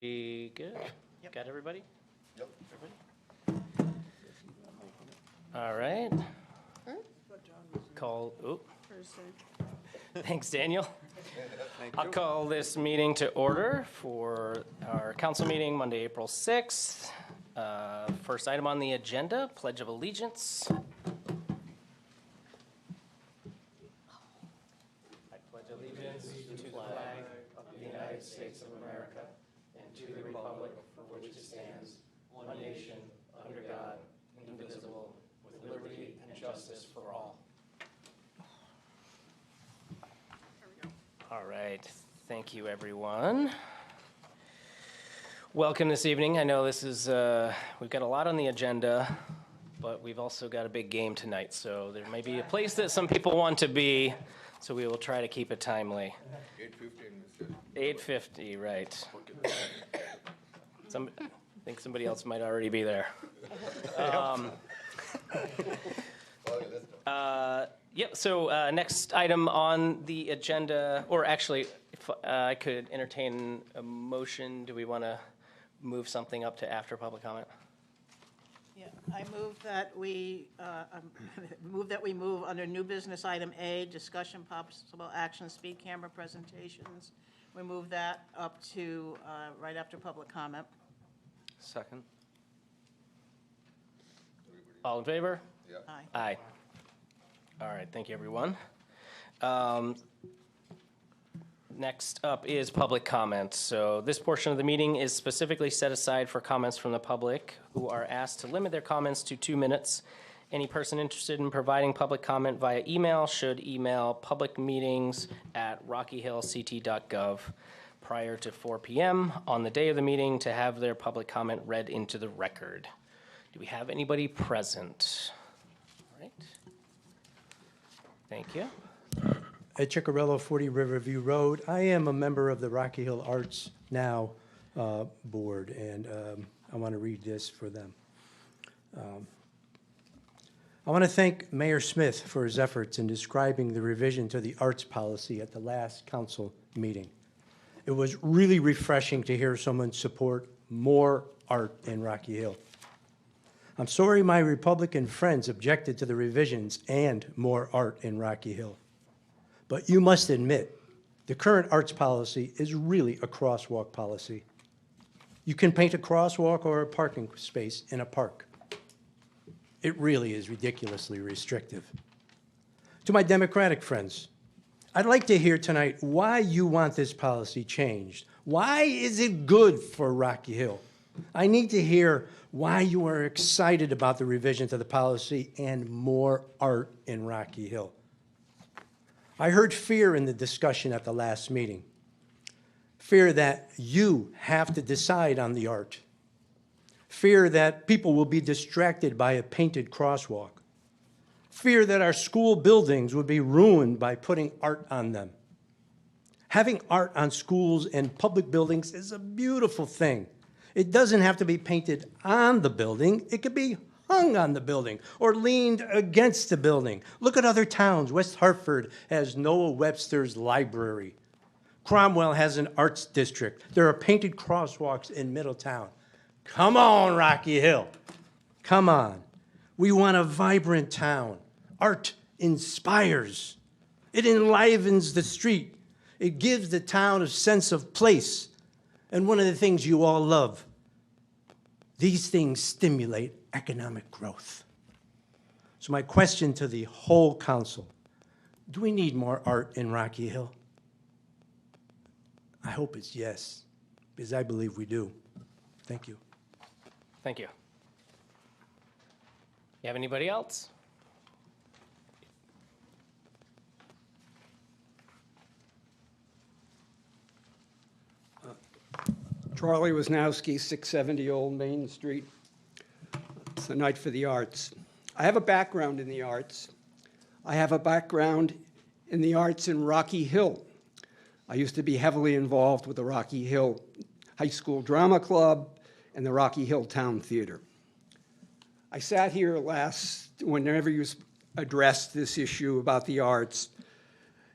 We good? Yep. Got everybody? Yep. Everybody? All right. Call, thanks, Daniel. I'll call this meeting to order for our council meeting Monday, April 6th. First item on the agenda, Pledge of Allegiance. I pledge allegiance to the flag of the United States of America and to the republic for which it stands, one nation, under God, indivisible, with liberty and justice for all. All right, thank you, everyone. Welcome this evening. I know this is, we've got a lot on the agenda, but we've also got a big game tonight, so there may be a place that some people want to be, so we will try to keep it timely. 8:50, right. I think somebody else might already be there. Yep, so next item on the agenda, or actually, if I could entertain a motion, do we want to move something up to after public comment? Yeah, I move that we move under new business item A, discussion possible action, speed camera presentations. We move that up to right after public comment. Second. All in favor? Yeah. Aye. Aye. All right, thank you, everyone. Next up is public comment. So this portion of the meeting is specifically set aside for comments from the public, who are asked to limit their comments to 2 minutes. Any person interested in providing public comment via email should email publicmeetings@rockyhillct.gov prior to 4 p.m. on the day of the meeting to have their public comment read into the record. Do we have anybody present? All right. Thank you. Ed Ciccarello, 40 Riverview Road. I am a member of the Rocky Hill Arts Now board, and I want to read this for them. I want to thank Mayor Smith for his efforts in describing the revision to the arts policy at the last council meeting. It was really refreshing to hear someone support more art in Rocky Hill. I'm sorry my Republican friends objected to the revisions and more art in Rocky Hill. But you must admit, the current arts policy is really a crosswalk policy. You can paint a crosswalk or a parking space in a park. It really is ridiculously restrictive. To my Democratic friends, I'd like to hear tonight why you want this policy changed. Why is it good for Rocky Hill? I need to hear why you are excited about the revision to the policy and more art in Rocky Hill. I heard fear in the discussion at the last meeting. Fear that you have to decide on the art. Fear that people will be distracted by a painted crosswalk. Fear that our school buildings would be ruined by putting art on them. Having art on schools and public buildings is a beautiful thing. It doesn't have to be painted on the building. It could be hung on the building or leaned against the building. Look at other towns. West Hartford has Noah Webster's library. Cromwell has an arts district. There are painted crosswalks in Middletown. Come on, Rocky Hill. Come on. We want a vibrant town. Art inspires. It enlivens the street. It gives the town a sense of place. And one of the things you all love, these things stimulate economic growth. So my question to the whole council, do we need more art in Rocky Hill? I hope it's yes, because I believe we do. Thank you. Thank you. You have anybody else? Charlie Wisnowski, 670 Old Main Street. It's the night for the arts. I have a background in the arts. I have a background in the arts in Rocky Hill. I used to be heavily involved with the Rocky Hill High School Drama Club and the Rocky Hill Town Theater. I sat here whenever you addressed this issue about the arts,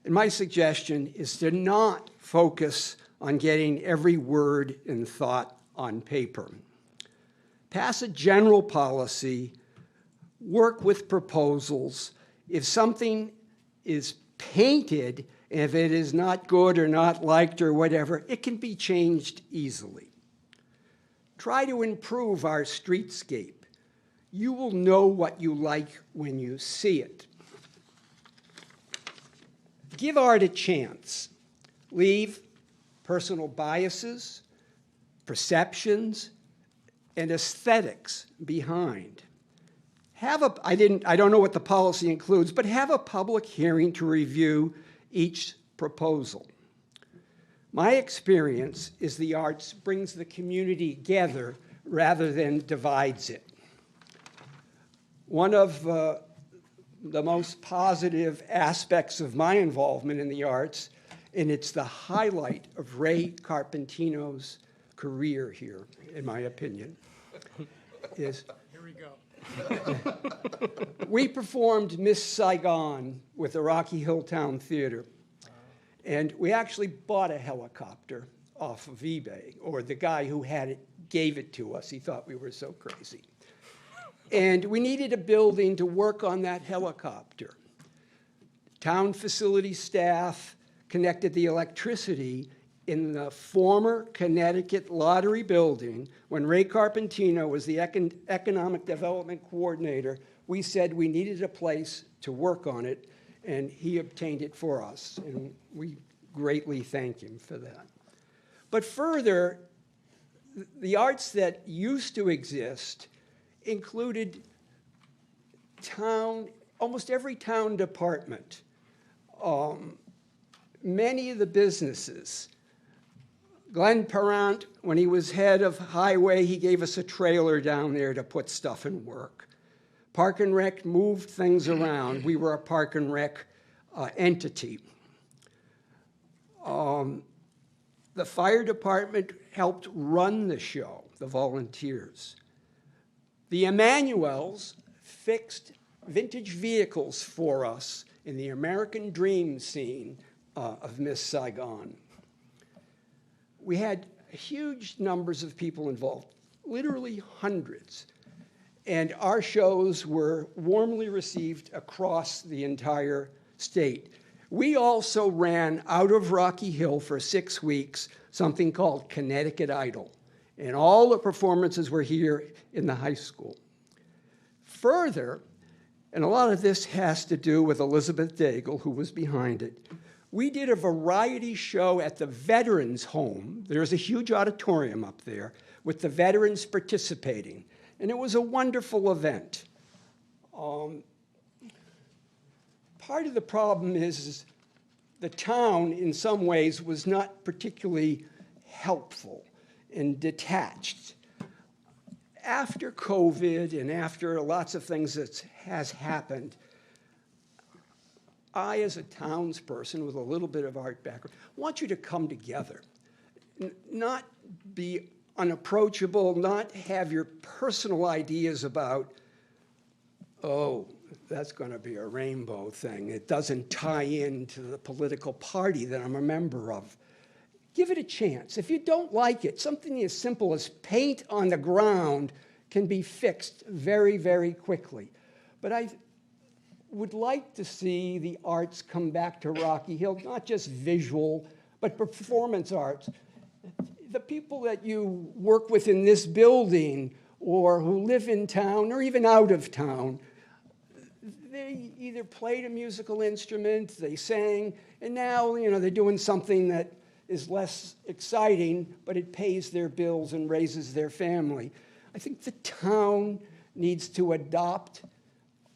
and my suggestion is to not focus on getting every word and thought on paper. Pass a general policy, work with proposals. If something is painted, and if it is not good or not liked or whatever, it can be changed easily. Try to improve our streetscape. You will know what you like when you see it. Give art a chance. Leave personal biases, perceptions, and aesthetics behind. I don't know what the policy includes, but have a public hearing to review each proposal. My experience is the arts brings the community together rather than divides it. One of the most positive aspects of my involvement in the arts, and it's the highlight of Ray Carpentino's career here, in my opinion, is Here we go. we performed Miss Saigon with the Rocky Hill Town Theater. And we actually bought a helicopter off of eBay, or the guy who had it gave it to us. He thought we were so crazy. And we needed a building to work on that helicopter. Town facility staff connected the electricity in the former Connecticut Lottery building. When Ray Carpentino was the economic development coordinator, we said we needed a place to work on it, and he obtained it for us, and we greatly thank him for that. But further, the arts that used to exist included almost every town department, many of the businesses. Glenn Parent, when he was head of Highway, he gave us a trailer down there to put stuff in work. Park and Rec moved things around. We were a Park and Rec entity. The fire department helped run the show, the volunteers. The Emanuels fixed vintage vehicles for us in the American Dream scene of Miss Saigon. We had huge numbers of people involved, literally hundreds. And our shows were warmly received across the entire state. We also ran out of Rocky Hill for 6 weeks something called Connecticut Idol. And all the performances were here in the high school. Further, and a lot of this has to do with Elizabeth Daigle, who was behind it, we did a variety show at the Veterans Home. There's a huge auditorium up there with the veterans participating. And it was a wonderful event. Part of the problem is the town, in some ways, was not particularly helpful and detached. After COVID and after lots of things that has happened, I, as a townsperson with a little bit of art background, want you to come together, not be unapproachable, not have your personal ideas about, oh, that's going to be a rainbow thing. It doesn't tie into the political party that I'm a member of. Give it a chance. If you don't like it, something as simple as paint on the ground can be fixed very, very quickly. But I would like to see the arts come back to Rocky Hill, not just visual, but performance arts. The people that you work with in this building or who live in town or even out of town, they either played a musical instrument, they sang, and now they're doing something that is less exciting, but it pays their bills and raises their family. I think the town needs to adopt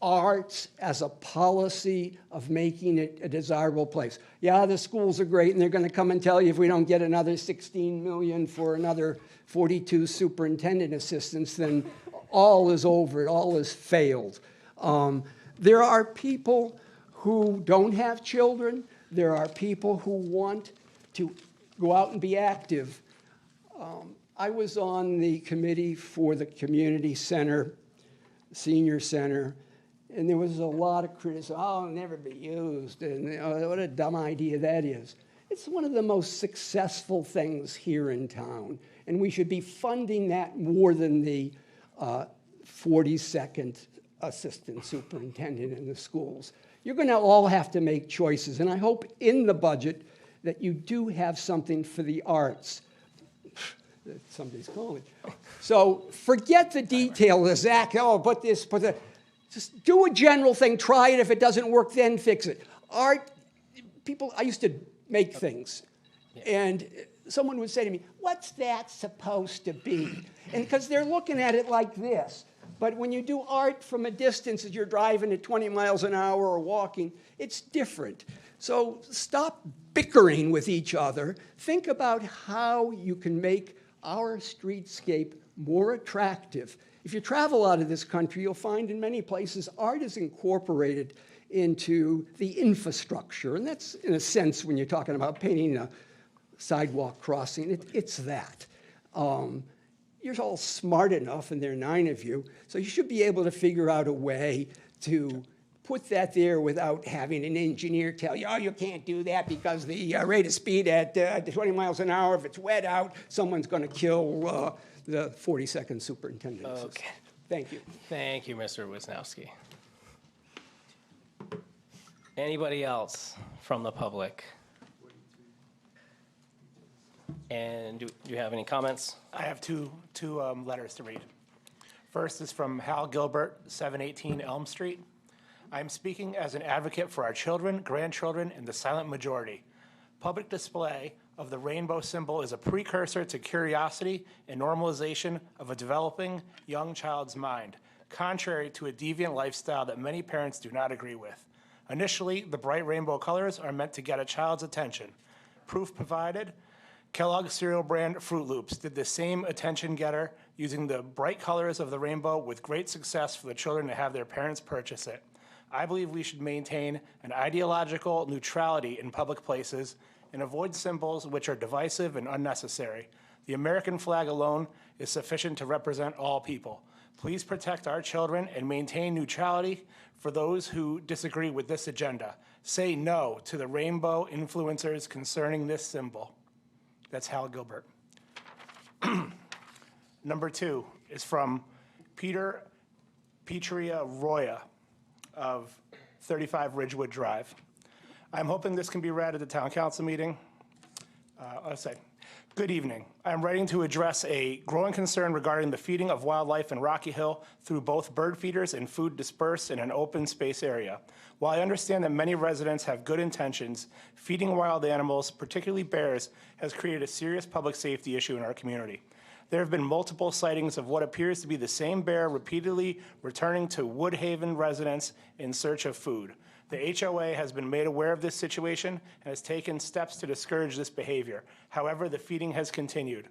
arts as a policy of making it a desirable place. Yeah, the schools are great, and they're going to come and tell you if we don't get another $16 million for another 42 superintendent assistants, then all is over, it all has failed. There are people who don't have children. There are people who want to go out and be active. I was on the committee for the community center, senior center, and there was a lot of criticism. Oh, it'll never be used, and what a dumb idea that is. It's one of the most successful things here in town, and we should be funding that more than the 42nd assistant superintendent in the schools. You're going to all have to make choices, and I hope in the budget that you do have something for the arts. Somebody's calling. So forget the detail, the Zach, oh, put this, put that. Just do a general thing, try it. If it doesn't work, then fix it. Art, people, I used to make things, and someone would say to me, what's that supposed to be? And because they're looking at it like this. But when you do art from a distance, as you're driving at 20 miles an hour or walking, it's different. So stop bickering with each other. Think about how you can make our streetscape more attractive. If you travel out of this country, you'll find in many places art is incorporated into the infrastructure. And that's, in a sense, when you're talking about painting a sidewalk crossing, it's that. You're all smart enough, and there are 9 of you, so you should be able to figure out a way to put that there without having an engineer tell you, oh, you can't do that because the rate of speed at 20 miles an hour, if it's wet out, someone's going to kill the 42nd superintendent. Okay. Thank you. Thank you, Mr. Wisnowski. Anybody else from the public? And do you have any comments? I have two letters to read. First is from Hal Gilbert, 718 Elm Street. I'm speaking as an advocate for our children, grandchildren, and the silent majority. Public display of the rainbow symbol is a precursor to curiosity and normalization of a developing young child's mind, contrary to a deviant lifestyle that many parents do not agree with. Initially, the bright rainbow colors are meant to get a child's attention. Proof provided, Kellogg's cereal brand Fruit Loops did the same attention getter using the bright colors of the rainbow with great success for the children to have their parents purchase it. I believe we should maintain an ideological neutrality in public places and avoid symbols which are divisive and unnecessary. The American flag alone is sufficient to represent all people. Please protect our children and maintain neutrality for those who disagree with this agenda. Say no to the rainbow influencers concerning this symbol. That's Hal Gilbert. Number 2 is from Peter Petria Roya of 35 Ridgewood Drive. I'm hoping this can be read at the town council meeting. I'll say, good evening. I'm writing to address a growing concern regarding the feeding of wildlife in Rocky Hill through both bird feeders and food dispersed in an open space area. While I understand that many residents have good intentions, feeding wild animals, particularly bears, has created a serious public safety issue in our community. There have been multiple sightings of what appears to be the same bear repeatedly returning to Woodhaven residents in search of food. The HOA has been made aware of this situation and has taken steps to discourage this behavior. However, the feeding has continued.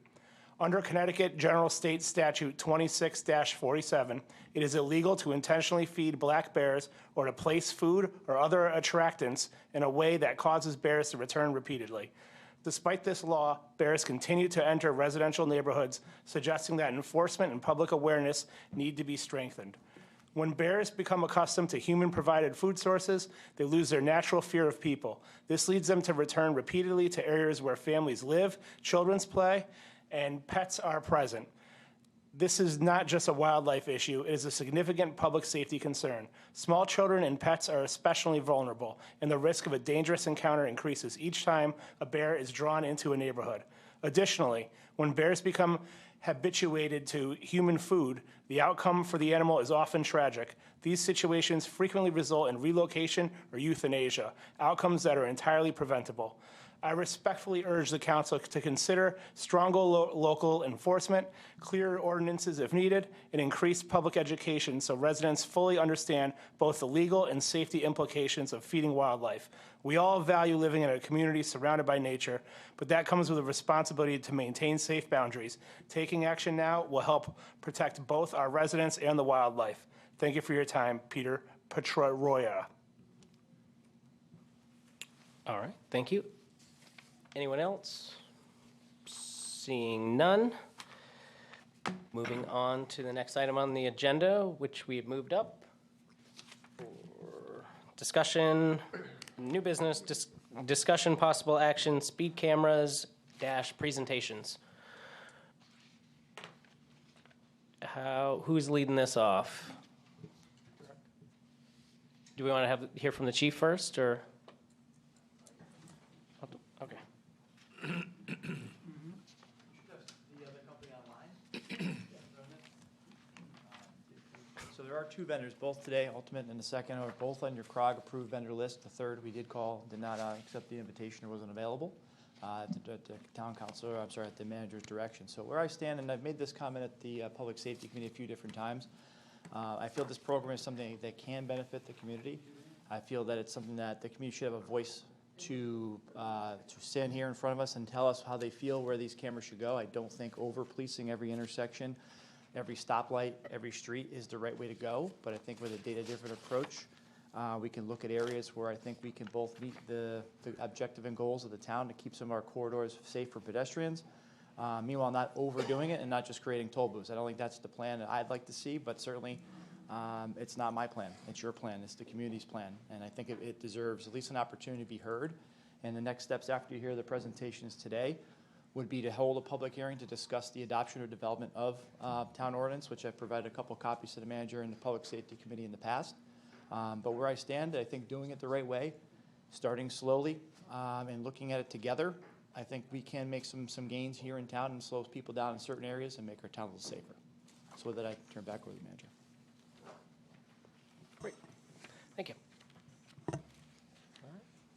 Under Connecticut General State Statute 26-47, it is illegal to intentionally feed black bears or to place food or other attractants in a way that causes bears to return repeatedly. Despite this law, bears continue to enter residential neighborhoods, suggesting that enforcement and public awareness need to be strengthened. When bears become accustomed to human-provided food sources, they lose their natural fear of people. This leads them to return repeatedly to areas where families live, children play, and pets are present. This is not just a wildlife issue, it is a significant public safety concern. Small children and pets are especially vulnerable, and the risk of a dangerous encounter increases each time a bear is drawn into a neighborhood. Additionally, when bears become habituated to human food, the outcome for the animal is often tragic. These situations frequently result in relocation or euthanasia, outcomes that are entirely preventable. I respectfully urge the council to consider stronger local enforcement, clearer ordinances if needed, and increased public education so residents fully understand both the legal and safety implications of feeding wildlife. We all value living in a community surrounded by nature, but that comes with a responsibility to maintain safe boundaries. Taking action now will help protect both our residents and the wildlife. Thank you for your time, Peter Petroia. All right, thank you. Anyone else? Seeing none. Moving on to the next item on the agenda, which we have moved up. For discussion, new business, Discussion, possible action, speed cameras dash presentations. Who's leading this off? Do we want to hear from the chief first, or? Okay. So there are two vendors, both today, Ultimate and the second, are both on your CROG approved vendor list. The third we did call, did not accept the invitation or wasn't available at the town council, or I'm sorry, at the manager's direction. So where I stand, and I've made this comment at the Public Safety Committee a few different times, I feel this program is something that can benefit the community. I feel that it's something that the community should have a voice to stand here in front of us and tell us how they feel where these cameras should go. I don't think over-policing every intersection, every stoplight, every street is the right way to go, but I think with a data-driven approach, we can look at areas where I think we can both meet the objective and goals of the town to keep some of our corridors safe for pedestrians, meanwhile not overdoing it and not just creating toll booths. I don't think that's the plan that I'd like to see, but certainly it's not my plan. It's your plan. It's the community's plan, and I think it deserves at least an opportunity to be heard. And the next steps after you hear the presentations today would be to hold a public hearing to discuss the adoption or development of town ordinance, which I've provided a couple copies to the manager and the Public Safety Committee in the past. But where I stand, I think doing it the right way, starting slowly and looking at it together, I think we can make some gains here in town and slow people down in certain areas and make our town a little safer. So with that, I turn back over to the manager. Great. Thank you.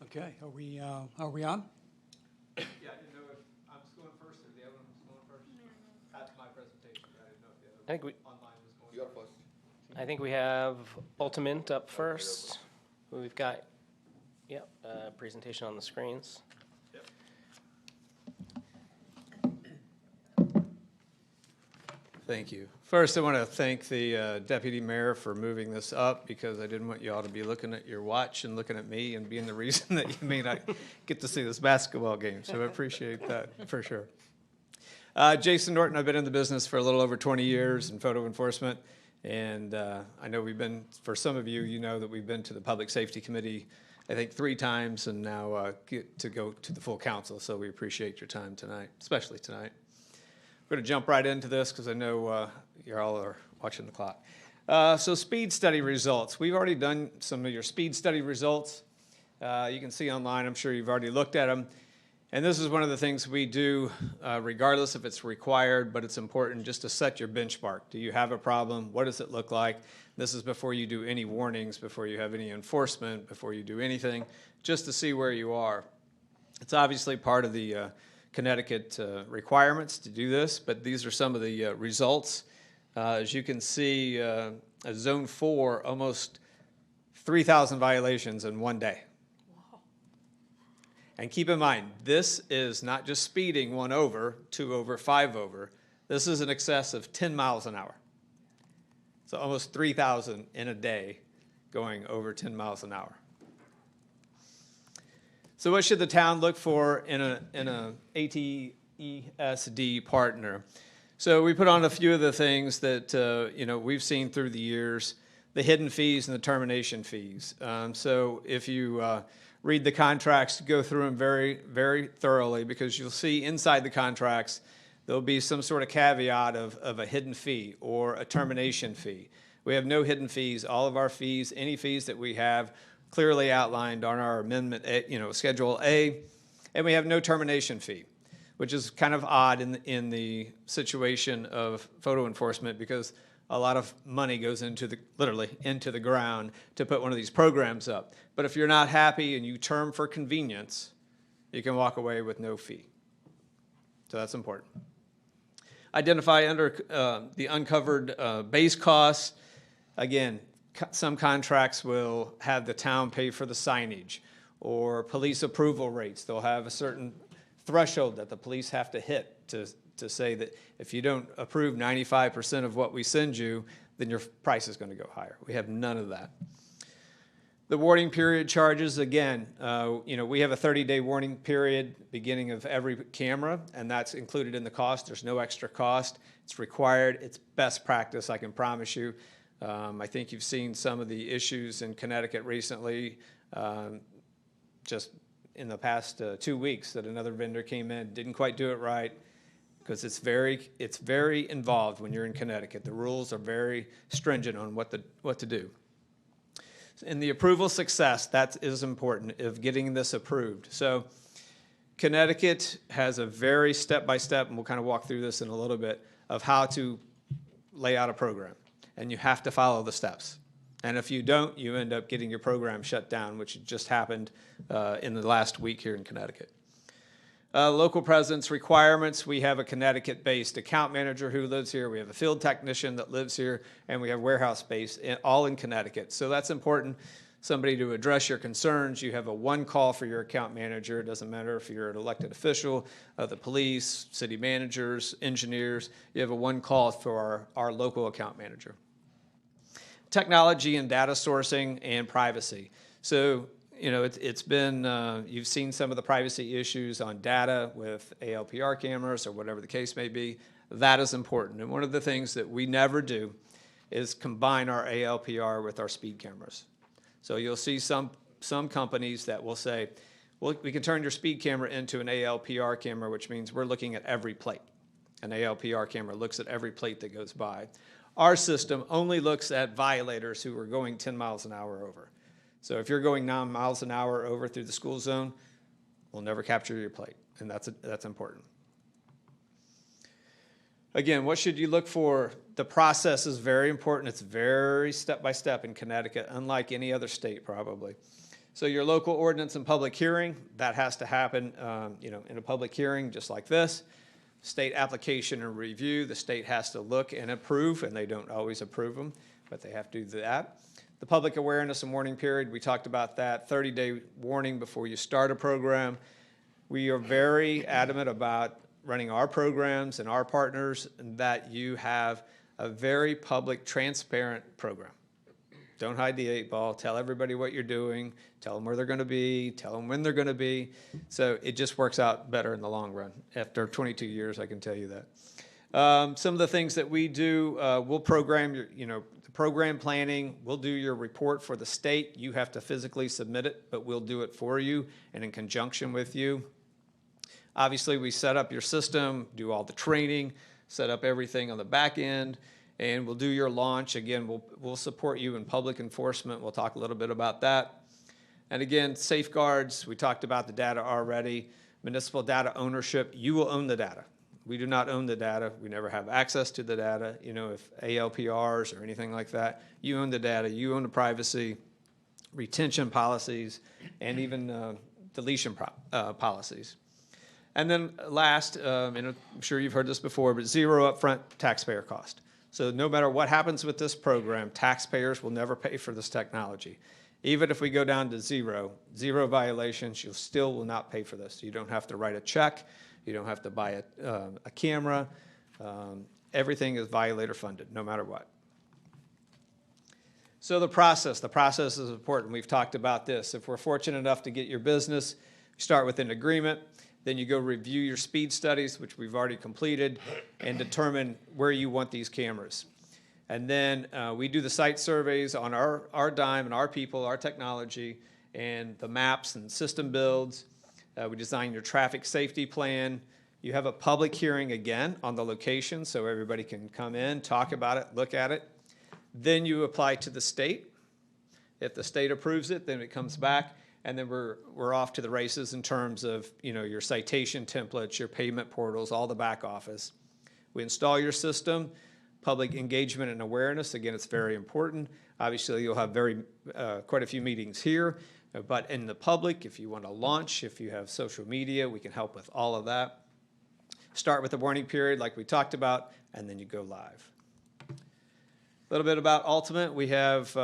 Okay, are we on? Yeah, I didn't know if I'm going first or the other one's going first. That's my presentation. I didn't know if the other I think we, online was going first. I think we have Ultimate up first. We've got, yep, presentation on the screens. Thank you. First, I want to thank the deputy mayor for moving this up, because I didn't want you all to be looking at your watch and looking at me and being the reason that you may not get to see this basketball game. So I appreciate that for sure. Jason Norton, I've been in the business for a little over 20 years in photo enforcement. And I know we've been, for some of you, you know that we've been to the Public Safety Committee, I think 3 times, and now get to go to the full council. So we appreciate your time tonight, especially tonight. We're going to jump right into this because I know you all are watching the clock. So speed study results. We've already done some of your speed study results. You can see online, I'm sure you've already looked at them. And this is one of the things we do, regardless if it's required, but it's important just to set your benchmark. Do you have a problem? What does it look like? This is before you do any warnings, before you have any enforcement, before you do anything, just to see where you are. It's obviously part of the Connecticut requirements to do this, but these are some of the results. As you can see, Zone 4, almost 3,000 violations in one day. And keep in mind, this is not just speeding 1 over, 2 over, 5 over. This is in excess of 10 miles an hour. So almost 3,000 in a day going over 10 miles an hour. So what should the town look for in a ATESD partner? So we put on a few of the things that we've seen through the years, the hidden fees and the termination fees. So if you read the contracts, go through them very, very thoroughly, because you'll see inside the contracts there'll be some sort of caveat of a hidden fee or a termination fee. We have no hidden fees. All of our fees, any fees that we have, clearly outlined on our amendment, Schedule A, and we have no termination fee, which is kind of odd in the situation of photo enforcement, because a lot of money goes literally into the ground to put one of these programs up. But if you're not happy and you term for convenience, you can walk away with no fee. So that's important. Identify under the uncovered base costs. Again, some contracts will have the town pay for the signage or police approval rates. They'll have a certain threshold that the police have to hit to say that if you don't approve 95% of what we send you, then your price is going to go higher. We have none of that. The warning period charges, again, we have a 30-day warning period beginning of every camera, and that's included in the cost. There's no extra cost. It's required. It's best practice, I can promise you. I think you've seen some of the issues in Connecticut recently. Just in the past 2 weeks that another vendor came in, didn't quite do it right, because it's very involved when you're in Connecticut. The rules are very stringent on what to do. In the approval success, that is important, of getting this approved. So Connecticut has a very step-by-step, and we'll kind of walk through this in a little bit, of how to lay out a program. And you have to follow the steps. And if you don't, you end up getting your program shut down, which just happened in the last week here in Connecticut. Local presence requirements, we have a Connecticut-based account manager who lives here, we have a field technician that lives here, and we have warehouse space, all in Connecticut. So that's important, somebody to address your concerns. You have a one call for your account manager. It doesn't matter if you're an elected official, the police, city managers, engineers. You have a one call for our local account manager. Technology and data sourcing and privacy. So, you know, it's been, you've seen some of the privacy issues on data with ALPR cameras or whatever the case may be. That is important. And one of the things that we never do is combine our ALPR with our speed cameras. So you'll see some companies that will say, well, we can turn your speed camera into an ALPR camera, which means we're looking at every plate. An ALPR camera looks at every plate that goes by. Our system only looks at violators who are going 10 miles an hour over. So if you're going 9 miles an hour over through the school zone, we'll never capture your plate, and that's important. Again, what should you look for? The process is very important. It's very step-by-step in Connecticut, unlike any other state probably. So your local ordinance and public hearing, that has to happen you know, in a public hearing just like this. State application and review, the state has to look and approve, and they don't always approve them, but they have to do that. The public awareness and warning period, we talked about that, 30-day warning before you start a program. We are very adamant about running our programs and our partners, and that you have a very public, transparent program. Don't hide the 8 ball. Tell everybody what you're doing. Tell them where they're going to be. Tell them when they're going to be. So it just works out better in the long run. After 22 years, I can tell you that. Some of the things that we do, we'll program your, you know, the program planning. We'll do your report for the state. You have to physically submit it, but we'll do it for you and in conjunction with you. Obviously, we set up your system, do all the training, set up everything on the back end, and we'll do your launch. Again, we'll support you in public enforcement. We'll talk a little bit about that. And again, safeguards, we talked about the data already. Municipal data ownership, you will own the data. We do not own the data. We never have access to the data. You know, if ALPRs or anything like that, you own the data, you own the privacy, retention policies, and even deletion policies. And then last, and I'm sure you've heard this before, but zero upfront taxpayer cost. So no matter what happens with this program, taxpayers will never pay for this technology. Even if we go down to zero violations, you still will not pay for this. You don't have to write a check. You don't have to buy a camera. Everything is violator funded, no matter what. So the process is important. We've talked about this. If we're fortunate enough to get your business, you start with an agreement. Then you go review your speed studies, which we've already completed, and determine where you want these cameras. And then we do the site surveys on our dime and our people, our technology, and the maps and system builds. We design your traffic safety plan. You have a public hearing again on the location so everybody can come in, talk about it, look at it. Then you apply to the state. If the state approves it, then it comes back. And then we're off to the races in terms of, you know, your citation templates, your payment portals, all the back office. We install your system, public engagement and awareness. Again, it's very important. Obviously, you'll have quite a few meetings here, but in the public, if you want to launch, if you have social media, we can help with all of that. Start with the warning period like we talked about, and then you go live. A little bit about Ultimate. We have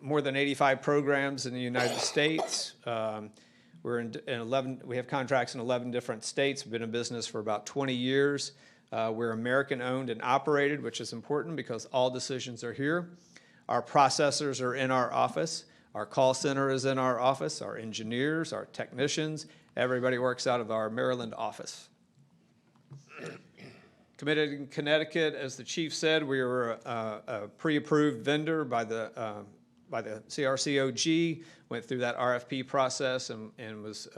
more than 85 programs in the United States. We're in 11, we have contracts in 11 different states. We've been in business for about 20 years. We're American owned and operated, which is important because all decisions are here. Our processors are in our office. Our call center is in our office. Our engineers, our technicians, everybody works out of our Maryland office. Committed in Connecticut, as the chief said, we were a pre-approved vendor by the by the CRCOG, went through that RFP process and was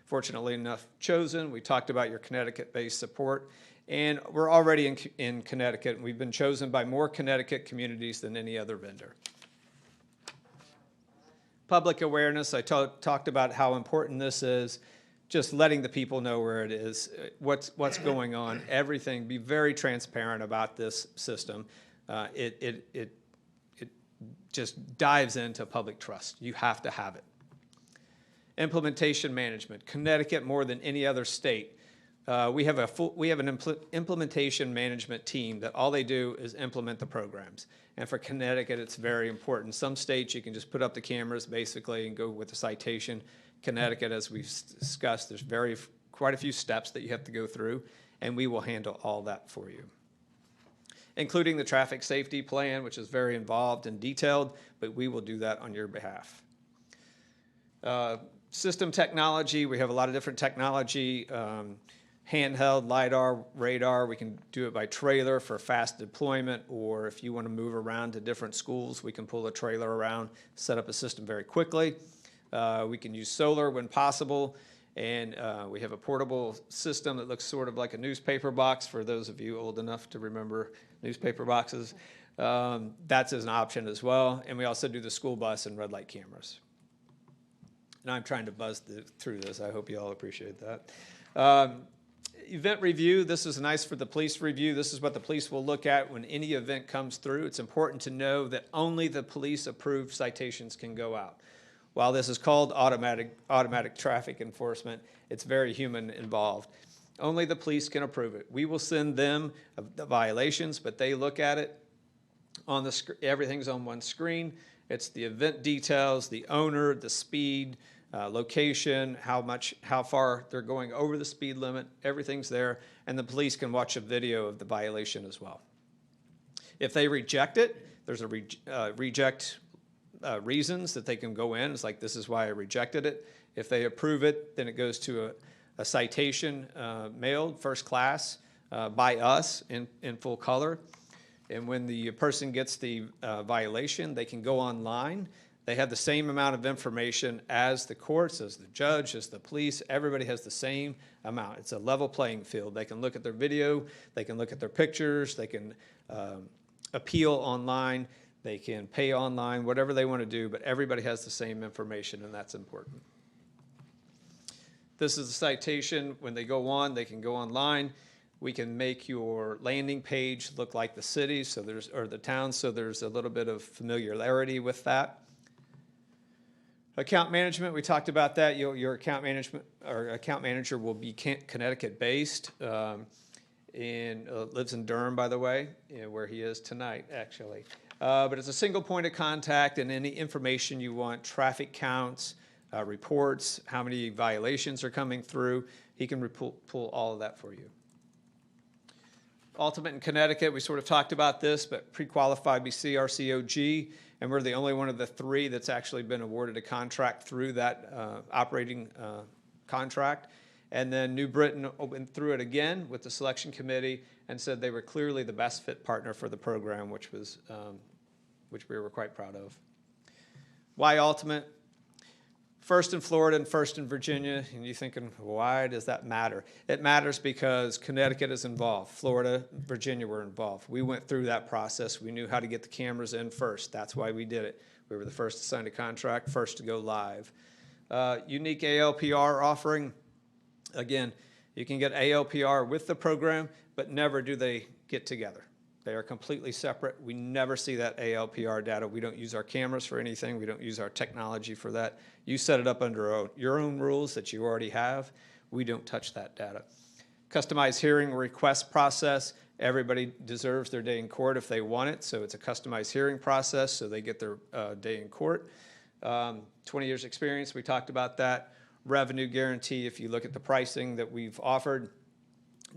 fortunately enough chosen. We talked about your Connecticut-based support, and we're already in Connecticut. We've been chosen by more Connecticut communities than any other vendor. Public awareness, I talked about how important this is, just letting the people know where it is, what's going on, everything. Be very transparent about this system. It just dives into public trust. You have to have it. Implementation management. Connecticut, more than any other state, we have an implementation management team that all they do is implement the programs. And for Connecticut, it's very important. Some states, you can just put up the cameras basically and go with the citation. Connecticut, as we've discussed, there's quite a few steps that you have to go through, and we will handle all that for you. Including the traffic safety plan, which is very involved and detailed, but we will do that on your behalf. System technology, we have a lot of different technology, handheld, LiDAR, radar. We can do it by trailer for fast deployment, or if you want to move around to different schools, we can pull a trailer around, set up a system very quickly. We can use solar when possible, and we have a portable system that looks sort of like a newspaper box for those of you old enough to remember newspaper boxes. That's an option as well, and we also do the school bus and red light cameras. And I'm trying to buzz through this. I hope you all appreciate that. Event review, this is nice for the police review. This is what the police will look at when any event comes through. It's important to know that only the police-approved citations can go out. While this is called automatic traffic enforcement, it's very human involved. Only the police can approve it. We will send them the violations, but they look at it. On the everything's on one screen. It's the event details, the owner, the speed, location, how far they're going over the speed limit. Everything's there, and the police can watch a video of the violation as well. If they reject it, there's a reject reasons that they can go in. It's like, this is why I rejected it. If they approve it, then it goes to a citation mailed first class by us in full color. And when the person gets the violation, they can go online. They have the same amount of information as the courts, as the judge, as the police. Everybody has the same amount. It's a level playing field. They can look at their video. They can look at their pictures. They can appeal online. They can pay online, whatever they want to do, but everybody has the same information, and that's important. This is the citation. When they go on, they can go online. We can make your landing page look like the city, or the town, so there's a little bit of familiarity with that. Account management, we talked about that. Your account manager will be Connecticut-based, and lives in Durham, by the way, where he is tonight, actually. But it's a single point of contact, and any information you want, traffic counts, reports, how many violations are coming through, he can pull all of that for you. Ultimate in Connecticut, we sort of talked about this, but pre-qualified by CRCOG, and we're the only one of the three that's actually been awarded a contract through that operating contract. And then New Britain went through it again with the selection committee and said they were clearly the best fit partner for the program, which we were quite proud of. Why Ultimate? First in Florida and first in Virginia, and you're thinking, why does that matter? It matters because Connecticut is involved. Florida, Virginia were involved. We went through that process. We knew how to get the cameras in first. That's why we did it. We were the first to sign a contract, first to go live. Unique ALPR offering. Again, you can get ALPR with the program, but never do they get together. They are completely separate. We never see that ALPR data. We don't use our cameras for anything. We don't use our technology for that. You set it up under your own rules that you already have. We don't touch that data. Customized hearing request process. Everybody deserves their day in court if they want it, so it's a customized hearing process, so they get their day in court. 20 years experience, we talked about that. Revenue guarantee, if you look at the pricing that we've offered,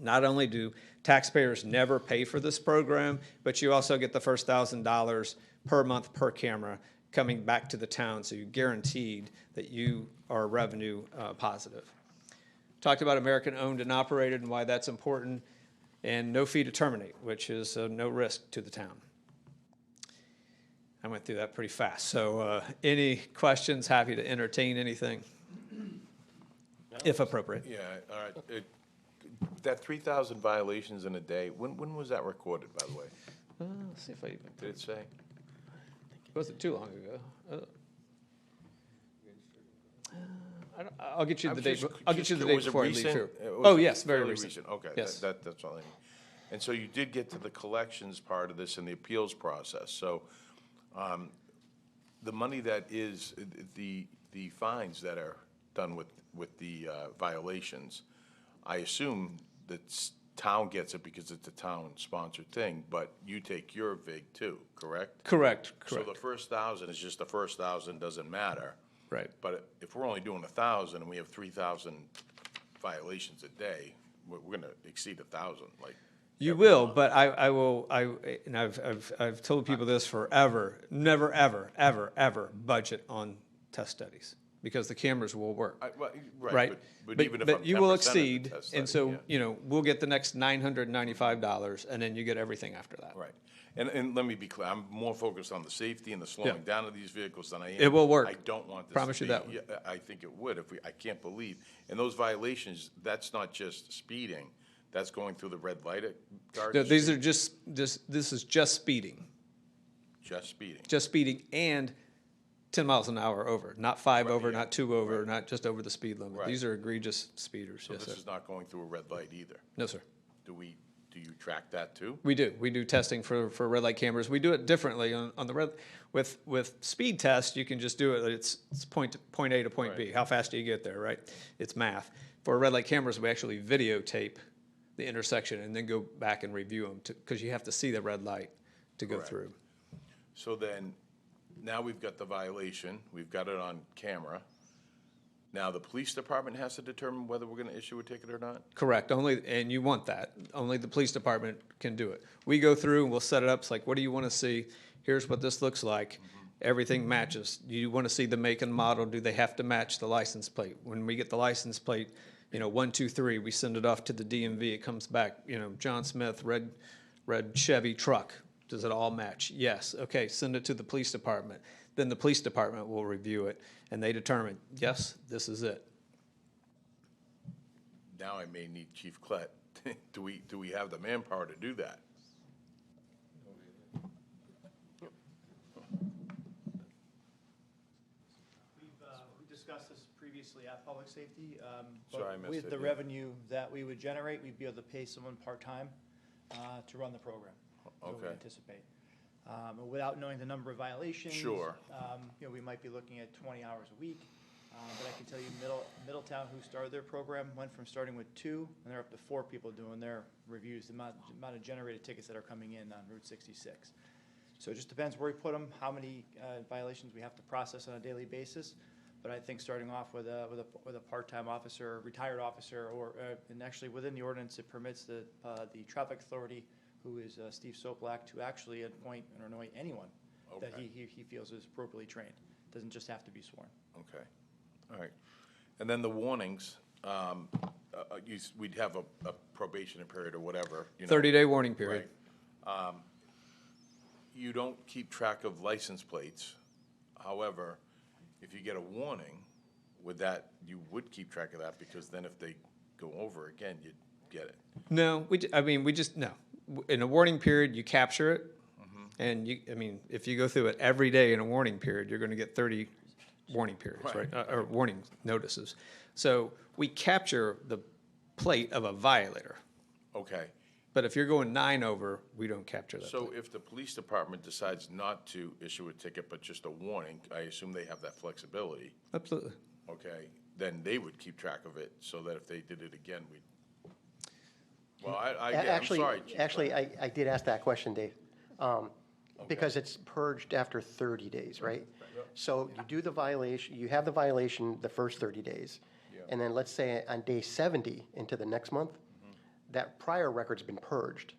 not only do taxpayers never pay for this program, but you also get the first $1,000 per month per camera coming back to the town, so you're guaranteed that you are revenue positive. Talked about American owned and operated and why that's important, and no fee to terminate, which is no risk to the town. I went through that pretty fast. So any questions? Happy to entertain anything, if appropriate. Yeah, all right. That 3,000 violations in a day, when was that recorded, by the way? Let's see if I even, Did it say? it wasn't too long ago. I'll get you the date. I'll get you the date Was it before I leave recent? here. It was Oh, yes, very fairly recent. Okay, Yes. that's all I need. And so you did get to the collections part of this in the appeals process. So the money that is, the fines that are done with the violations, I assume that town gets it because it's a town-sponsored thing, but you take your VIG too, correct? Correct, So correct. the first 1,000 is just the first 1,000, doesn't matter. Right. But if we're only doing 1,000 and we have 3,000 violations a day, we're gonna exceed 1,000, like. You every will, month. but and I've told people this forever, never, ever, ever, ever budget on test studies, because the cameras will work. Well, Right? But even if I'm 10% you will of the exceed, test and study, so, yeah. you know, we'll get the next $995, and then you get everything after that. Right. And let me be clear, I'm more focused on the safety and the slowing down of these vehicles than I am. It will work. I don't want this to Promise you be- that one. yeah, I think it would if I can't believe, and those violations, that's not just speeding, that's going through the red light guard. No, these are this is just speeding. Just speeding. Just speeding and 10 miles an hour over, not 5 over, yeah. not 2 over, not just over the speed limit. Right. These are egregious speeders, So yes, this sir. is not going through a red light either. No, sir. Do you track that too? We do. We do testing for red light cameras. We do it differently on the red, with speed tests, you can just do it, it's point A to point B. Right. How fast do you get there, right? It's math. For red light cameras, we actually videotape the intersection and then go back and review them, because you have to see the red light to go Correct. through. So then, now we've got the violation, we've got it on camera. Now, the police department has to determine whether we're gonna issue a ticket or not? Correct, and you want that. Only the police department can do it. We go through and we'll set it up, it's like, what do you want to see? Here's what this looks like. Everything matches. Do you want to see the make and model? Do they have to match the license plate? When we get the license plate, 1, 2, 3, we send it off to the DMV, it comes back, John Smith, red Chevy truck. Does it all match? Yes. Okay, send it to the police department. Then the police department will review it, and they determine, yes, this is it. Now I may need Chief Klett. Do we have the manpower to do that? We discussed this previously at Public Safety. Sorry, I but missed with it, the yeah. revenue that we would generate, we'd be able to pay someone part-time to run the program. is what we Okay. anticipate. Without knowing the number of violations. Sure. We might be looking at 20 hours a week. But I can tell you Middletown, who started their program, went from starting with 2, and they're up to 4 people doing their reviews, the amount of generated tickets that are coming in on Route 66. So it just depends where we put them, how many violations we have to process on a daily basis. But I think starting off with a part-time officer, retired officer, or and actually within the ordinance, it permits the traffic authority, who is Steve Soplak, to actually appoint or anoint anyone that Okay. he feels is appropriately trained. Doesn't just have to be sworn. Okay, all right. And then the warnings, we'd have a probationary period or whatever. 30-day warning period. Right. You don't keep track of license plates. However, if you get a warning, you would keep track of that, because then if they go over again, you'd get it. No, no. In a warning period, you capture it, and if you go through it every day in a warning period, you're going to get 30 warning periods, right? Or warning notices. So we capture the plate of a violator, Okay, but if you're going 9 over, we don't capture that. so if the police department decides not to issue a ticket, but just a warning, I assume they have that flexibility, Absolutely. okay? Then they would keep track of it, so that if they did it again, we'd, well, I'm Actually, sorry. Chief, actually, I did ask that question, Dave, because it's purged after 30 days, right? So you do the violation, you have the violation the first 30 days, and then let's say on day 70 into the next month, that prior record's been purged.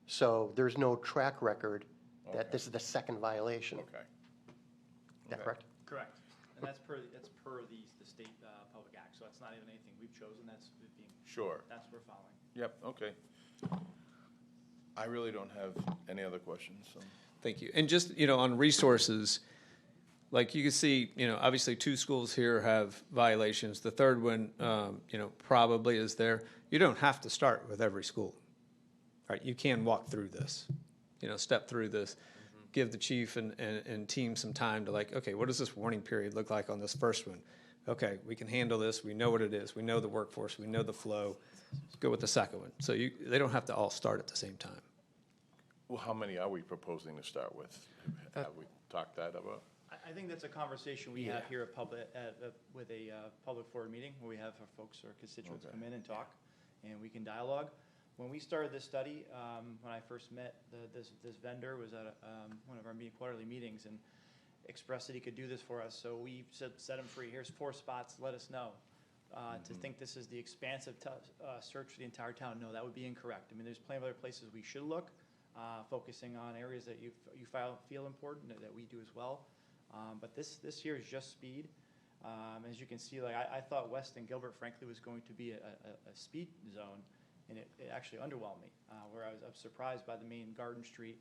So there's no track record that this is the second violation. Is Okay, that Okay. correct? Correct. And that's per the state public act, so that's not even anything we've chosen, that's sure. that's what we're following. Yep, okay. I really don't have any other questions, so. Thank you. And just, on resources, like you can see, obviously 2 schools here have violations. The third one, probably is there. You don't have to start with every school, right? You can walk through this, step through this, give the chief and team some time to okay, what does this warning period look like on this first one? Okay, we can handle this. We know what it is. We know the workforce. We know the flow. Let's go with the second one. So they don't have to all start at the same time. Well, how many are we proposing to start with? Have we talked that about? I think that's a conversation we have here with a public forum meeting where we have our folks or constituents come in and talk, and we can dialogue. When we started this study, when I first met this vendor was at one of our quarterly meetings and expressed that he could do this for us. So we set him free. Here's 4 spots. Let us know. To think this is the expansive search for the entire town, no, that would be incorrect. I mean, there's plenty of other places we should look, focusing on areas that you feel important that we do as well. But this here is just speed. As you can see, I thought West and Gilbert, frankly, was going to be a speed zone, and it actually underwhelmed me, where I was surprised by the main Garden Street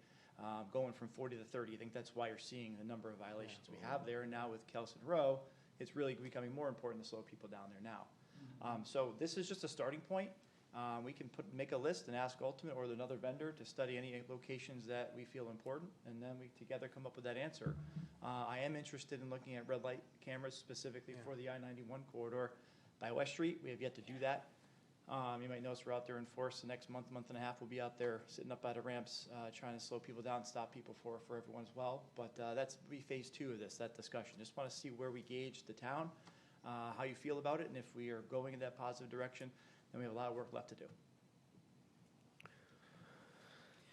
going from 40 to 30. I think that's why you're seeing the number of violations we have there. And now with Kelson Row, it's really becoming more important to slow people down there now. So this is just a starting point. We can make a list and ask Ultimate or another vendor to study any locations that we feel important, and then we together come up with that answer. I am interested in looking at red light cameras specifically for the I-91 corridor by West Street. We have yet to do that. You might notice we're out there in force the next month and a half. We'll be out there sitting up at the ramps trying to slow people down and stop people for everyone as well. But that's be phase 2 of that discussion. Just want to see where we gauge the town, how you feel about it, and if we are going in that positive direction, then we have a lot of work left to do.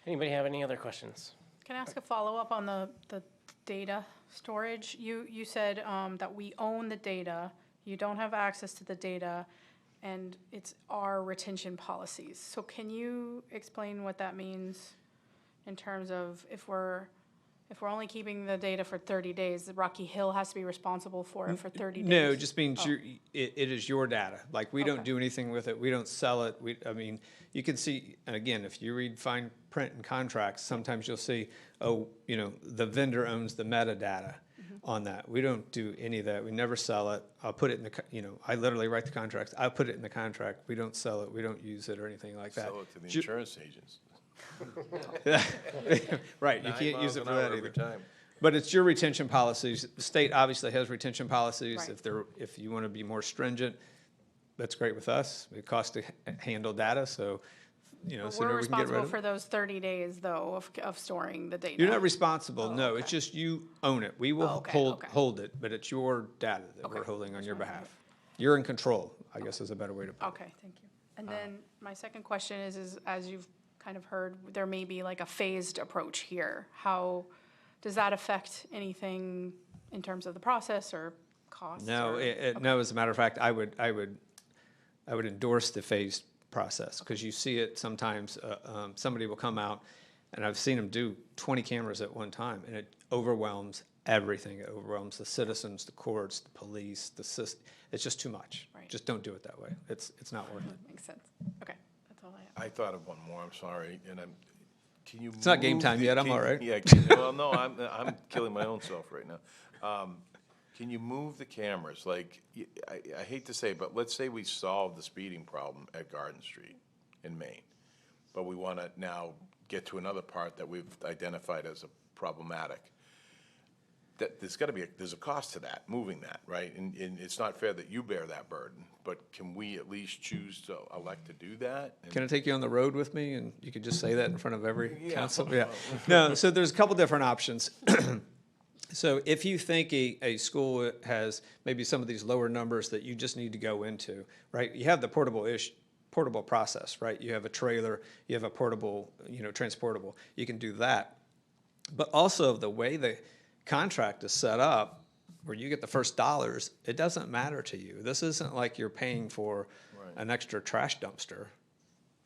Anybody have any other questions? Can I ask a follow-up on the data storage? You said that we own the data, you don't have access to the data, and it's our retention policies. So can you explain what that means in terms of if we're only keeping the data for 30 days, Rocky Hill has to be responsible for it for 30 days? No, it just means it is your data. Like, we don't Okay. do anything with it. We don't sell it. You can see, and again, if you read fine print and contracts, sometimes you'll see, the vendor owns the metadata on that. We don't do any of that. We never sell it. I'll put it in I literally write the contracts. I put it in the contract. We don't sell it. We don't use it or anything like that. Sell it to the insurance agents. Right, you 9 can't use miles it an for hour that every either. time. But it's your retention policies. The state obviously has retention policies. Right. If you want to be more stringent, that's great with us. It costs to handle data, so, But sooner we're we can get rid responsible of for it. those 30 days, though, of storing the data. You're not responsible, Oh, no. okay. It's just you own it. We will Okay, okay. hold it, but it's your data that we're Okay. holding on your behalf. You're in control, I guess is a better way to put it. Okay, thank you. And then my second question is as you've kind of heard, there may be like a phased approach here. How does that affect anything in terms of the process or costs? No, no, as a matter of fact, I would endorse the phased process, because you see it sometimes, somebody will come out, and I've seen them do 20 cameras at one time, and it overwhelms everything. It overwhelms the citizens, the courts, the police, the system. It's just too much. Right. Just don't do it that way. It's not worth it. Makes sense. Okay, that's all I have. I thought of one more, I'm sorry, and can you? It's not game move time the- yet, I'm can- all right. Yeah, well, no, I'm killing my own self right now. Can you move the cameras? Like, I hate to say it, but let's say we solve the speeding problem at Garden Street in Maine, but we want to now get to another part that we've identified as a problematic. There's a cost to that, moving that, right? And it's not fair that you bear that burden, but can we at least choose to elect to do that? And- Can I take you on the road with me, and you could just say that in front of every Yeah. council? Yeah. No, so there's a couple different options. So if you think a school has maybe some of these lower numbers that you just need to go into, right? You have the portable process, right? You have a trailer, you have a portable, transportable. You can do that. But also the way the contract is set up, where you get the first dollars, it doesn't matter to you. This isn't like you're paying for an extra trash dumpster,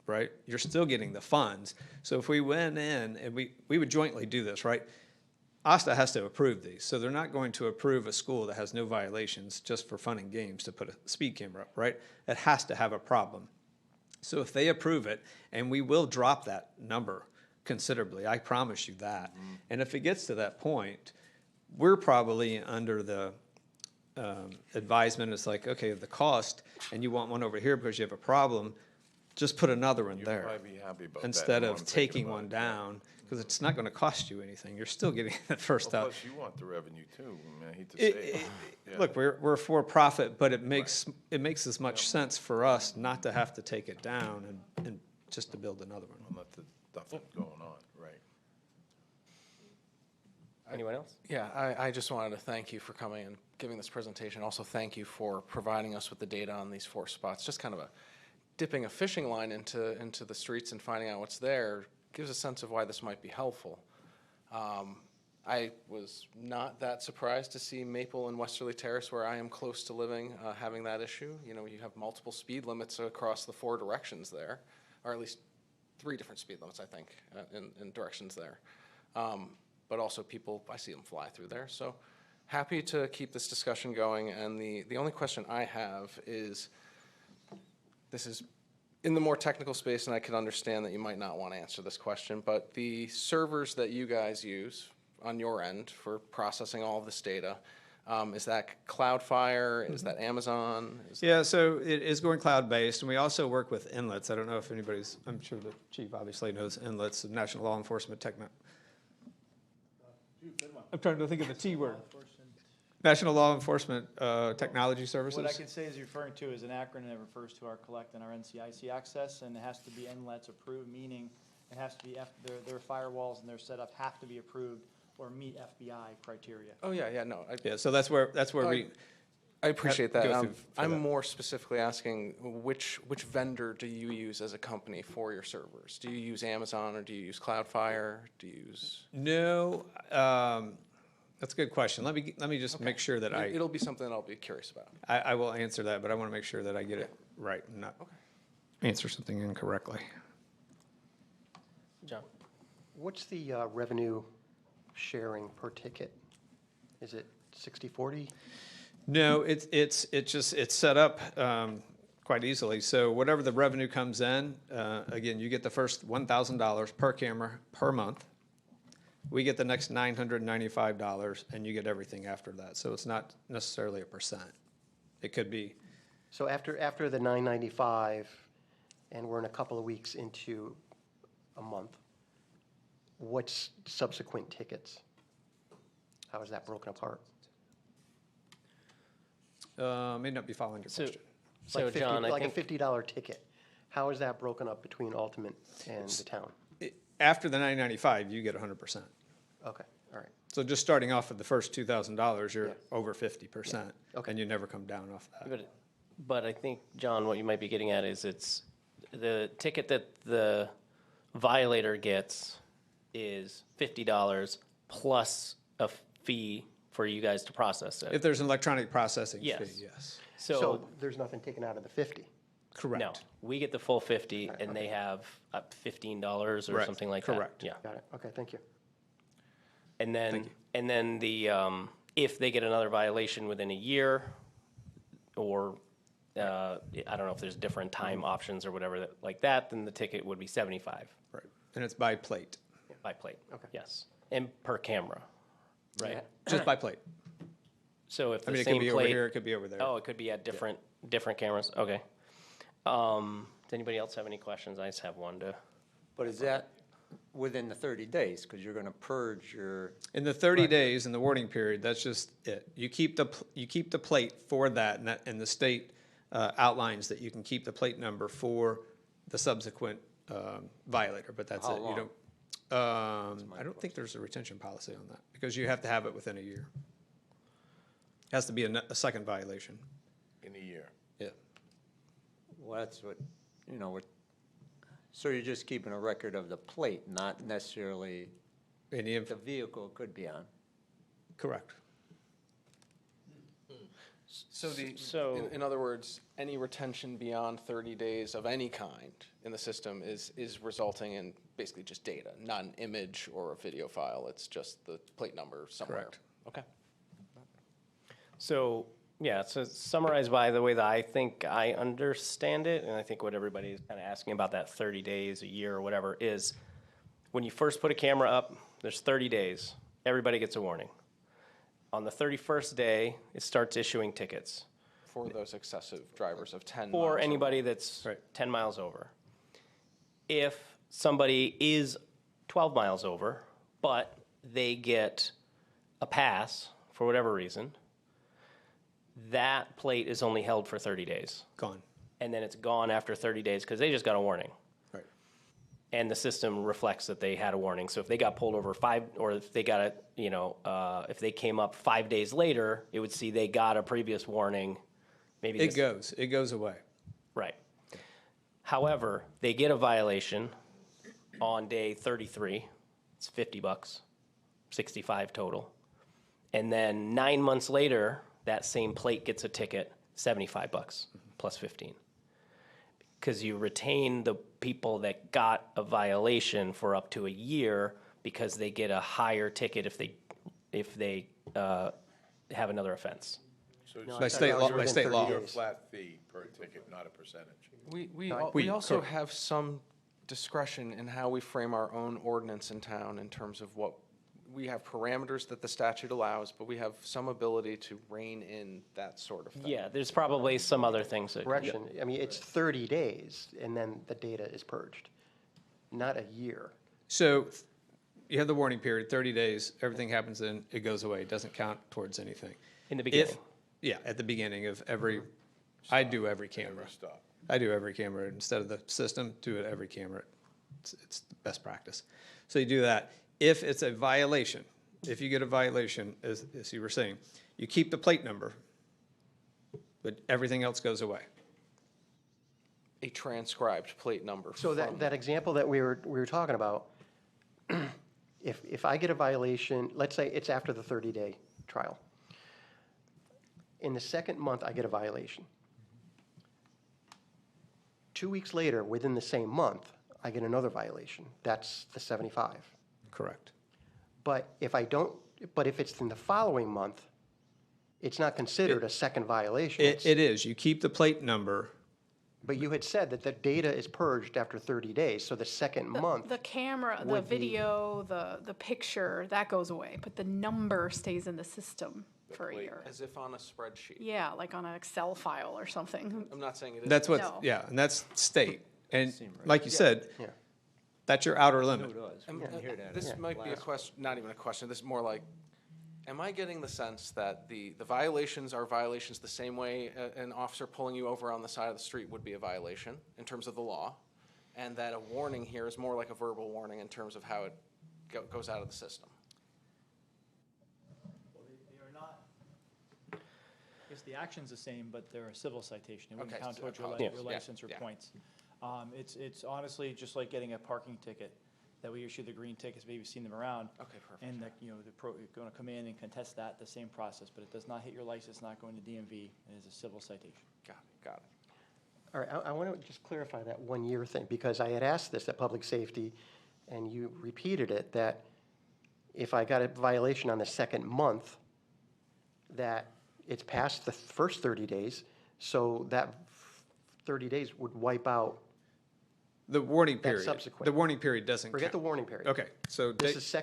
right? You're still getting the funds. So if we went in and we would jointly do this, right? ASTA has to approve these, so they're not going to approve a school that has no violations just for fun and games to put a speed camera up, right? It has to have a problem. So if they approve it, and we will drop that number considerably. I promise you that. And if it gets to that point, we're probably under the advisement, it's like, okay, the cost, and you want one over here because you have a problem, just put another one You'd there. probably be happy about that. Instead now of I'm thinking taking about one it. down, because it's not going to cost you anything. You're still getting the first Well, out. plus you want the revenue too. I mean, I hate to say it. Yeah. Look, we're for profit, but it makes as much sense for us not to have to take it down and just to build another one. Nothing going on, right. Anyone else? Yeah, I just wanted to thank you for coming and giving this presentation. Also, thank you for providing us with the data on these 4 spots. Just kind of dipping a fishing line into the streets and finding out what's there gives a sense of why this might be helpful. I was not that surprised to see Maple and Westerly Terrace, where I am close to living, having that issue. You know, you have multiple speed limits across the 4 directions there, or at least 3 different speed limits, I think, in directions there. But also people, I see them fly through there. So happy to keep this discussion going. And the only question I have is, this is in the more technical space, and I can understand that you might not want to answer this question, but the servers that you guys use on your end for processing all of this data, is that Cloudflare? Is that Amazon? Yeah, so it is going cloud-based, and we also work with Inlets. I don't know if anybody's, I'm sure the chief obviously knows Inlets, National Law Enforcement I'm trying to think of the T word. National Law Enforcement Technology Services. What I can say is referring to is an acronym that refers to our Collect and our NCIC access, and it has to be NLETS approved, meaning it has to be, their firewalls and their setup have to be approved or meet FBI criteria. Oh, yeah, no. Yeah, so that's where we. I appreciate Go that. through for I'm that. more specifically asking, which vendor do you use as a company for your servers? Do you use Amazon, or do you use Cloudflare? Do you use? No, that's a good question. Let me just make sure that It'll be something that I'll be curious about. I will answer that, but I want to make sure that I get it right and not answer something incorrectly. John? What's the revenue sharing per ticket? Is it 60/40? No, it's set up quite easily. So whatever the revenue comes in, again, you get the first $1,000 per camera per month. We get the next $995, and you get everything after that. So it's not necessarily a percent. It could be. So after the 995, and we're in a couple of weeks into a month, what's subsequent tickets? How is that broken apart? May not be following your question. So, Like John, I like think, a $50 ticket. How is that broken up between Ultimate and the town? After the $995, you get 100%. Okay, all right. So just starting off with the first $2,000, you're over 50%, Okay. and you never come down off that. but I think, John, what you might be getting at is it's the ticket that the violator gets is $50 plus a fee for you guys to process it. If there's an electronic processing fee, Yes. yes. So there's nothing taken out of the 50? Correct. No, we get the full 50, and they have up $15 or Right, something like that. correct. Yeah. Got it, okay, thank you. And then the, if they get another violation within a year, or, I don't know if there's different time options or whatever like that, then the ticket would be 75 Right. And it's by plate, by plate. Okay. Yes, and per camera, right? just by plate. So if I the mean, it same could be over plate. here, it could be over there. Oh, it could be at different cameras, okay. Does anybody else have any questions? I just have one to. But is that within the 30 days? Because you're going to purge your, In the 30 days in the warning period, that's just it. You keep the plate for that, and the state outlines that you can keep the plate number for the subsequent violator, but that's How it. You long? don't. I don't think there's a retention policy on that, because you have to have it within a year. Has to be a second violation. In a year. Yeah. well, that's what, so you're just keeping a record of the plate, not necessarily Any the vehicle it could be on? correct. So in other words, any retention beyond 30 days of any kind in the system is resulting in basically just data, not an image or a video file. It's just the plate number somewhere. Correct. Okay. So, yeah, so summarized by the way that I think I understand it, and I think what everybody is kind of asking about that 30 days, a year, or whatever, is when you first put a camera up, there's 30 days. Everybody gets a warning. On the 31st day, it starts issuing tickets For those excessive drivers of 10 for miles anybody over. that's 10 miles over. If somebody is 12 miles over, but they get a pass for whatever reason, that plate is only held for 30 days. Gone. And then it's gone after 30 days because they just got a warning. Right. And the system reflects that they had a warning. So if they got pulled over or if they got if they came up 5 days later, it would see they got a previous warning. Maybe It goes away. Right. However, they get a violation on day 33. It's $50, 65 total. And then 9 months later, that same plate gets a ticket, $75 plus 15. Because you retain the people that got a violation for up to a year because they get a higher ticket if they have another offense. So it's I thought that was within 30 a days. flat fee per ticket, not a percentage. We also have some discretion in how we frame our own ordinance in town in terms of what, we have parameters that the statute allows, but we have some ability to rein in that sort of thing. Yeah, there's probably some other things that. Correction, I mean, it's 30 days, and then the data is purged, not a year. So you have the warning period, 30 days, everything happens, then it goes away. It doesn't count towards anything. In the beginning. Yeah, at the beginning of every, I do every camera. Stop. I do every camera. Instead of the system, do it every camera. It's the best practice. So you do that. If it's a violation, if you get a violation, as you were saying, you keep the plate number, but everything else goes away. A transcribed plate number. So that example that we were talking about, if I get a violation, let's say it's after the 30-day trial. In the second month, I get a violation. 2 weeks later, within the same month, I get another violation. That's the 75. Correct. But if it's in the following month, it's not considered a second violation. It is. You keep the plate number. But you had said that the data is purged after 30 days, so the second month. The camera, the would be- video, the picture, that goes away, but the number stays in the system for a year. As if on a spreadsheet. Yeah, like on an Excel file or something. I'm not saying it is. That's what, No. yeah, and that's state. And like you said, Yeah. that's your outer limit. This might be a question, not even a question, this is more like, am I getting the sense that the violations are violations the same way an officer pulling you over on the side of the street would be a violation in terms of the law, and that a warning here is more like a verbal warning in terms of how it goes out of the system? They are not, I guess the action's the same, but they're a civil citation. It wouldn't Okay, count so towards I your apologize. your Yeah, license or yeah. points. It's honestly just like getting a parking ticket, that we issue the green tickets, maybe you've seen them around. Okay, perfect. And that, you're going to come in and contest that, the same process, but it does not hit your license, not going to DMV, it is a civil citation. Got it. All right, I want to just clarify that 1 year thing, because I had asked this at Public Safety, and you repeated it, that if I got a violation on the second month, that it's past the first 30 days, so that 30 days would wipe out, The warning That's period. subsequent. The warning period doesn't count. forget the warning period. Okay, so, This is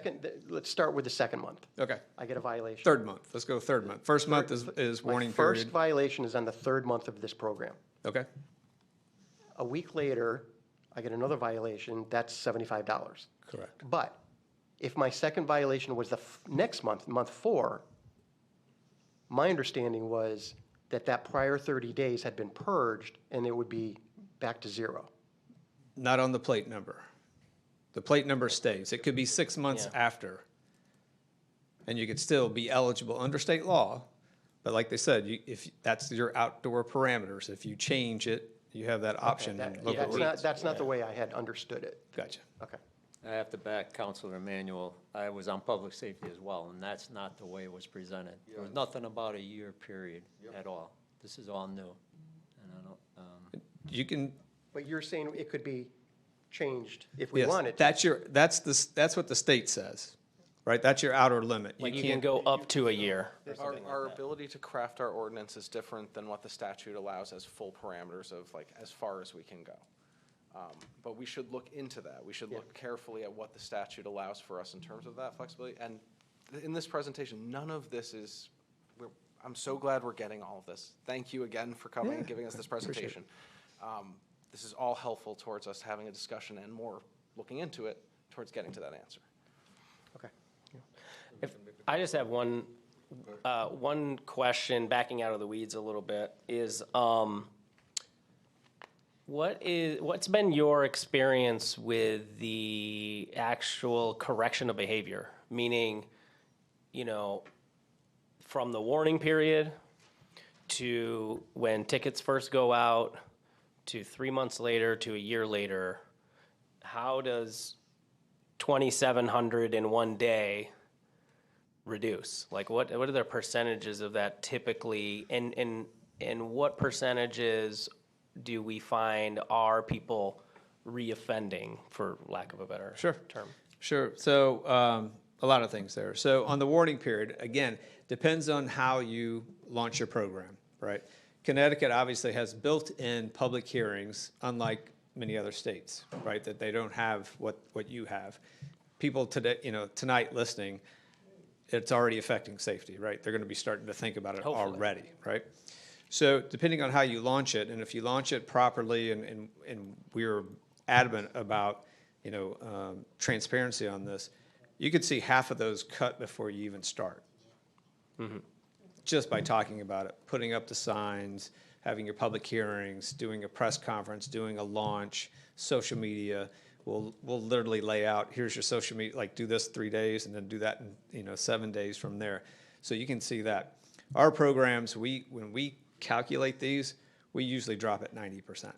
let's start with the second month. okay, I get a violation. third month. Let's go third month. First month is My warning first period. violation is on the third month of this program. Okay, A week later, I get another violation, that's $75. correct. But if my second violation was the next month, month 4, my understanding was that that prior 30 days had been purged and it would be back to 0. Not on the plate number. The plate number stays. It could be 6 months Yeah. after. And you could still be eligible under state law. But like they said, if that's your outdoor parameters, if you change it, you have that option in local ordinance. That's not the way I had understood it. Gotcha. Okay. I have to back Counselor Emanuel. I was on public safety as well, and that's not the way it was presented. There was nothing about a year period at all. This is all new. And I don't, You can, But you're saying it could be changed if we yes, wanted. that's what the state says, right? That's your outer limit. Like you can go up to a year. Our ability to craft our ordinance is different than what the statute allows as full parameters of like as far as we can go. But we should look into that. We should look carefully at what the statute allows for us in terms of that flexibility. And in this presentation, none of this is, I'm so glad we're getting all of this. Thank you again for coming and giving us this presentation. This is all helpful towards us having a discussion and more looking into it towards getting to that answer. Okay. I just have one question, backing out of the weeds a little bit, is what's been your experience with the actual correction of behavior? Meaning, from the warning period to when tickets first go out to 3 months later to a year later, how does 2,700 in one day reduce? Like, what are the percentages of that typically, and what percentages do we find are people reoffending, for lack of a better term? Sure. So a lot of things there. So on the warning period, again, depends on how you launch your program, right? Connecticut obviously has built-in public hearings, unlike many other states, right? That they don't have what you have. People today, tonight listening, it's already affecting safety, right? They're going to be starting to think about it already, right? So depending on how you launch it, and if you launch it properly, and we're adamant about, transparency on this, you could see half of those cut before you even start. Just by talking about it, putting up the signs, having your public hearings, doing a press conference, doing a launch, social media. We'll literally lay out, here's your social media, like do this 3 days and then do that in 7 days from there. So you can see that. Our programs, when we calculate these, we usually drop at 90%.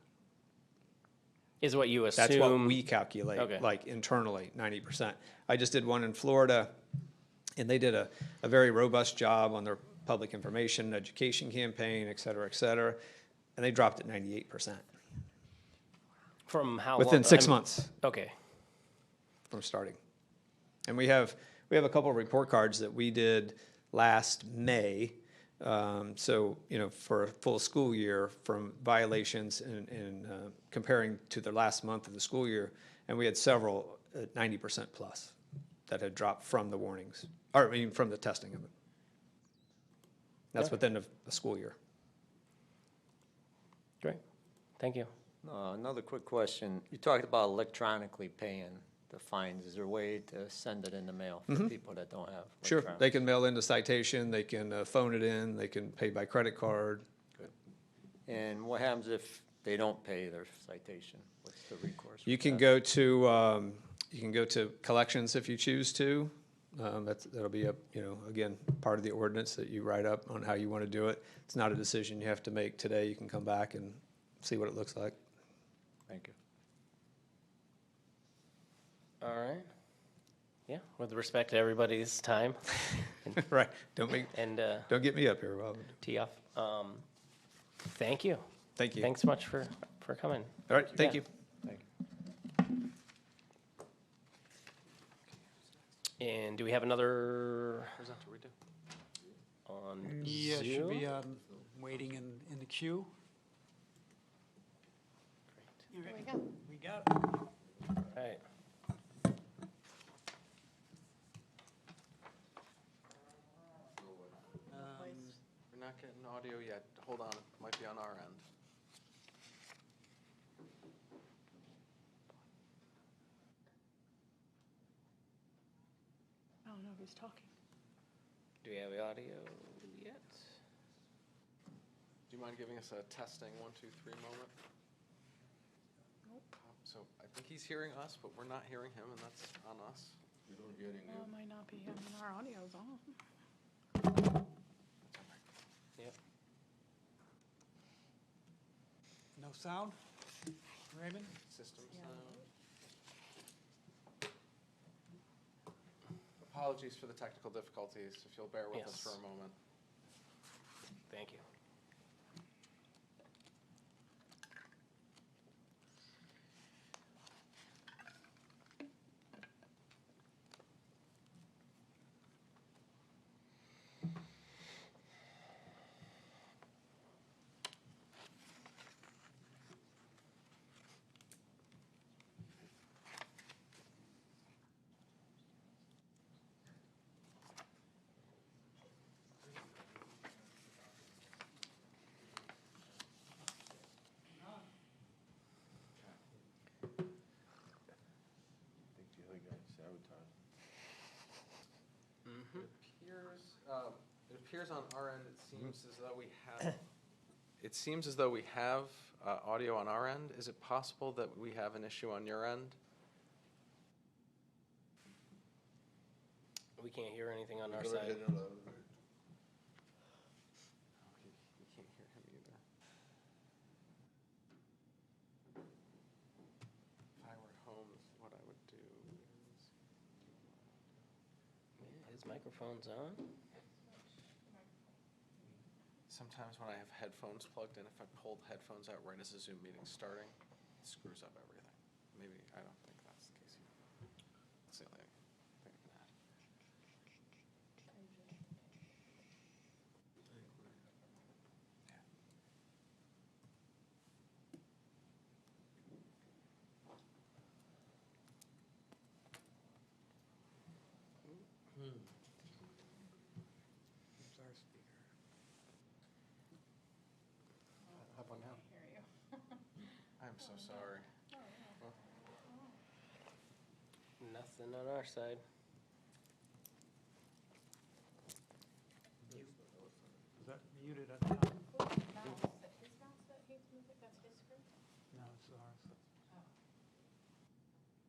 Is what you assume? That's what we calculate, Okay. like internally, 90%. I just did one in Florida, and they did a very robust job on their public information, education campaign, et cetera, and they dropped at 98%. From how long? Within 6 months Okay. from starting. And we have a couple of report cards that we did last May. So, for a full school year, from violations and comparing to the last month of the school year, and we had several at 90% plus that had dropped from the warnings, from the testing of it. That's within a school year. Great. Thank you. Another quick question. You talked about electronically paying the fines. Is there a way to send it in the mail for people that don't have? Sure, electronic? they can mail in the citation, they can phone it in, they can pay by credit card. And what happens if they don't pay their citation? What's the recourse? You for can that? go to collections if you choose to. That'll be again, part of the ordinance that you write up on how you want to do it. It's not a decision you have to make today. You can come back and see what it looks like. Thank you. All right. Yeah, with respect to everybody's time. Right. Don't get me up here, Bob. Tee off. Thank you. Thank you. Thanks so much for coming. All right, thank Yeah. you. And do we have another Presenter, we do. on Yeah, Zoom? should be waiting in the queue. Here we go. We got it. Right. We're not getting audio yet. Hold on, it might be on our end. I don't know who's talking. Do we have audio yet? Do you mind giving us a testing 1, 2, 3 moment? Nope. So I think he's hearing us, but we're not hearing him, and that's on us. We don't get any. Well, it might not be. I mean, our audio's on. Yep. No sound? Raymond? System sound. Apologies for the technical difficulties, if you'll bear with us Yes. for a moment. Thank you. appears on our end, it seems as though we have, it seems as though we have audio on our end. Is it possible that we have an issue on your end? We can't hear anything on our Go side. ahead and, You can't hear him either. If I were at home, what I would do is. Yeah, his microphone's on. Sometimes when I have headphones plugged in, if I pull the headphones out right as the Zoom meeting's starting, it screws up everything. Maybe, I don't think that's the case here. That's the only thing in that. How about now? I'm so sorry. Nothing on our side. Is that muted at the top? No, it's ours.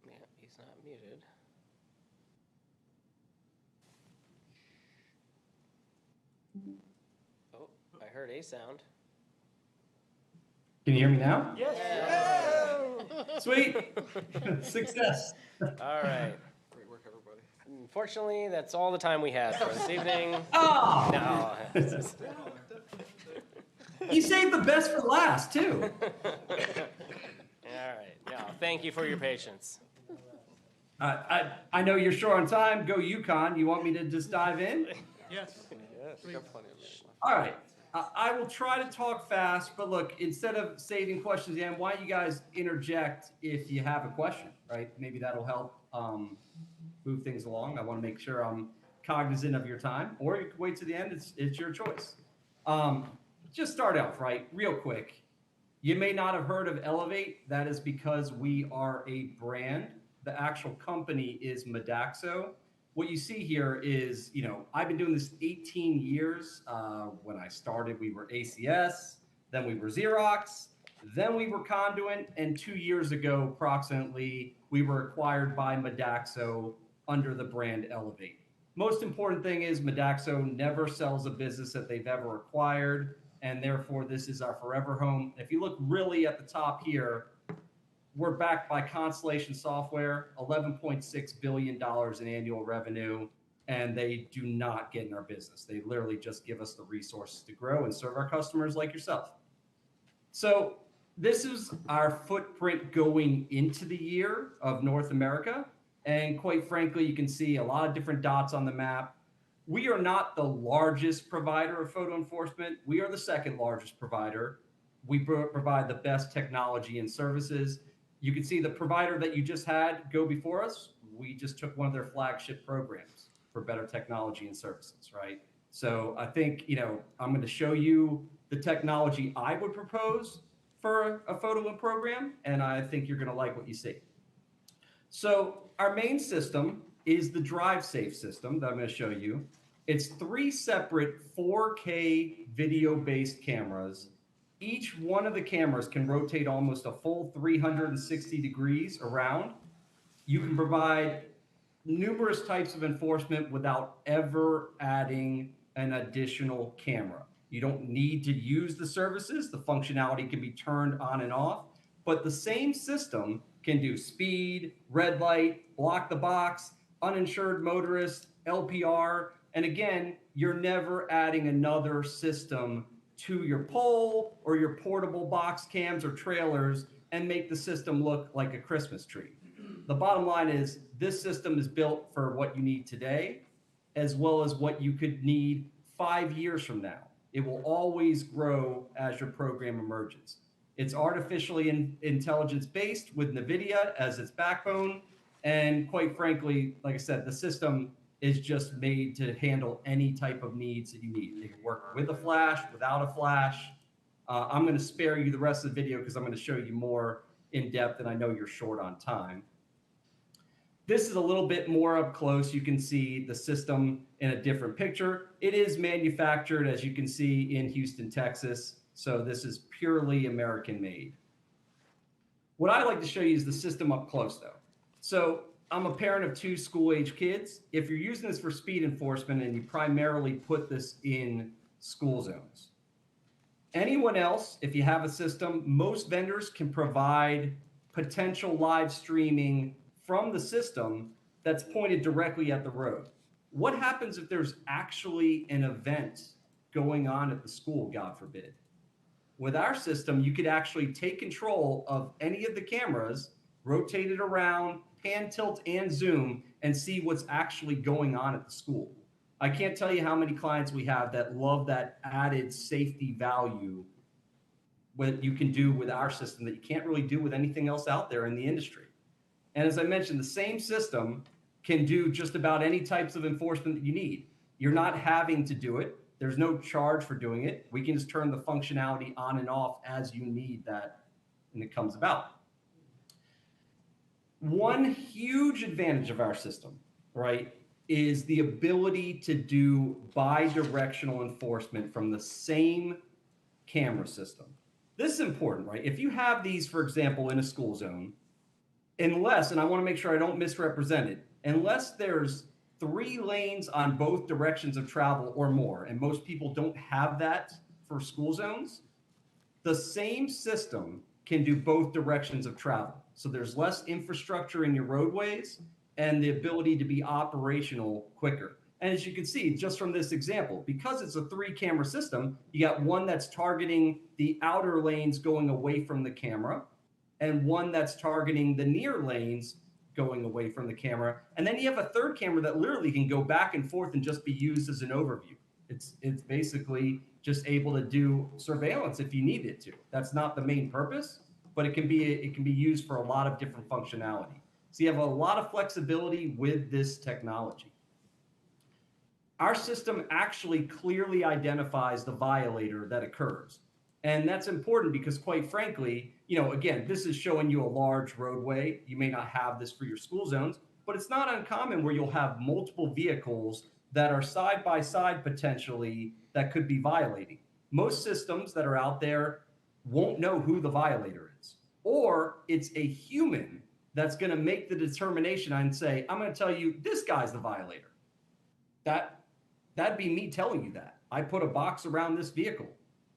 Yeah, he's not muted. Oh, I heard a sound. Can you hear me now? Yes. Sweet. Success. All right. Great work, everybody. Unfortunately, that's all the time we had for this evening. Oh! No. You saved the best for last, too. All right. No, thank you for your patience. I know you're short on time. Go UConn. You want me to just dive in? Yes. Yes, we got plenty of minutes left. All right. I will try to talk fast, but look, instead of saving questions at the end, why don't you guys interject if you have a question, right? Maybe that'll help move things along. I want to make sure I'm cognizant of your time, or you can wait to the end. It's your choice. Just start off, right? Real quick. You may not have heard of Elevate. That is because we are a brand. The actual company is Modaxo. What you see here is, I've been doing this 18 years. When I started, we were ACS, then we were Xerox, then we were Conduent, and 2 years ago, approximately, we were acquired by Modaxo under the brand Elevate. Most important thing is Modaxo never sells a business that they've ever acquired, and therefore this is our forever home. If you look really at the top here, we're backed by Constellation Software, $11.6 billion in annual revenue, and they do not get in our business. They literally just give us the resources to grow and serve our customers like yourself. So this is our footprint going into the year of North America. And quite frankly, you can see a lot of different dots on the map. We are not the largest provider of photo enforcement. We are the second largest provider. We provide the best technology and services. You can see the provider that you just had go before us. We just took one of their flagship programs for better technology and services, right? So I think, I'm going to show you the technology I would propose for a photo program, and I think you're going to like what you see. So our main system is the DriveSafe system that I'm going to show you. It's 3 separate 4K video-based cameras. Each one of the cameras can rotate almost a full 360 degrees around. You can provide numerous types of enforcement without ever adding an additional camera. You don't need to use the services. The functionality can be turned on and off, but the same system can do speed, red light, block the box, uninsured motorist, LPR, and again, you're never adding another system to your pole or your portable box cams or trailers and make the system look like a Christmas tree. The bottom line is this system is built for what you need today, as well as what you could need 5 years from now. It will always grow as your program emerges. It's artificially intelligence based with NVIDIA as its backbone. And quite frankly, like I said, the system is just made to handle any type of needs that you need. It can work with a flash, without a flash. I'm going to spare you the rest of the video because I'm going to show you more in depth, and I know you're short on time. This is a little bit more up close. You can see the system in a different picture. It is manufactured, as you can see, in Houston, Texas. So this is purely American made. What I like to show you is the system up close though. So I'm a parent of 2 school-age kids. If you're using this for speed enforcement and you primarily put this in school zones, anyone else, if you have a system, most vendors can provide potential live streaming from the system that's pointed directly at the road. What happens if there's actually an event going on at the school, God forbid? With our system, you could actually take control of any of the cameras, rotate it around, pan, tilt, and zoom, and see what's actually going on at the school. I can't tell you how many clients we have that love that added safety value what you can do with our system that you can't really do with anything else out there in the industry. And as I mentioned, the same system can do just about any types of enforcement that you need. You're not having to do it. There's no charge for doing it. We can just turn the functionality on and off as you need that and it comes about. One huge advantage of our system, right, is the ability to do bi-directional enforcement from the same camera system. This is important, right? If you have these, for example, in a school zone, unless, and I want to make sure I don't misrepresent it, unless there's 3 lanes on both directions of travel or more, and most people don't have that for school zones, the same system can do both directions of travel. So there's less infrastructure in your roadways and the ability to be operational quicker. And as you can see, just from this example, because it's a 3-camera system, you got one that's targeting the outer lanes going away from the camera, and one that's targeting the near lanes going away from the camera. And then you have a 3rd camera that literally can go back and forth and just be used as an overview. It's basically just able to do surveillance if you need it to. That's not the main purpose, but it can be used for a lot of different functionality. So you have a lot of flexibility with this technology. Our system actually clearly identifies the violator that occurs. And that's important because, quite frankly, you know, again, this is showing you a large roadway. You may not have this for your school zones, but it's not uncommon where you'll have multiple vehicles that are side by side potentially that could be violating. Most systems that are out there won't know who the violator is, or it's a human that's going to make the determination and say, I'm going to tell you this guy's the violator. That'd be me telling you that. I put a box around this vehicle.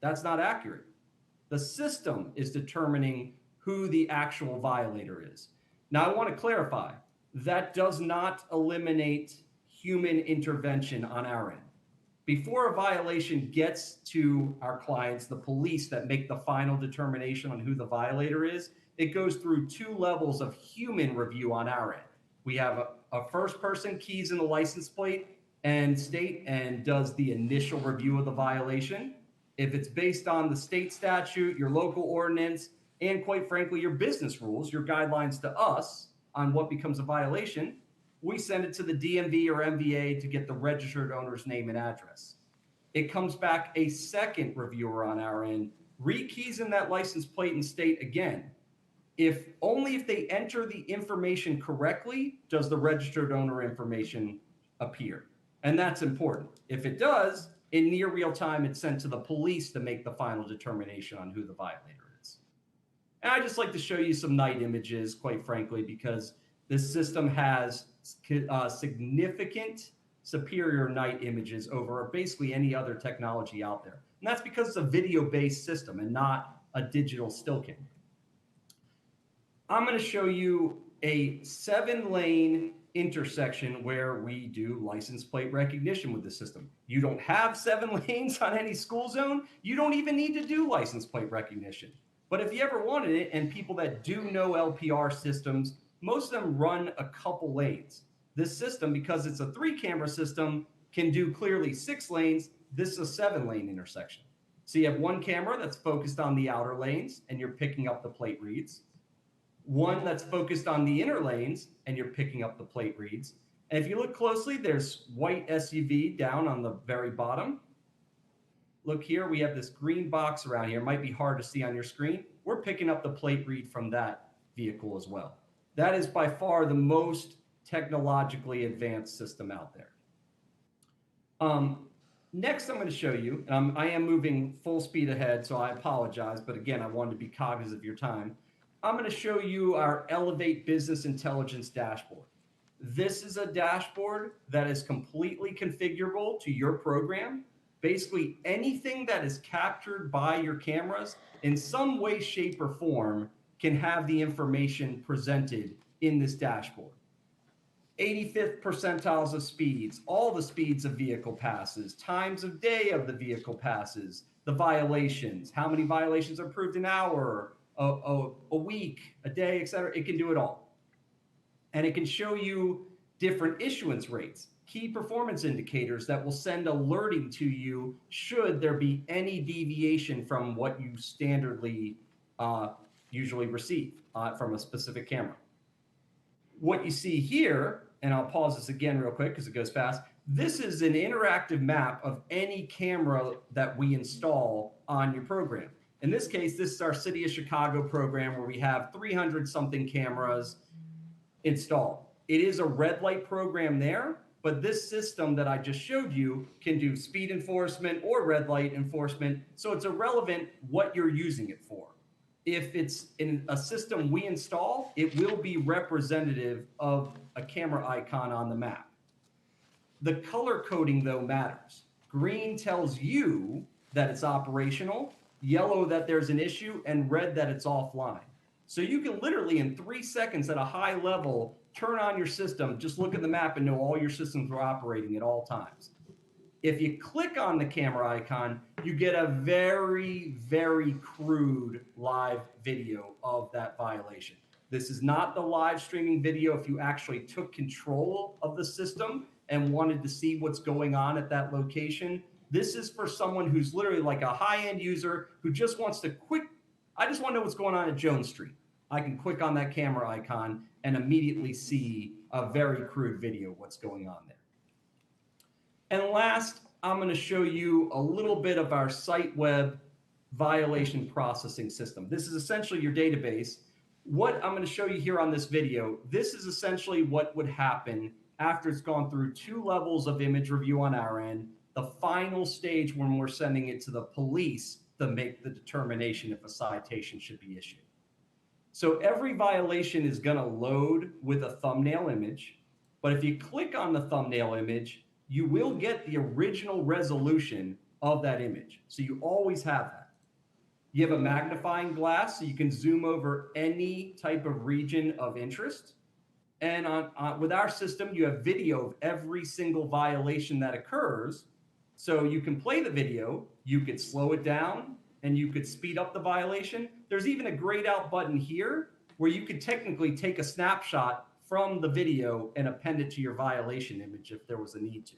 That's not accurate. The system is determining who the actual violator is. Now, I want to clarify, that does not eliminate human intervention on our end. Before a violation gets to our clients, the police that make the final determination on who the violator is, it goes through 2 levels of human review on our end. We have a first person keys in the license plate and state and does the initial review of the violation. If it's based on the state statute, your local ordinance, and quite frankly, your business rules, your guidelines to us on what becomes a violation, we send it to the DMV or MVA to get the registered owner's name and address. It comes back a second reviewer on our end, re-keys in that license plate and state again. Only if they enter the information correctly does the registered owner information appear. And that's important. If it does, in near real time, it's sent to the police to make the final determination on who the violator is. And I just like to show you some night images, quite frankly, because this system has significant superior night images over basically any other technology out there. And that's because it's a video-based system and not a digital still camera. I'm going to show you a 7-lane intersection where we do license plate recognition with the system. You don't have 7 lanes on any school zone. You don't even need to do license plate recognition. But if you ever wanted it, and people that do know LPR systems, most of them run a couple lanes. This system, because it's a 3-camera system, can do clearly 6 lanes. This is a 7-lane intersection. So you have 1 camera that's focused on the outer lanes, and you're picking up the plate reads. 1 that's focused on the inner lanes, and you're picking up the plate reads. And if you look closely, there's white SUV down on the very bottom. Look here, we have this green box around here. It might be hard to see on your screen. We're picking up the plate read from that vehicle as well. That is by far the most technologically advanced system out there. Next, I'm going to show you, and I am moving full speed ahead, so I apologize, but again, I wanted to be cognizant of your time. I'm going to show you our Elevate Business Intelligence dashboard. This is a dashboard that is completely configurable to your program. Basically, anything that is captured by your cameras in some way, shape, or form can have the information presented in this dashboard. 85th percentiles of speeds, all the speeds of vehicle passes, times of day of the vehicle passes, the violations, how many violations are approved an hour, a week, a day, etc. It can do it all. And it can show you different issuance rates, key performance indicators that will send alerting to you should there be any deviation from what you standardly usually receive from a specific camera. What you see here, and I'll pause this again real quick because it goes fast. This is an interactive map of any camera that we install on your program. In this case, this is our City of Chicago program where we have 300 something cameras installed. It is a red light program there, but this system that I just showed you can do speed enforcement or red light enforcement. So it's irrelevant what you're using it for. If it's in a system we install, it will be representative of a camera icon on the map. The color coding, though, matters. Green tells you that it's operational, yellow that there's an issue, and red that it's offline. So you can literally, in 3 seconds at a high level, turn on your system, just look at the map and know all your systems are operating at all times. If you click on the camera icon, you get a very, very crude live video of that violation. This is not the live streaming video if you actually took control of the system and wanted to see what's going on at that location. This is for someone who's literally like a high-end user who just wants to I just want to know what's going on at Jones Street. I can click on that camera icon and immediately see a very crude video of what's going on there. And last, I'm going to show you a little bit of our site web violation processing system. This is essentially your database. What I'm going to show you here on this video, this is essentially what would happen after it's gone through 2 levels of image review on our end, the final stage when we're sending it to the police to make the determination if a citation should be issued. So every violation is going to load with a thumbnail image, but if you click on the thumbnail image, you will get the original resolution of that image. So you always have that. You have a magnifying glass so you can zoom over any type of region of interest. And with our system, you have video of every single violation that occurs. So you can play the video, you could slow it down, and you could speed up the violation. There's even a grayed out button here where you could technically take a snapshot from the video and append it to your violation image if there was a need to.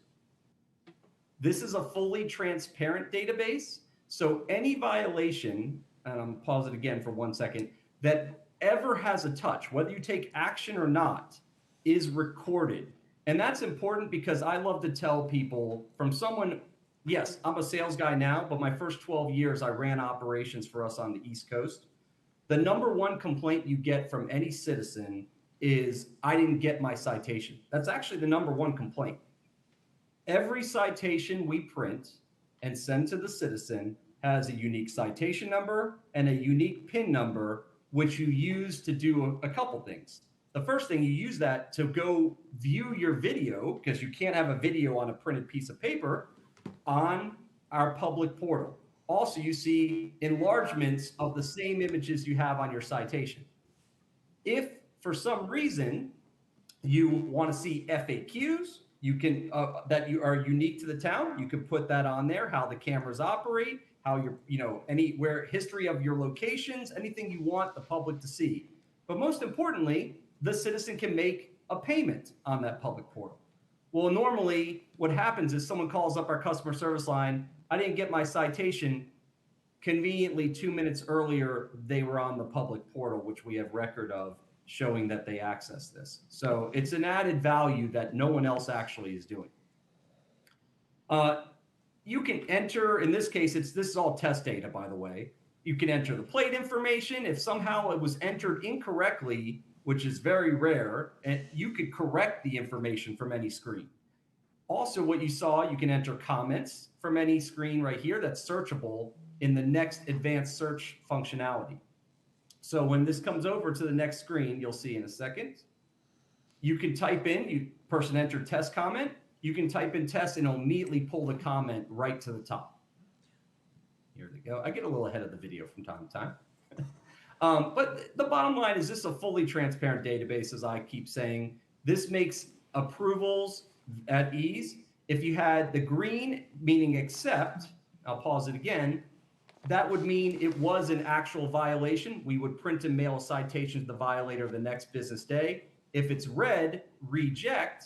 This is a fully transparent database. So any violation, and I'm pause it again for 1 second, that ever has a touch, whether you take action or not, is recorded. And that's important because I love to tell people from someone, yes, I'm a sales guy now, but my first 12 years I ran operations for us on the East Coast. The #1 complaint you get from any citizen is, I didn't get my citation. That's actually the #1 complaint. Every citation we print and send to the citizen has a unique citation number and a unique PIN number, which you use to do a couple things. The first thing, you use that to go view your video, because you can't have a video on a printed piece of paper, on our public portal. Also, you see enlargements of the same images you have on your citation. If for some reason you want to see FAQs, you can that you are unique to the town, you can put that on there, how the cameras operate, how your, anywhere, history of your locations, anything you want the public to see. But most importantly, the citizen can make a payment on that public portal. Well, normally what happens is someone calls up our customer service line, I didn't get my citation. Conveniently, 2 minutes earlier, they were on the public portal, which we have record of, showing that they accessed this. So it's an added value that no one else actually is doing. You can enter, in this case, this is all test data, by the way. You can enter the plate information. If somehow it was entered incorrectly which is very rare, and you could correct the information from any screen. Also, what you saw, you can enter comments from any screen right here that's searchable in the next advanced search functionality. So when this comes over to the next screen, you'll see in a second, you can type in, person entered test comment, you can type in test and it'll immediately pull the comment right to the top. Here we go. I get a little ahead of the video from time to time. But the bottom line is this is a fully transparent database, as I keep saying. This makes approvals at ease. If you had the green, meaning accept, I'll pause it again, that would mean it was an actual violation. We would print and mail a citation to the violator the next business day. If it's red, reject,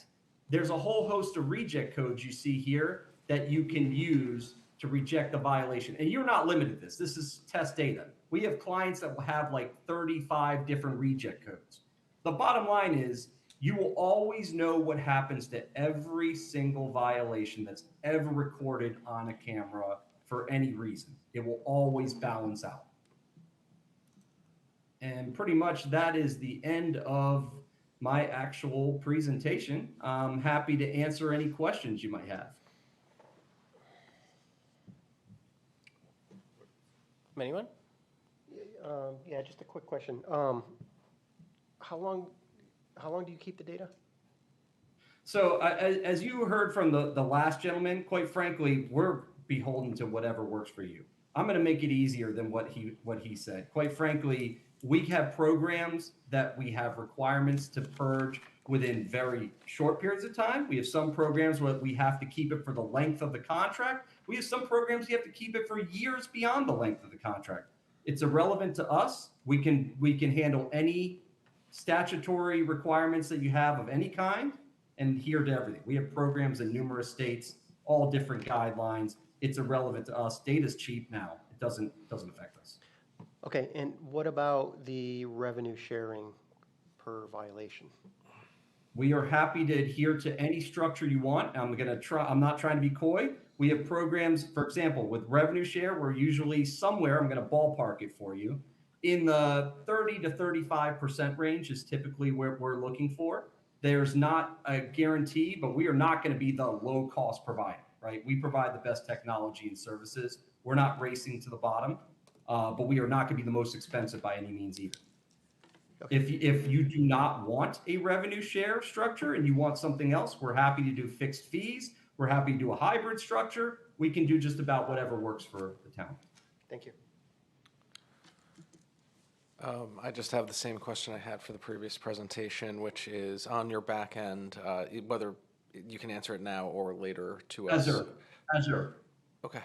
there's a whole host of reject codes you see here that you can use to reject the violation. And you're not limited to this. This is test data. We have clients that will have like 35 different reject codes. The bottom line is you will always know what happens to every single violation that's ever recorded on a camera for any reason. It will always balance out. And pretty much that is the end of my actual presentation. I'm happy to answer any questions you might have. Anyone? Yeah, just a quick question. How long do you keep the data? So as you heard from the last gentleman, quite frankly, we're beholden to whatever works for you. I'm going to make it easier than what he said. Quite frankly, we have programs that we have requirements to purge within very short periods of time. We have some programs where we have to keep it for the length of the contract. We have some programs you have to keep it for years beyond the length of the contract. It's irrelevant to us. We can handle any statutory requirements that you have of any kind and adhere to everything. We have programs in numerous states, all different guidelines. It's irrelevant to us. Data's cheap now. It doesn't affect us. Okay, and what about the revenue sharing per violation? We are happy to adhere to any structure you want. I'm not trying to be coy. We have programs, for example, with revenue share, we're usually somewhere, I'm going to ballpark it for you, in the 30 to 35% range is typically where we're looking for. There's not a guarantee, but we are not going to be the low cost provider, right? We provide the best technology and services. We're not racing to the bottom, but we are not going to be the most expensive by any means either. Okay. If you do not want a revenue share structure and you want something else, we're happy to do fixed fees. We're happy to do a hybrid structure. We can do just about whatever works for the town. Thank you. I just have the same question I had for the previous presentation, which is on your back end, whether you can answer it now or later to us. Azure. Okay.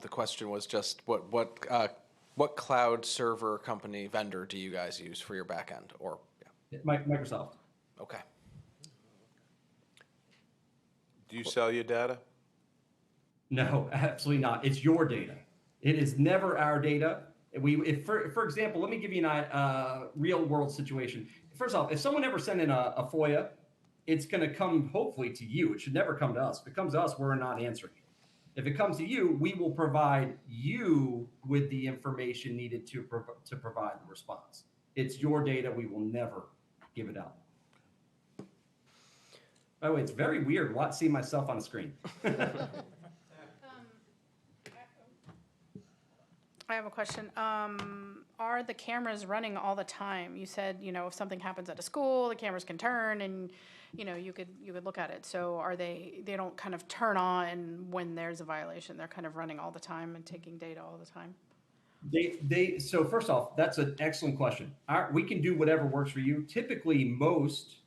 The question was just what cloud server company vendor do you guys use for your back end? Or yeah. Microsoft. Okay. Do you sell your data? No, absolutely not. It's your data. It is never our data. For example, let me give you a real world situation. First off, if someone ever sent in a FOIA, it's going to come hopefully to you. It should never come to us. If it comes to us, we're not answering it. If it comes to you, we will provide you with the information needed to provide the response. It's your data. We will never give it out. By the way, it's very weird seeing myself on the screen. I have a question. Are the cameras running all the time? You said, if something happens at a school, the cameras can turn and, you could look at it. So are they don't kind of turn on when there's a violation. They're kind of running all the time and taking data all the time. So first off, that's an excellent question. We can do whatever works for you. Typically most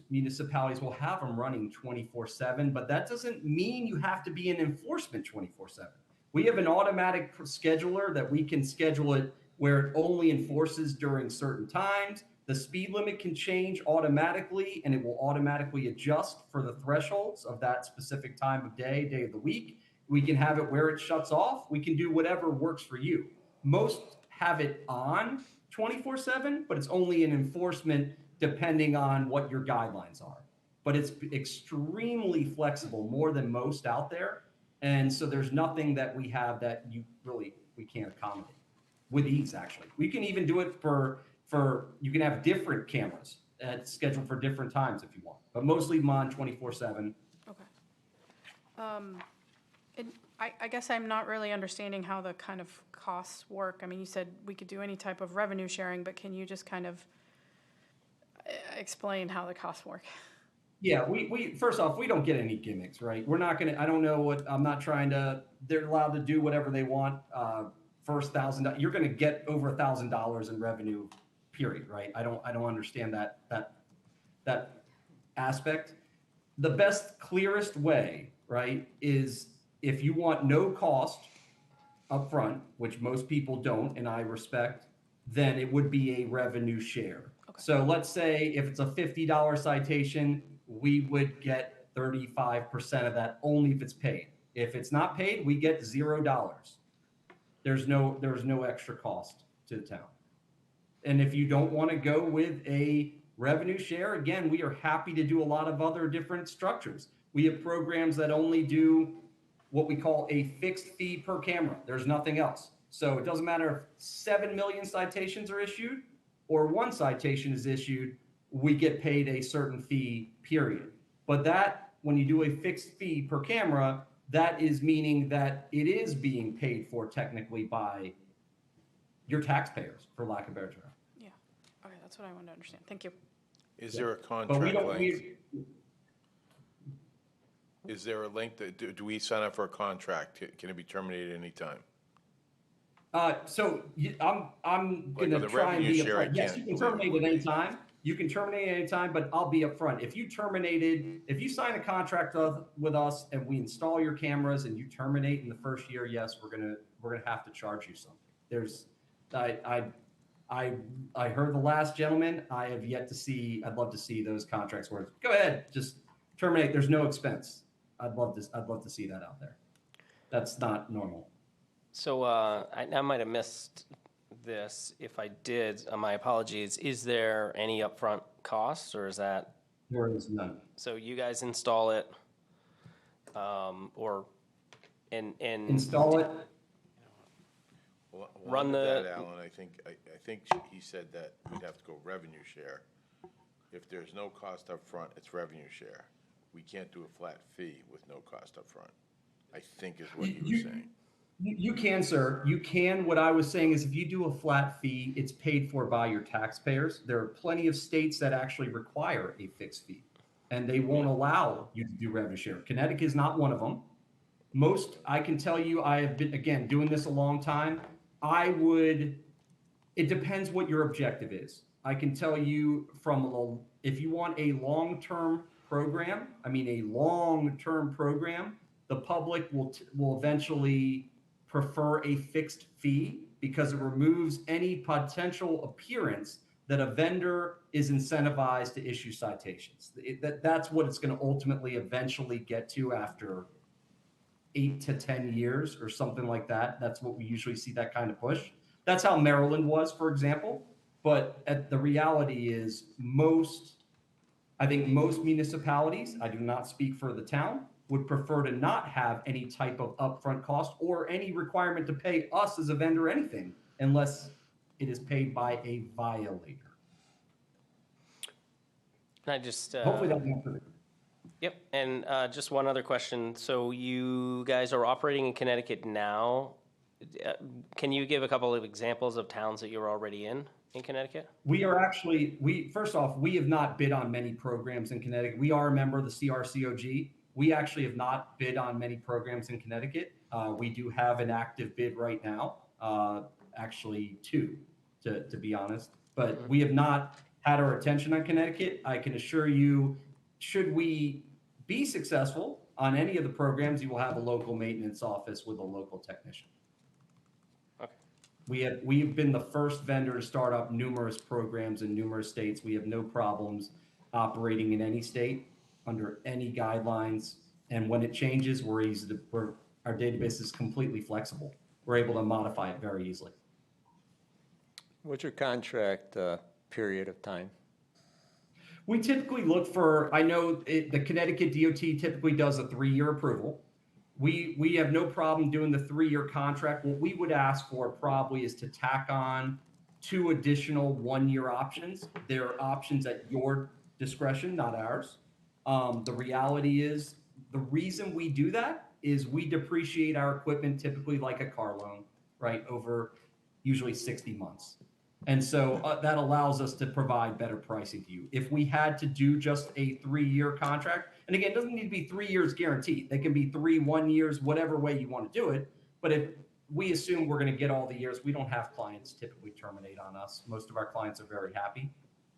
municipalities will have them running 24/7, but that doesn't mean you have to be in enforcement 24/7. We have an automatic scheduler that we can schedule it where it only enforces during certain times. The speed limit can change automatically, and it will automatically adjust for the thresholds of that specific time of day of the week. We can have it where it shuts off. We can do whatever works for you. Most have it on 24/7, but it's only an enforcement depending on what your guidelines are. But it's extremely flexible, more than most out there. And so there's nothing that we have that we can't accommodate. with ease, actually. We can even do it for you can have different cameras scheduled for different times if you want, but mostly leave them on 24/7. Okay. And I guess I'm not really understanding how the kind of costs work. I mean, you said we could do any type of revenue sharing, but can you just kind of explain how the costs work? Yeah, we first off, we don't get any gimmicks, right? We're not gonna. I don't know what. I'm not trying to. They're allowed to do whatever they want. First $1,000, you're gonna get over $1,000 in revenue, period, right? I don't understand that aspect. The best, clearest way, right, is if you want no cost upfront, which most people don't, and I respect, then it would be a revenue share. Okay. So let's say if it's a $50 citation, we would get 35% of that only if it's paid. If it's not paid, we get $0. There's no extra cost to the town. And if you don't want to go with a revenue share, again, we are happy to do a lot of other different structures. We have programs that only do what we call a fixed fee per camera. There's nothing else. So it doesn't matter if 7 million citations are issued or 1 citation is issued, we get paid a certain fee, period. But that, when you do a fixed fee per camera, that is meaning that it is being paid for technically by your taxpayers, for lack of a better term. Yeah. Okay, that's what I wanted to understand. Thank you. Is there a But contract we don't, length? Is there a length that, do we sign up for a contract? Can it be terminated anytime? So I'm Like gonna with a try and revenue be share, I upfront. Yes, can't you can believe terminate at any time. You can terminate at any time, but I'll be upfront. If you sign a contract with us and we install your cameras and you terminate in the first year, yes, we're gonna have to charge you something. I heard the last gentleman. I have yet to see. I'd love to see those contracts where it's, go ahead, just terminate. There's no expense. I'd love to see that out there. That's not normal. So I might have missed this. If I did, my apologies. Is there any upfront costs, or is that? There is none. So you guys install it, and Install it. Well, Run under the- that, Alan, I think he said that we'd have to go revenue share. If there's no cost up front, it's revenue share. We can't do a flat fee with no cost up front, I think is what he was saying. You can, sir. You can. What I was saying is if you do a flat fee, it's paid for by your taxpayers. There are plenty of states that actually require a fixed fee, and they won't allow you to do revenue share. Connecticut is not one of them. Most, I can tell you, I have been, again, doing this a long time. It depends what your objective is. I can tell you if you want a long-term program, the public will eventually prefer a fixed fee because it removes any potential appearance that a vendor is incentivized to issue citations. That's what it's going to ultimately eventually get to after 8 to 10 years or something like that. That's what we usually see, that kind of push. That's how Maryland was, for example. But the reality is I think most municipalities, I do not speak for the town, would prefer to not have any type of upfront cost or any requirement to pay us as a vendor anything unless it is paid by a violator. Can I just Hopefully that answered it. Yep, and just one other question. So you guys are operating in Connecticut now. Can you give a couple of examples of towns that you're already in Connecticut? First off, we have not bid on many programs in Connecticut. We are a member of the CRCOG. We actually have not bid on many programs in Connecticut. We do have an active bid right now, actually 2, to be honest. But we have not had our attention on Connecticut. I can assure you, should we be successful on any of the programs, you will have a local maintenance office with a local technician. Okay. We have been the first vendor to start up numerous programs in numerous states. We have no problems operating in any state under any guidelines. And when it changes, our database is completely flexible. We're able to modify it very easily. What's your contract period of time? We typically look for, I know the Connecticut DOT typically does a 3-year approval. we have no problem doing the 3-year contract. What we would ask for probably is to tack on 2 additional 1-year options. They're options at your discretion, not ours. The reality is, the reason we do that is we depreciate our equipment typically like a car loan, right, over usually 60 months. And so that allows us to provide better pricing to you. If we had to do just a 3-year contract, and again, it doesn't need to be 3 years guaranteed. They can be 3, 1 years, whatever way you want to do it. But if we assume we're going to get all the years, we don't have clients typically terminate on us. Most of our clients are very happy.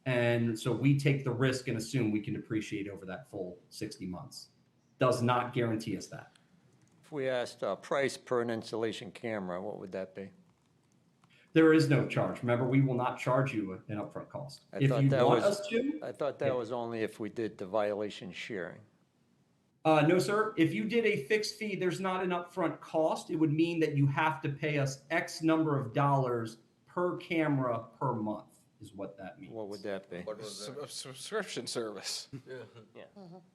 And so we take the risk and assume we can depreciate over that full 60 months. Does not guarantee us that. If we asked price per an installation camera, what would that be? There is no charge. Remember, we will not charge you an upfront cost. I If thought you that want was- us to, I thought that was only if we did the violation sharing. no, sir. If you did a fixed fee, there's not an upfront cost. It would mean that you have to pay us X number of dollars per camera per month, is what that means. What would that be? A subscription service.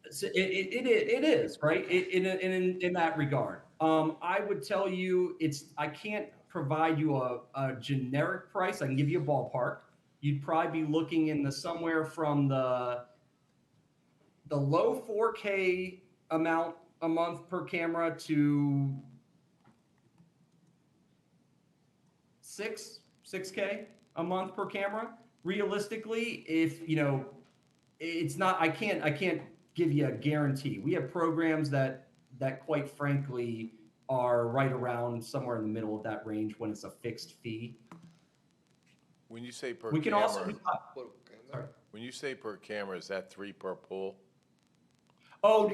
So it is, right? In that regard. I would tell you, I can't provide you a generic price. I can give you a ballpark. You'd probably be looking in somewhere from the low 4K amount a month per camera to 6K a month per camera. Realistically, if it's not, I can't give you a guarantee. We have programs that quite frankly are right around somewhere in the middle of that range when it's a fixed fee. When you say per We can camera, also, sorry. when you say per camera, is that 3 per pool? Oh,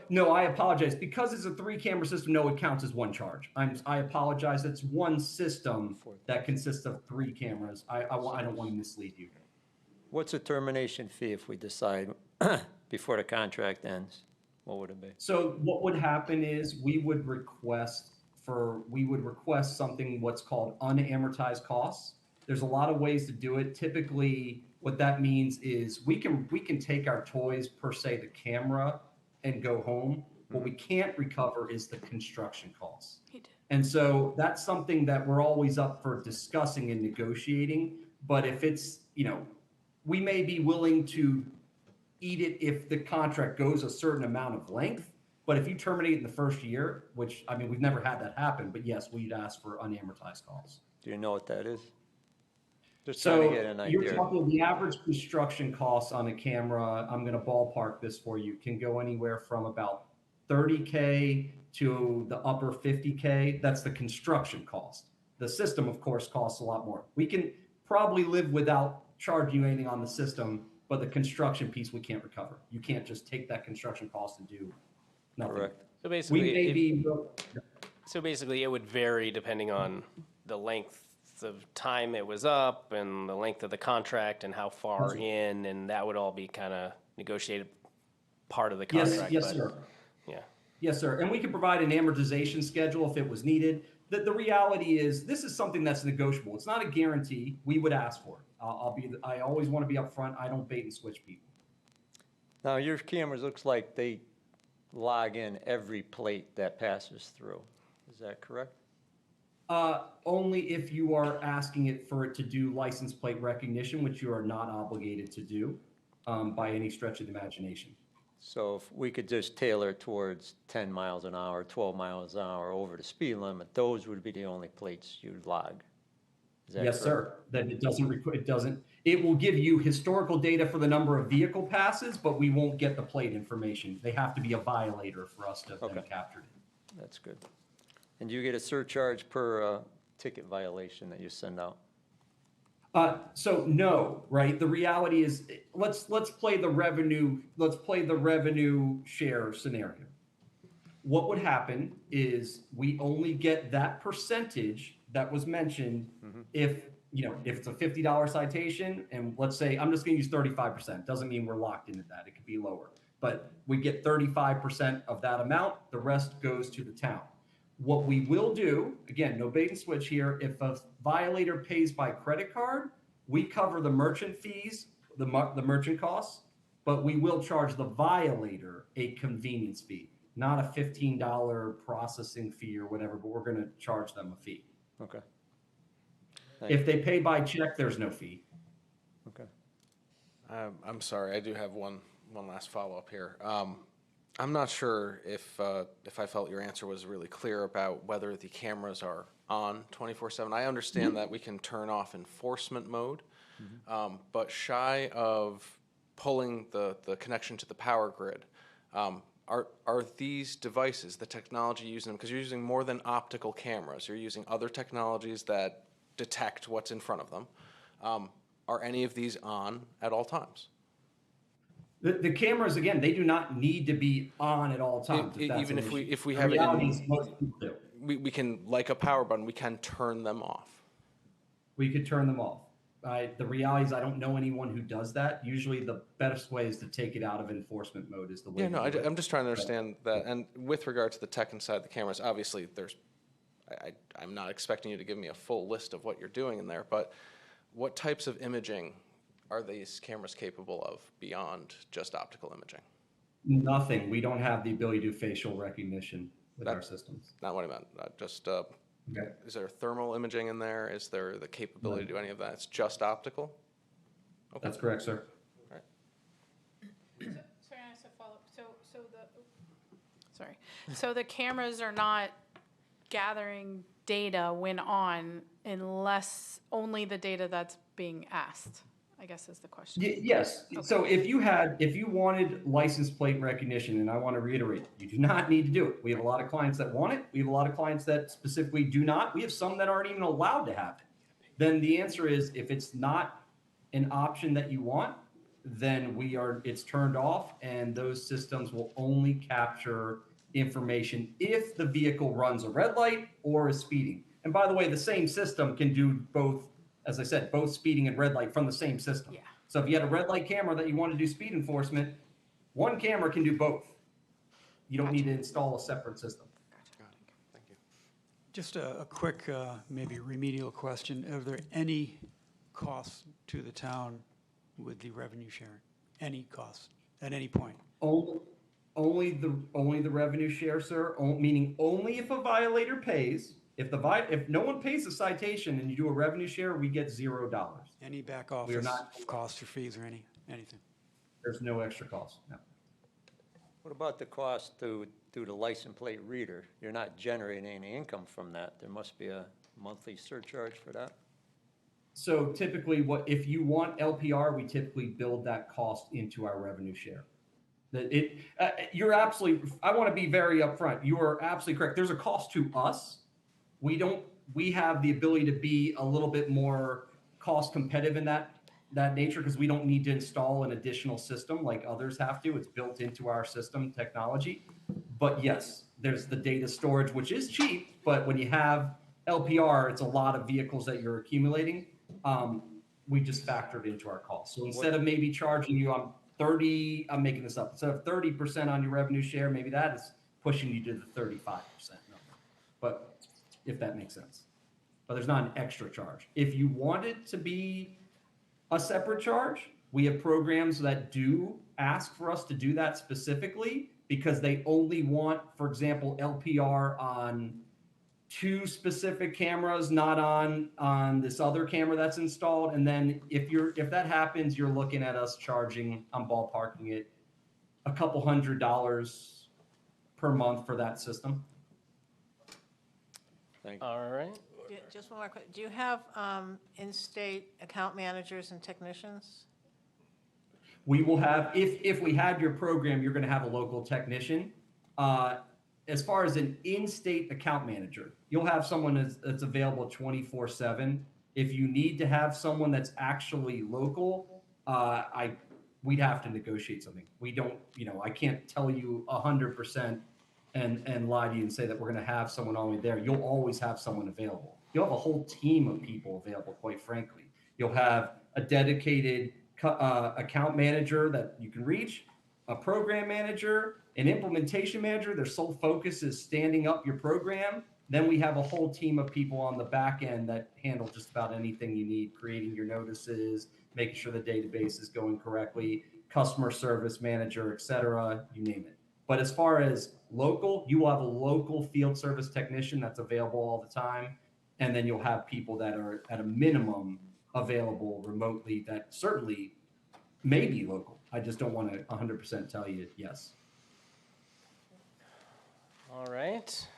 no, I apologize. Because it's a 3-camera system, no, it counts as 1 charge. I apologize. It's one system that consists of 3 cameras. I don't want to mislead you. What's a termination fee if we decide before the contract ends? What would it be? So what would happen is we would request something what's called unamortized costs. There's a lot of ways to do it. Typically, what that means is we can take our toys, per se, the camera, and go home. What we can't recover is the construction costs. And so that's something that we're always up for discussing and negotiating. But if it's, we may be willing to eat it if the contract goes a certain amount of length. But if you terminate in the first year, which, we've never had that happen, but yes, we'd ask for unamortized costs. Do you know what that is? Just trying to get an idea. You're talking the average construction costs on a camera, I'm going to ballpark this for you, can go anywhere from about $30K to the upper $50K. That's the construction cost. The system, of course, costs a lot more. We can probably live without charging you anything on the system, but the construction piece we can't recover. You can't just take that construction cost and do nothing. Correct. So basically, We may be. So basically, it would vary depending on the length of time it was up and the length of the contract and how far in, and that would all be kind of negotiated part of the contract. Yes, sir. Yeah. Yes, sir. And we can provide an amortization schedule if it was needed. The reality is this is something that's negotiable. It's not a guarantee. We would ask for it. I always want to be upfront. I don't bait and switch people. Now, your cameras looks like they log in every plate that passes through. Is that correct? Only if you are asking it for it to do license plate recognition, which you are not obligated to do by any stretch of the imagination. So if we could just tailor towards 10 miles an hour, 12 miles an hour over the speed limit, those would be the only plates you'd log. Is that Yes, correct? sir. That it will give you historical data for the number of vehicle passes, but we won't get the plate information. They have to be a violator for us to then capture it. That's good. And do you get a surcharge per ticket violation that you send out? So no, right? The reality is, let's play the revenue share scenario. What would happen is we only get that percentage that was mentioned if it's a $50 citation, and let's say I'm just going to use 35%. Doesn't mean we're locked into that. It could be lower, but we get 35% of that amount. The rest goes to the town. What we will do, again, no bait and switch here, if a violator pays by credit card, we cover the merchant fees, the merchant costs, but we will charge the violator a convenience fee. not a $15 processing fee or whatever, but we're going to charge them a fee. Okay. If they pay by check, there's no fee. Okay. I'm sorry, I do have one last follow-up here. I'm not sure if I felt your answer was really clear about whether the cameras are on 24/7. I understand that we can turn off enforcement mode, but shy of pulling the connection to the power grid, are these devices, the technology using them, because you're using more than optical cameras, you're using other technologies that detect what's in front of them. Are any of these on at all times? The cameras, again, they do not need to be on at all times. Even if we The have it reality in, is most people do. we can, like a power button, we can turn them off. We could turn them off. The reality is I don't know anyone who does that. Usually the best way is to take it out of enforcement mode is the way Yeah, to no, do it. I'm just trying to understand that. And with regard to the tech inside the cameras, obviously I'm not expecting you to give me a full list of what you're doing in there, but what types of imaging are these cameras capable of beyond just optical imaging? Nothing. We don't have the ability to do facial recognition with our systems. Not what I meant. Just, Okay. is there thermal imaging in there? Is there the capability to do any of that? It's just optical? Okay. That's correct, sir. All right. Sorry, I have to follow up. So the cameras are not gathering data when on unless only the data that's being asked, I guess is the question. Yes. Okay. So if you wanted license plate recognition, and I want to reiterate, you do not need to do it. We have a lot of clients that want it. We have a lot of clients that specifically do not. We have some that aren't even allowed to have it. Then the answer is, if it's not an option that you want, then it's turned off, and those systems will only capture information if the vehicle runs a red light or is speeding. And by the way, the same system can do both, as I said, both speeding and red light from the same system. Yeah. So if you had a red light camera that you want to do speed enforcement, one camera can do both. You don't need to install a separate system. Thank you. Just a quick, maybe remedial question. Are there any costs to the town with the revenue sharing? Any costs at any point? Only the revenue share, sir. Meaning only if a violator pays. If no one pays the citation and you do a revenue share, we get $0. Any back We are office not- costs or fees or anything? There's no extra cost. No. What about the cost to do the license plate reader? You're not generating any income from that. There must be a monthly surcharge for that? So typically, if you want LPR, we typically build that cost into our revenue share. You're absolutely. I want to be very upfront. You are absolutely correct. There's a cost to us. We have the ability to be a little bit more cost competitive in that nature because we don't need to install an additional system like others have to. It's built into our system technology. But yes, there's the data storage, which is cheap. But when you have LPR, it's a lot of vehicles that you're accumulating. We just factored into our cost. So instead of maybe charging you on 30, I'm making this up. Instead of 30% on your revenue share, maybe that is pushing you to the 35% number. But if that makes sense. But there's not an extra charge. If you want it to be a separate charge, we have programs that do ask for us to do that specifically because they only want, for example, LPR on 2 specific cameras, not on this other camera that's installed. And then if that happens, you're looking at us charging, I'm ballparking it, a couple $100 per month for that system. Thank you. All right. Just one more question. Do you have in-state account managers and technicians? We will have, if we had your program, you're going to have a local technician. As far as an in-state account manager, you'll have someone that's available 24/7. If you need to have someone that's actually local, we'd have to negotiate something. We don't, I can't tell you 100% and lie to you and say that we're going to have someone only there. You'll always have someone available. You'll have a whole team of people available, quite frankly. You'll have a dedicated account manager that you can reach, a program manager, an implementation manager. Their sole focus is standing up your program. Then we have a whole team of people on the back end that handle just about anything you need, creating your notices, making sure the database is going correctly, customer service manager, et cetera, you name it. But as far as local, you will have a local field service technician that's available all the time. And then you'll have people that are at a minimum available remotely that certainly may be local. I just don't want to 100% tell you yes. All right.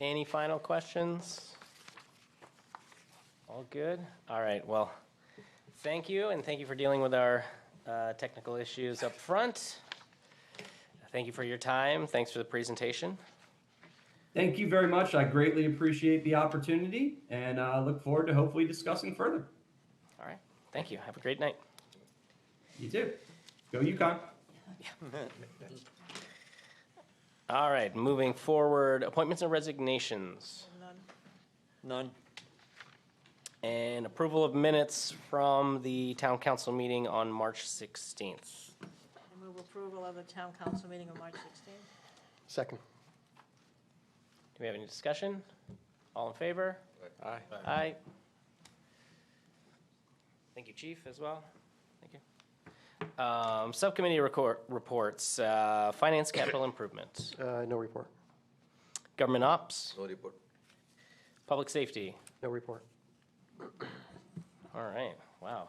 Any final questions? All good? All right, well, thank you, and thank you for dealing with our technical issues up front. Thank you for your time. Thanks for the presentation. Thank you very much. I greatly appreciate the opportunity and look forward to hopefully discussing further. All right, thank you. Have a great night. You too. Go UConn. All right, moving forward, appointments and resignations. None. And approval of minutes from the town council meeting on March 16th. I move approval of the town council meeting on March 16th. Second. Do we have any discussion? All in favor? Aye. Aye. Thank you, Chief, as well. Thank you. Subcommittee reports, finance capital improvement, No report. government ops, No report. public safety. No report. All right, wow.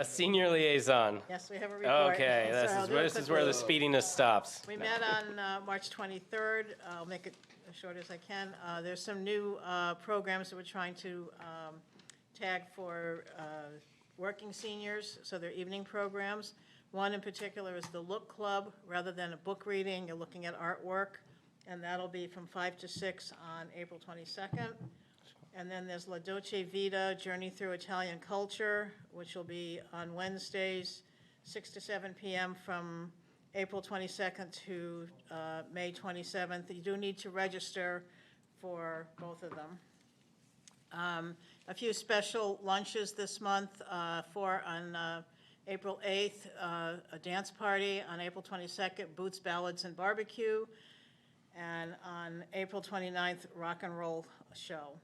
Senior liaison. Yes, we have a report. Okay, So I'll do it this is where the quickly. speediness stops. We met on March 23rd. I'll make it as short as I can. There's some new programs that we're trying to tag for working seniors, so they're evening programs. One in particular is the Look Club. Rather than a book reading, you're looking at artwork, and that'll be from 5 to 6 on April 22nd. And then there's La Dolce Vita, Journey Through Italian Culture, which will be on Wednesdays, 6 to 7 p.m. from April 22nd to May 27th. You do need to register for both of them. A few special lunches this month, on April 8th, a dance party, on April 22nd, Boots, Ballads, and Barbecue, and on April 29th, rock and roll show.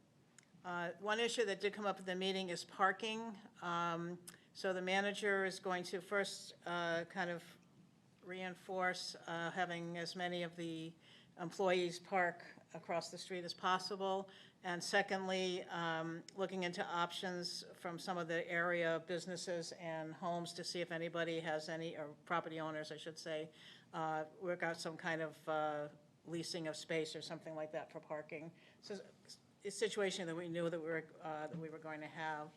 One issue that did come up at the meeting is parking. So the manager is going to first kind of reinforce having as many of the employees park across the street as possible. And secondly, looking into options from some of the area businesses and homes to see if anybody has any, or property owners, I should say, work out some kind of leasing of space or something like that for parking. So a situation that we knew that we were going to have.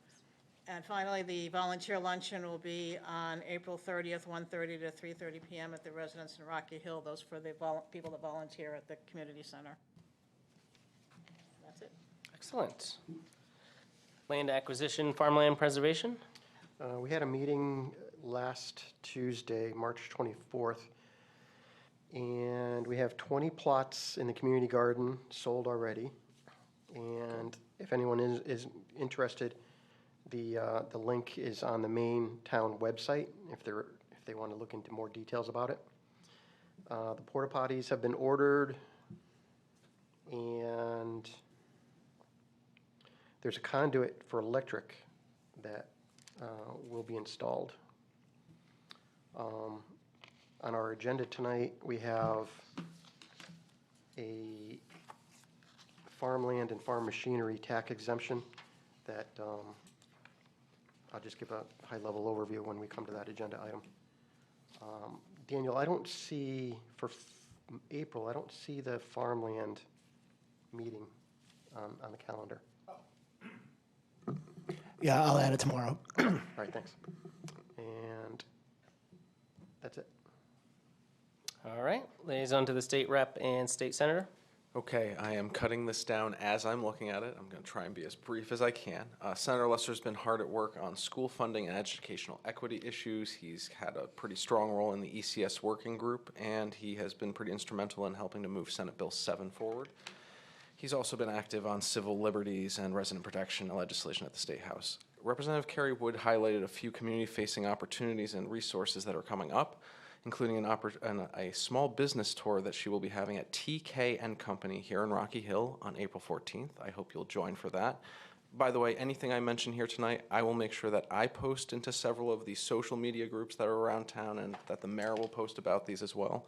And finally, the volunteer luncheon will be on April 30th, 1:30 to 3:30 p.m. at the residence in Rocky Hill. Those for the people that volunteer at the community center. That's it. Excellent. Land acquisition, farmland preservation? We had a meeting last Tuesday, March 24th, and we have 20 plots in the community garden sold already. And if anyone is interested, the link is on the main town website if they want to look into more details about it. The porta potties have been ordered, and there's a conduit for electric that will be installed. On our agenda tonight, we have a farmland and farm machinery tax exemption that I'll just give a high-level overview when we come to that agenda item. Daniel, I don't see, for April, I don't see the farmland meeting on the calendar. Yeah, I'll add it tomorrow. All right, thanks. And that's it. All right, liaison to the state rep and state senator. Okay, I am cutting this down as I'm looking at it. I'm going to try and be as brief as I can. Senator Lester's been hard at work on school funding and educational equity issues. He's had a pretty strong role in the ECS working group, and he has been pretty instrumental in helping to move Senate Bill 7 forward. He's also been active on civil liberties and resident protection legislation at the State House. Representative Carrie Wood highlighted a few community-facing opportunities and resources that are coming up, including a small business tour that she will be having at TK & Company here in Rocky Hill on April 14th. I hope you'll join for that. by the way, anything I mention here tonight, I will make sure that I post into several of the social media groups that are around town and that the mayor will post about these as well.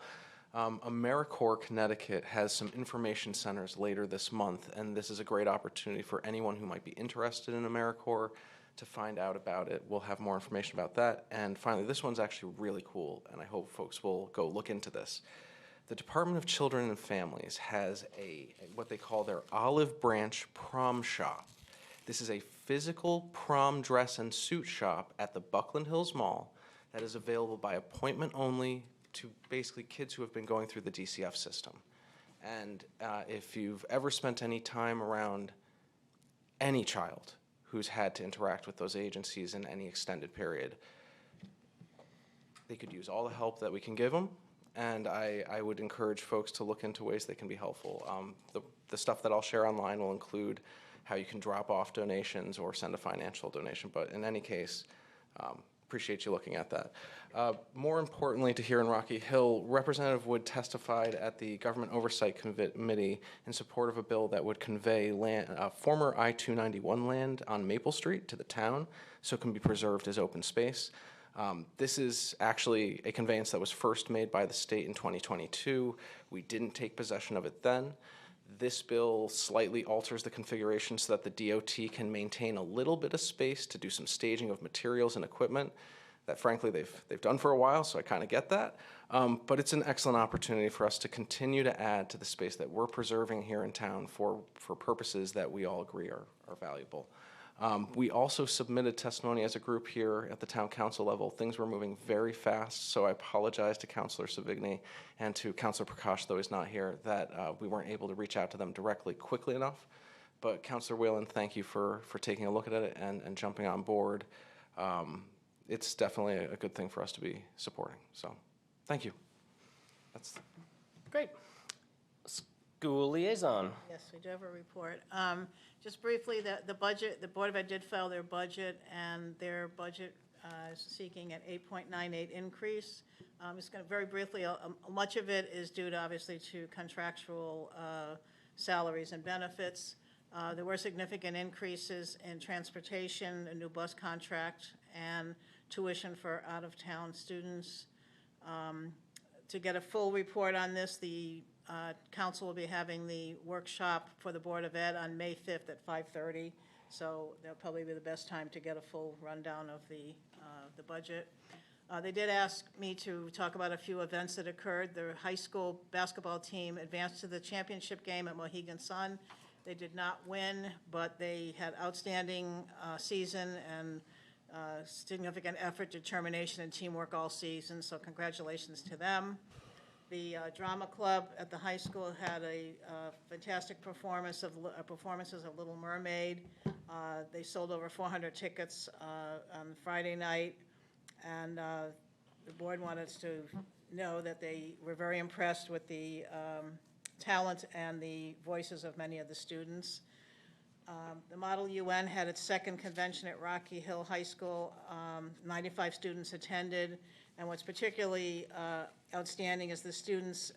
AmeriCorps Connecticut has some information centers later this month, and this is a great opportunity for anyone who might be interested in AmeriCorps to find out about it. We'll have more information about that. And finally, this one's actually really cool, and I hope folks will go look into this. The Department of Children and Families has what they call their Olive Branch Prom Shop. This is a physical prom dress and suit shop at the Buckland Hills Mall that is available by appointment only to basically kids who have been going through the DCF system. And if you've ever spent any time around any child who's had to interact with those agencies in any extended period, they could use all the help that we can give them. And I would encourage folks to look into ways they can be helpful. The stuff that I'll share online will include how you can drop off donations or send a financial donation. But in any case, appreciate you looking at that. More importantly, to here in Rocky Hill, Representative Wood testified at the Government Oversight Committee in support of a bill that would convey former I-291 land on Maple Street to the town so it can be preserved as open space. This is actually a conveyance that was first made by the state in 2022. We didn't take possession of it then. This bill slightly alters the configuration so that the DOT can maintain a little bit of space to do some staging of materials and equipment that frankly they've done for a while, so I kind of get that. But it's an excellent opportunity for us to continue to add to the space that we're preserving here in town for purposes that we all agree are valuable. We also submitted testimony as a group here at the town council level. Things were moving very fast, so I apologize to Councilor Savigny and to Councilor Prakash, though he's not here, that we weren't able to reach out to them directly quickly enough. But Councilor Whalen, thank you for taking a look at it and jumping on board. It's definitely a good thing for us to be supporting, so thank you. That's Great. School liaison. Yes, we do have a report. Just briefly, the budget, the Board of Ed did file their budget, and their budget is seeking an 8.98 increase. Just going to very briefly, much of it is due to, obviously, to contractual salaries and benefits. There were significant increases in transportation, a new bus contract, and tuition for out-of-town students. To get a full report on this, the council will be having the workshop for the Board of Ed on May 5th at 5:30, so that'll probably be the best time to get a full rundown of the budget. They did ask me to talk about a few events that occurred. The high school basketball team advanced to the championship game at Mohegan Sun. They did not win, but they had outstanding season and significant effort, determination, and teamwork all season, so congratulations to them. The drama club at the high school had a fantastic performances of Little Mermaid. They sold over 400 tickets on Friday night, and the board wanted us to know that they were very impressed with the talent and the voices of many of the students. The Model UN had its second convention at Rocky Hill High School. 95 students attended, and what's particularly outstanding is the students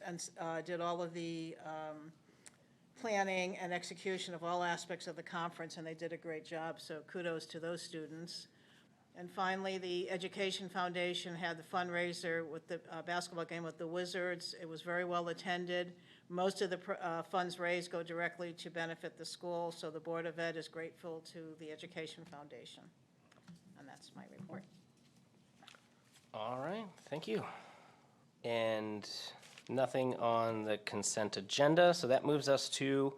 did all of the planning and execution of all aspects of the conference, and they did a great job, so kudos to those students. And finally, the Education Foundation had the fundraiser with the basketball game with the Wizards. It was very well attended. Most of the funds raised go directly to benefit the school, so the Board of Ed is grateful to the Education Foundation. And that's my report. All right, thank you. And nothing on the consent agenda, so that moves us to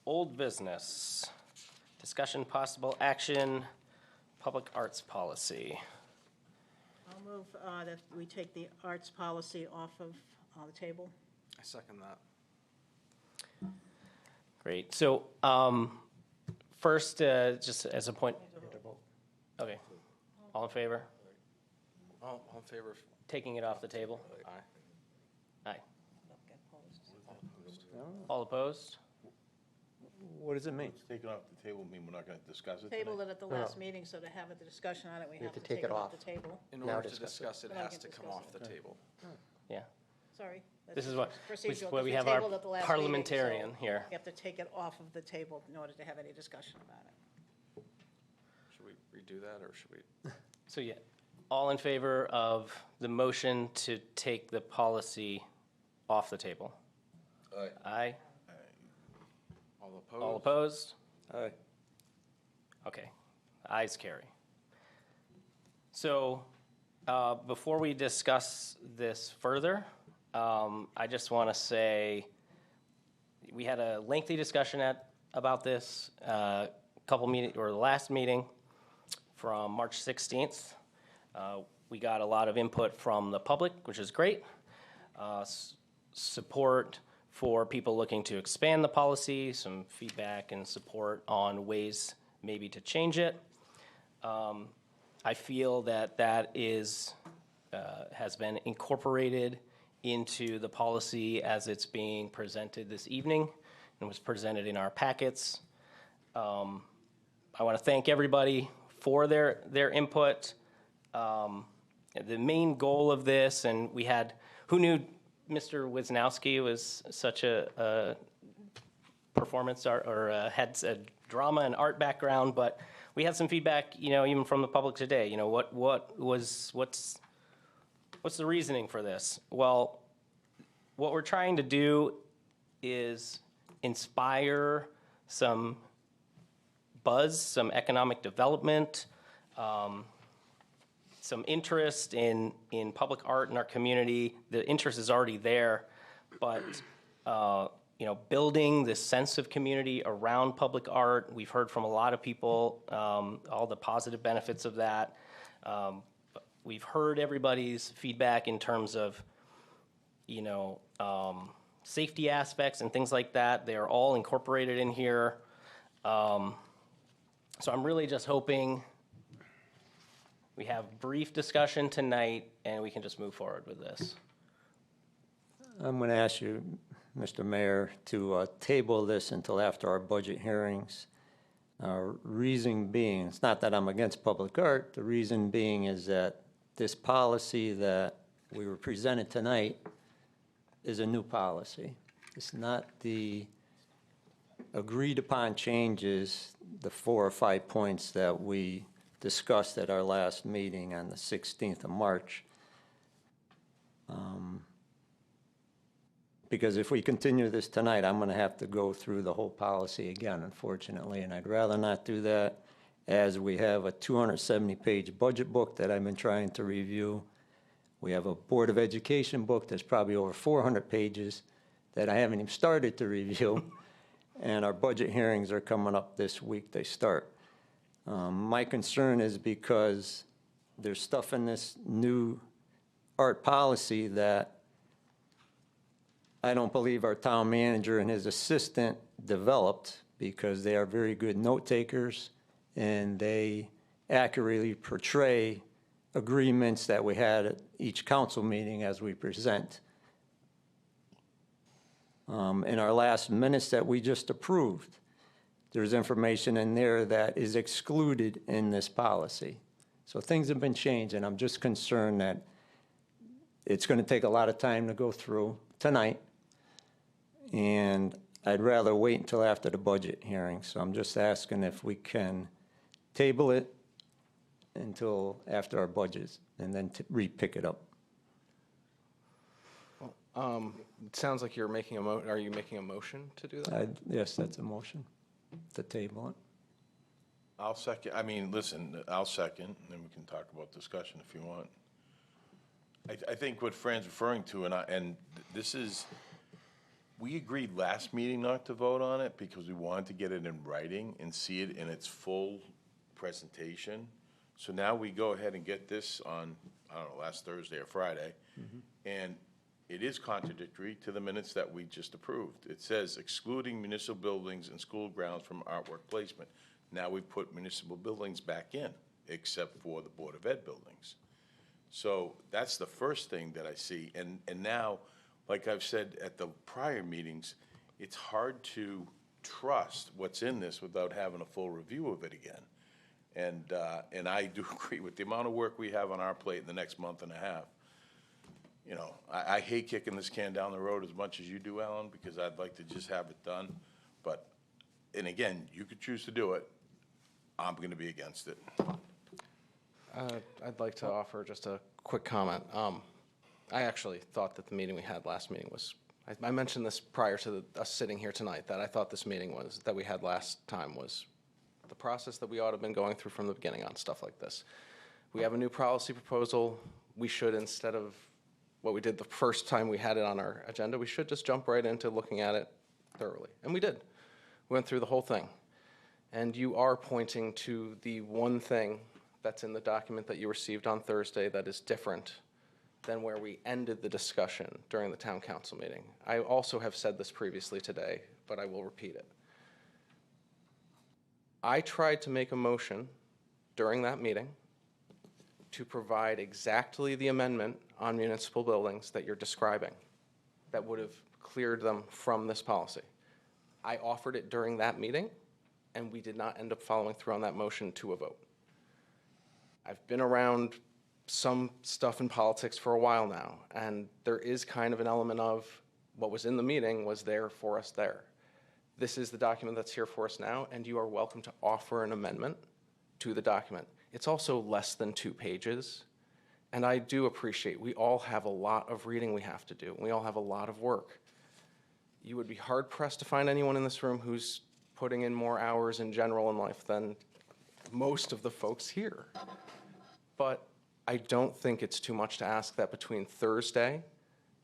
old business. Discussion, possible action, public arts policy. I'll move that we take the arts policy off of the table. I second that. Great. So first, just as a point. Okay. All in favor? All in favor of Taking it off the table? Aye. Aye. All opposed? What does it mean? Take it off the table, mean we're not going to discuss it Tabled tonight? it at the last meeting, so to have a discussion on it, we have to take it off the table. In Now order to discuss discuss it. it, Then it we has can to come discuss off it. the table. Yeah. Sorry. This is what, Procedural, where we because have our tabled at the last meeting, parliamentarian so here. We have to take it off of the table in order to have any discussion about it. do that, or should we? So, yeah, all in favor of the motion to take the policy off the table? Aye. Aye. All opposed? All opposed? Aye. Okay, ayes carry. So, before we discuss this further, I just want to say, we had a lengthy discussion about this, the last meeting from March 16th. We got a lot of input from the public, which is great. Support for people looking to expand the policy, some feedback and support on ways maybe to change it. I feel that is, has been incorporated into the policy as it's being presented this evening and was presented in our packets. I want to thank everybody for their input. The main goal of this, and we had, who knew Mr. Wisnowski was such a performance art, or had a drama and art background, but we had some feedback, even from the public today. What's the reasoning for this? Well, what we're trying to do is inspire some buzz, some economic development, some interest in public art in our community. The interest is already there, but building this sense of community around public art. We've heard from a lot of people all the positive benefits of that. We've heard everybody's feedback in terms of safety aspects and things like that. They are all incorporated in here. So I'm really just hoping we have brief discussion tonight and we can just move forward with this. I'm going to ask you, Mr. Mayor, to table this until after our budget hearings. Reason being, it's not that I'm against public art. The reason being is that this policy that we were presented tonight is a new policy. It's not the agreed upon changes, the 4 or 5 points that we discussed at our last meeting on the 16th of March. Because if we continue this tonight, I'm going to have to go through the whole policy again, unfortunately, and I'd rather not do that, as we have a 270-page budget book that I've been trying to review. We have a Board of Education book that's probably over 400 pages that I haven't even started to review, and our budget hearings are coming up this week. They start. My concern is because there's stuff in this new art policy that I don't believe our town manager and his assistant developed, because they are very good note takers and they accurately portray agreements that we had at each council meeting as we present. In our last minutes that we just approved, there's information in there that is excluded in this policy. So things have been changed, and I'm just concerned that it's going to take a lot of time to go through tonight, and I'd rather wait until after the budget hearing. So I'm just asking if we can table it until after our budgets and then re-pick it up. It sounds like you're making are you making a motion to do that? Yes, that's a motion to table it. I'll second, I'll second, and then we can talk about discussion if you want. I think what Fran's referring to, and this is, we agreed last meeting not to vote on it because we wanted to get it in writing and see it in its full presentation. So now we go ahead and get this on, I don't know, last Thursday or Friday, and it is contradictory to the minutes that we just approved. It says excluding municipal buildings and school grounds from artwork placement. Now we put municipal buildings back in, except for the Board of Ed buildings. So that's the first thing that I see. And now, like I've said at the prior meetings, it's hard to trust what's in this without having a full review of it again. And I do agree with the amount of work we have on our plate in the next month and a half. You know, I hate kicking this can down the road as much as you do, Alan, because I'd like to just have it done. But, and again, you could choose to do it. I'm going to be against it. I'd like to offer just a quick comment. I actually thought that the meeting we had last meeting was, I mentioned this prior to us sitting here tonight, that I thought this meeting that we had last time was the process that we ought to have been going through from the beginning on stuff like this. We have a new policy proposal. We should, instead of what we did the first time we had it on our agenda, we should just jump right into looking at it thoroughly. And we did. We went through the whole thing. And you are pointing to the one thing that's in the document that you received on Thursday that is different than where we ended the discussion during the town council meeting. I also have said this previously today, but I will repeat it. I tried to make a motion during that meeting to provide exactly the amendment on municipal buildings that you're describing that would have cleared them from this policy. I offered it during that meeting, and we did not end up following through on that motion to a vote. I've been around some stuff in politics for a while now, and there is kind of an element of what was in the meeting was there for us there. This is the document that's here for us now, and you are welcome to offer an amendment to the document. It's also less than 2 pages, and I do appreciate we all have a lot of reading we have to do. We all have a lot of work. You would be hard-pressed to find anyone in this room who's putting in more hours in general in life than most of the folks here. But I don't think it's too much to ask that between Thursday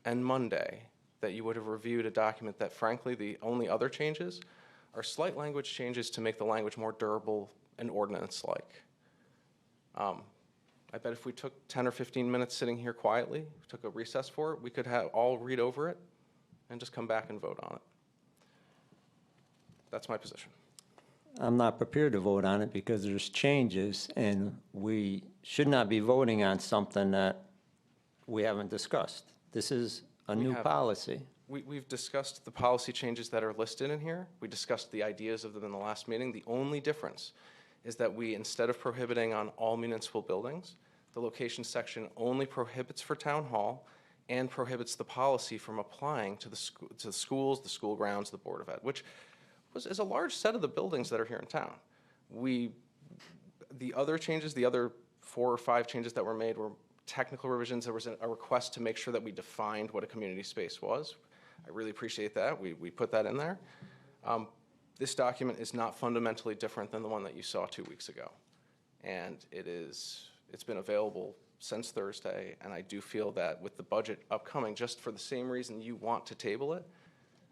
and Monday that you would have reviewed a document that, frankly, the only other changes are slight language changes to make the language more durable and ordinance-like. I bet if we took 10 or 15 minutes sitting here quietly, took a recess for it, we could all read over it and just come back and vote on it. That's my position. I'm not prepared to vote on it because there's changes, and we should not be voting on something that we haven't discussed. This is a new policy. We've discussed the policy changes that are listed in here. We discussed the ideas of them in the last meeting. The only difference is that we, instead of prohibiting on all municipal buildings, the location section only prohibits for town hall and prohibits the policy from applying to the schools, the school grounds, the Board of Ed, which is a large set of the buildings that are here in town. The other changes, the other 4 or 5 changes that were made were technical revisions. There was a request to make sure that we defined what a community space was. I really appreciate that. We put that in there. This document is not fundamentally different than the one that you saw 2 weeks ago. And it's been available since Thursday, and I do feel that with the budget upcoming, just for the same reason you want to table it,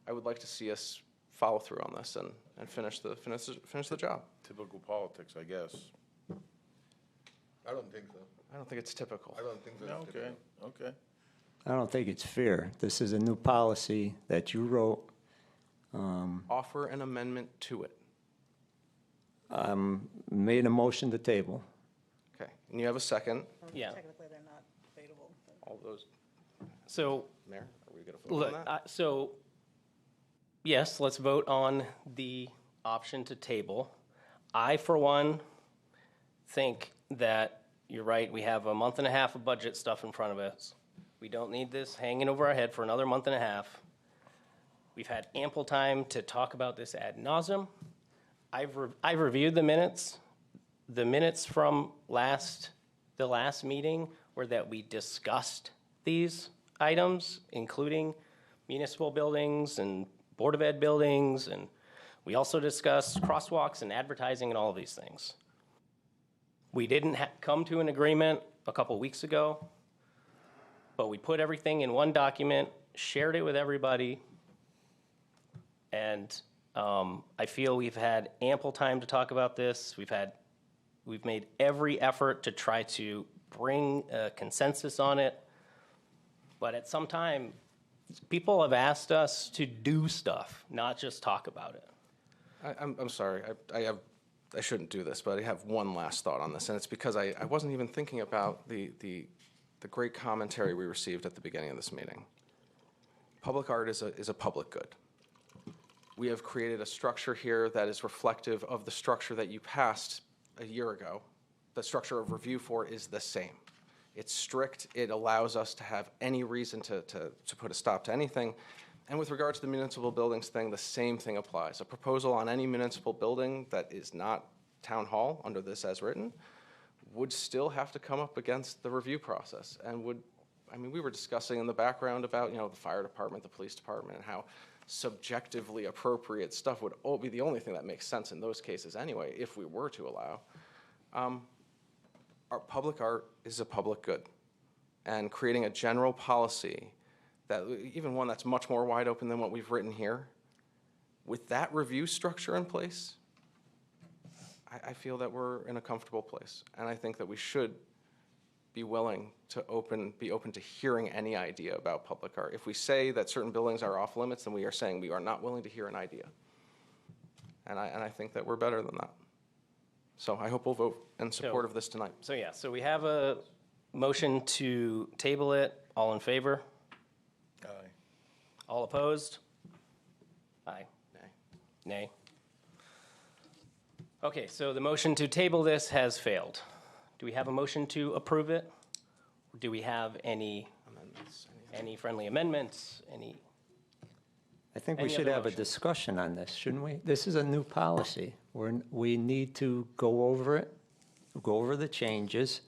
I would like to see us follow through on this and finish the job. Typical politics, I guess. I don't think so. I don't think it's typical. I don't think so. Okay, okay. I don't think it's fair. This is a new policy that you wrote. Offer an amendment to it. Made a motion to table. Okay, and you have a second. Yeah. Technically, they're not debatable. All those, So, Mayor, are we going to vote on that? so, yes, let's vote on the option to table. I, for one, think that you're right. We have a month and a half of budget stuff in front of us. We don't need this hanging over our head for another month and a half. We've had ample time to talk about this ad nauseum. I've reviewed the minutes. The minutes from the last meeting were that we discussed these items, including municipal buildings and Board of Ed buildings, and we also discussed crosswalks and advertising and all of these things. We didn't come to an agreement a couple weeks ago, but we put everything in one document, shared it with everybody, and I feel we've had ample time to talk about this. We've made every effort to try to bring a consensus on it, but at some time, people have asked us to do stuff, not just talk about it. I'm sorry, I shouldn't do this, but I have one last thought on this, and it's because I wasn't even thinking about the great commentary we received at the beginning of this meeting. Public art is a public good. We have created a structure here that is reflective of the structure that you passed a year ago. The structure of review for is the same. It's strict. It allows us to have any reason to put a stop to anything. And with regard to the municipal buildings thing, the same thing applies. A proposal on any municipal building that is not town hall under this as written would still have to come up against the review process and would, I mean, we were discussing in the background about, the fire department, the police department, and how subjectively appropriate stuff would be the only thing that makes sense in those cases anyway, if we were to allow. Our public art is a public good, and creating a general policy that, even one that's much more wide open than what we've written here, with that review structure in place, I feel that we're in a comfortable place. And I think that we should be willing to be open to hearing any idea about public art. If we say that certain buildings are off limits, then we are saying we are not willing to hear an idea. And I think that we're better than that. So I hope we'll vote in support of this tonight. So we have a motion to table it. All in favor? Aye. All opposed? Aye. Nay. Okay, so the motion to table this has failed. Do we have a motion to approve it? Or do we have any friendly amendments, I think we Any should other have a motion? discussion on this, shouldn't we? This is a new policy. We need to go over it, go over the changes.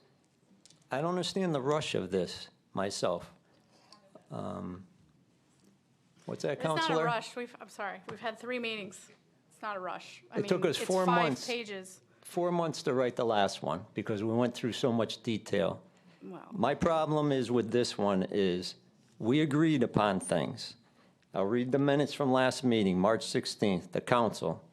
I don't understand the rush of this myself. What's that, It's not a Counselor? rush. I'm sorry, we've had 3 meetings. It's not a rush. I It took mean, us 4 It's months. 5 pages. 4 months to write the last one because we went through so much detail. Well, My problem is with this one is we agreed upon things. I'll read the minutes from last meeting, March 16th, the council.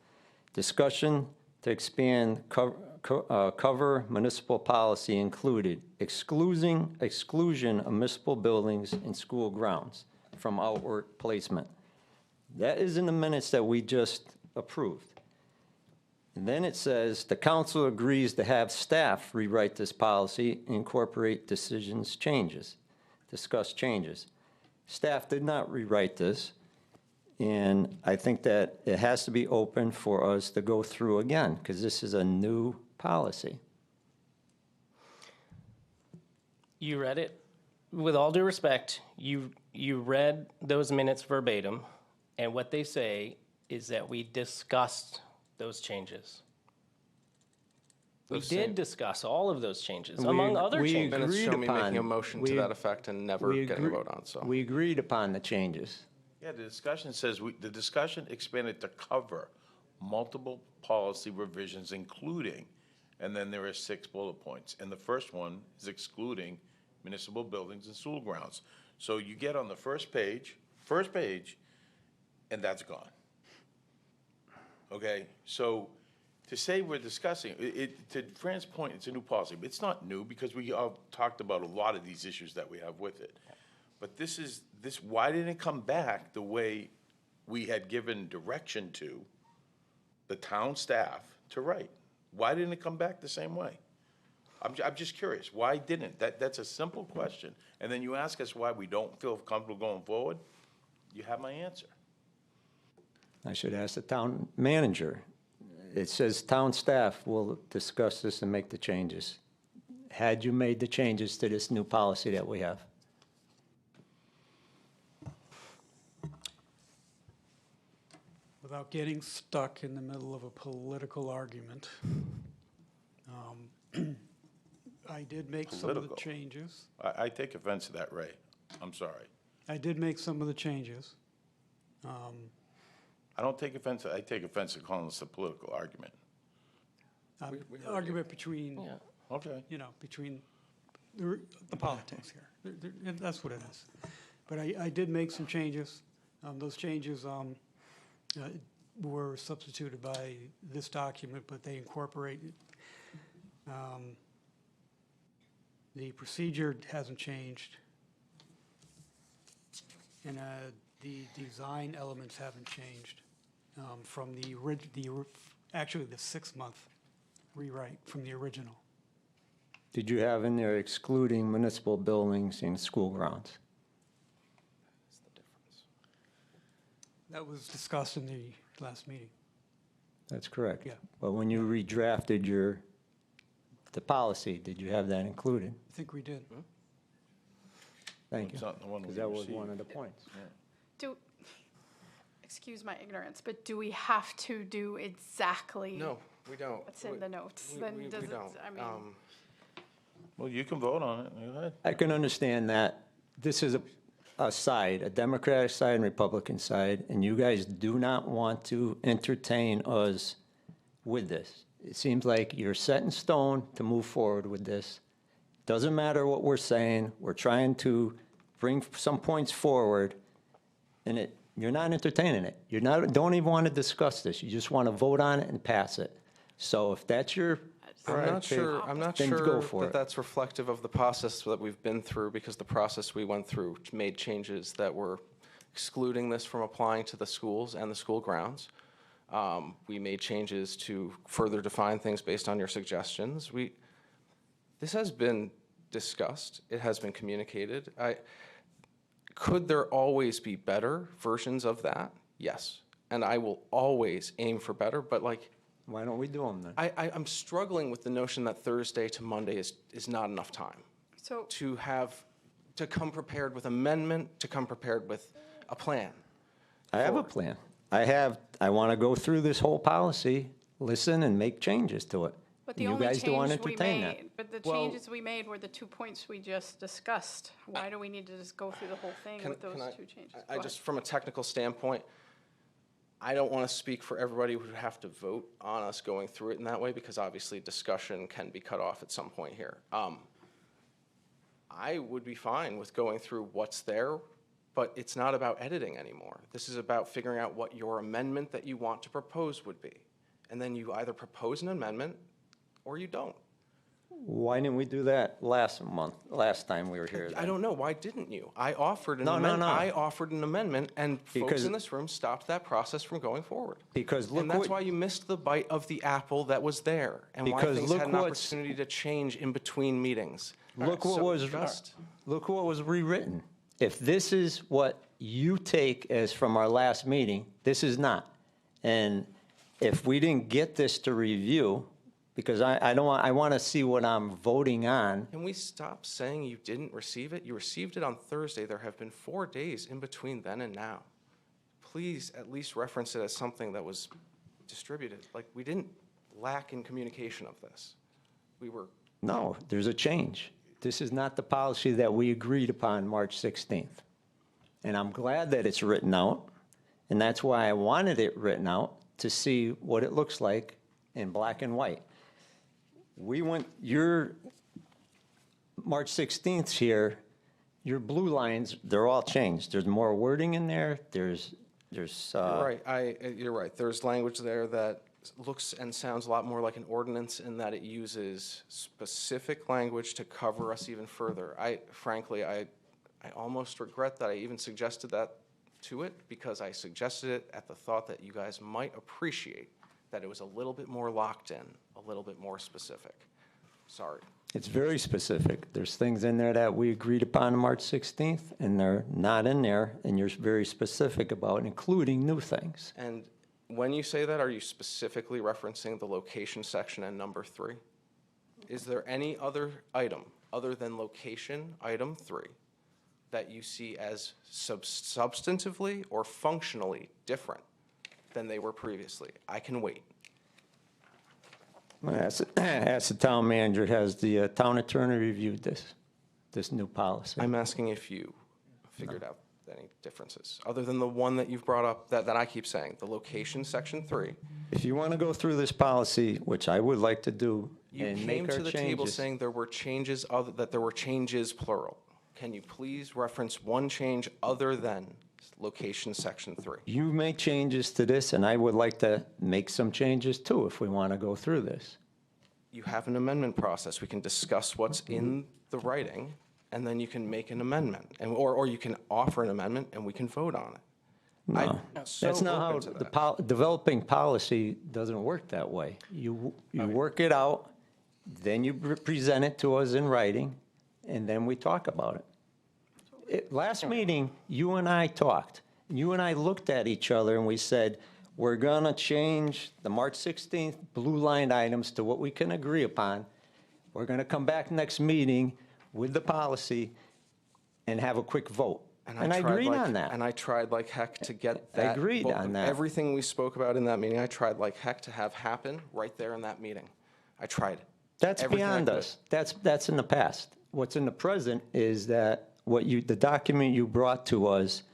Discussion to expand cover municipal policy included exclusion of municipal buildings and school grounds from outward placement. That is in the minutes that we just approved. And then it says, the council agrees to have staff rewrite this policy, incorporate discuss changes. Staff did not rewrite this, and I think that it has to be open for us to go through again, because this is a new policy. You read it. With all due respect, you read those minutes verbatim, and what they say is that we discussed those changes. We Those did same- discuss all of those changes, We among ag- other we changes. Minutes show me making a upon- motion we to that ag- effect and never We getting a agree- vote on, so. We agreed upon the changes. Yeah, the discussion says, the discussion expanded to cover multiple policy revisions, including, and then there are 6 bullet points. And the first one is excluding municipal buildings and school grounds. So you get on the first page, and that's gone. Okay, so to say we're discussing, to Fran's point, it's a new policy, but it's not new because we all talked about a lot of these issues that we have with it. But why didn't it come back the way we had given direction to the town staff to write? Why didn't it come back the same way? I'm just curious, why didn't? That's a simple question. And then you ask us why we don't feel comfortable going forward, you have my answer. I should ask the town manager. It says town staff will discuss this and make the changes. Had you made the changes to this new policy that we have? Without getting stuck in the middle of a political argument, I did make some of the Political. changes. I take offense to that, Ray. I'm sorry. I did make some of the changes. I don't take offense, I take offense to calling this a political argument. Argument between, Okay. between the politics here. That's what it is. But I did make some changes. Those changes were substituted by this document, but they incorporate the procedure hasn't changed. And the design elements haven't changed from actually the 6-month rewrite from the original. Did you have in there excluding municipal buildings and school grounds? That was discussed in the last meeting. That's correct. Yeah. But when you redrafted the policy, did you have that included? I think we did. Thank you. It's not the one Because we that was received. one of the points. excuse my ignorance, but do we have to do exactly No, we don't. what's in the notes? We Then does it- don't. I mean, Well, you can vote on it. Go ahead. I can understand that this is a side, a Democratic side and Republican side, and you guys do not want to entertain us with this. It seems like you're set in stone to move forward with this. Doesn't matter what we're saying, we're trying to bring some points forward, and you're not entertaining it. Don't even want to discuss this. You just want to vote on it and pass it. So if that's your prerogative, I'm not then go sure for that it. that's reflective of the process that we've been through, because the process we went through made changes that were excluding this from applying to the schools and the school grounds. We made changes to further define things based on your suggestions. This has been discussed. It has been communicated. Could there always be better versions of that? Yes. And I will always aim for better, but like, why don't we do them then? I'm struggling with the notion that Thursday to Monday is not enough time So, to come prepared with amendment, to come prepared with a plan. I have a plan. I want to go through this whole policy, listen and make changes to it. but the And only you guys don't want to change we entertain that. made, but the Well- changes we made were the 2 points we just discussed. Why do we need to just go through the whole thing with those two changes? I Go just, from a technical standpoint, I don't want to speak for everybody who would have to vote on us going through it in that way, because obviously discussion can be cut off at some point here. I would be fine with going through what's there, but it's not about editing anymore. This is about figuring out what your amendment that you want to propose would be. And then you either propose an amendment or you don't. Why didn't we do that last time we were here? I don't know. Why didn't you? I offered an No, no, amendment. no. I offered an amendment, and folks Because- in this room stopped that process from going forward. Because look And that's what- why you missed the bite of the apple that was there, and why Because things look had an what's- opportunity to change in between meetings. Look what So was, just- look what was rewritten. If this is what you take as from our last meeting, this is not. And if we didn't get this to review, because I want to see what I'm voting on. Can we stop saying you didn't receive it? You received it on Thursday. There have been 4 days in between then and now. Please at least reference it as something that was distributed. Like, we didn't lack in communication of this. We were, No, there's a change. This is not the policy that we agreed upon March 16th. And I'm glad that it's written out, and that's why I wanted it written out, to see what it looks like in black and white. Your March 16th here, your blue lines, they're all changed. There's more wording in there, you're right. You're right. There's language there that looks and sounds a lot more like an ordinance in that it uses specific language to cover us even further. Frankly, I almost regret that I even suggested that to it, because I suggested it at the thought that you guys might appreciate that it was a little bit more locked in, a little bit more specific. Sorry. It's very specific. There's things in there that we agreed upon on March 16th, and they're not in there, and you're very specific about, including new things. And when you say that, are you specifically referencing the location section and number 3? Is there any other item other than location, item 3, that you see as substantively or functionally different than they were previously? I can wait. As the town manager, has the town attorney reviewed this new policy? I'm asking if you figured out any differences, other than the one that you've brought up that I keep saying, the location, section 3. If you want to go through this policy, which I would like to do, You and came make to our the table changes. saying there were changes, that there were changes plural. Can you please reference one change other than location, section 3? You make changes to this, and I would like to make some changes too, if we want to go through this. You have an amendment process. We can discuss what's in the writing, and then you can make an amendment, or you can offer an amendment, and we can vote on it. No, so that's not how open to the that. developing policy doesn't work that way. You work it out, then you present it to us in writing, and then we talk about it. Last meeting, you and I talked. You and I looked at each other and we said, we're going to change the March 16th blue line items to what we can agree upon. We're going to come back next meeting with the policy and have a quick vote. And I tried agreed like- on that. And I tried like heck to get I that. agreed on that. Everything we spoke about in that meeting, I tried like heck to have happen right there in that meeting. I tried. That's everything beyond that us. That's in the past. What's in the present is that the document you brought to us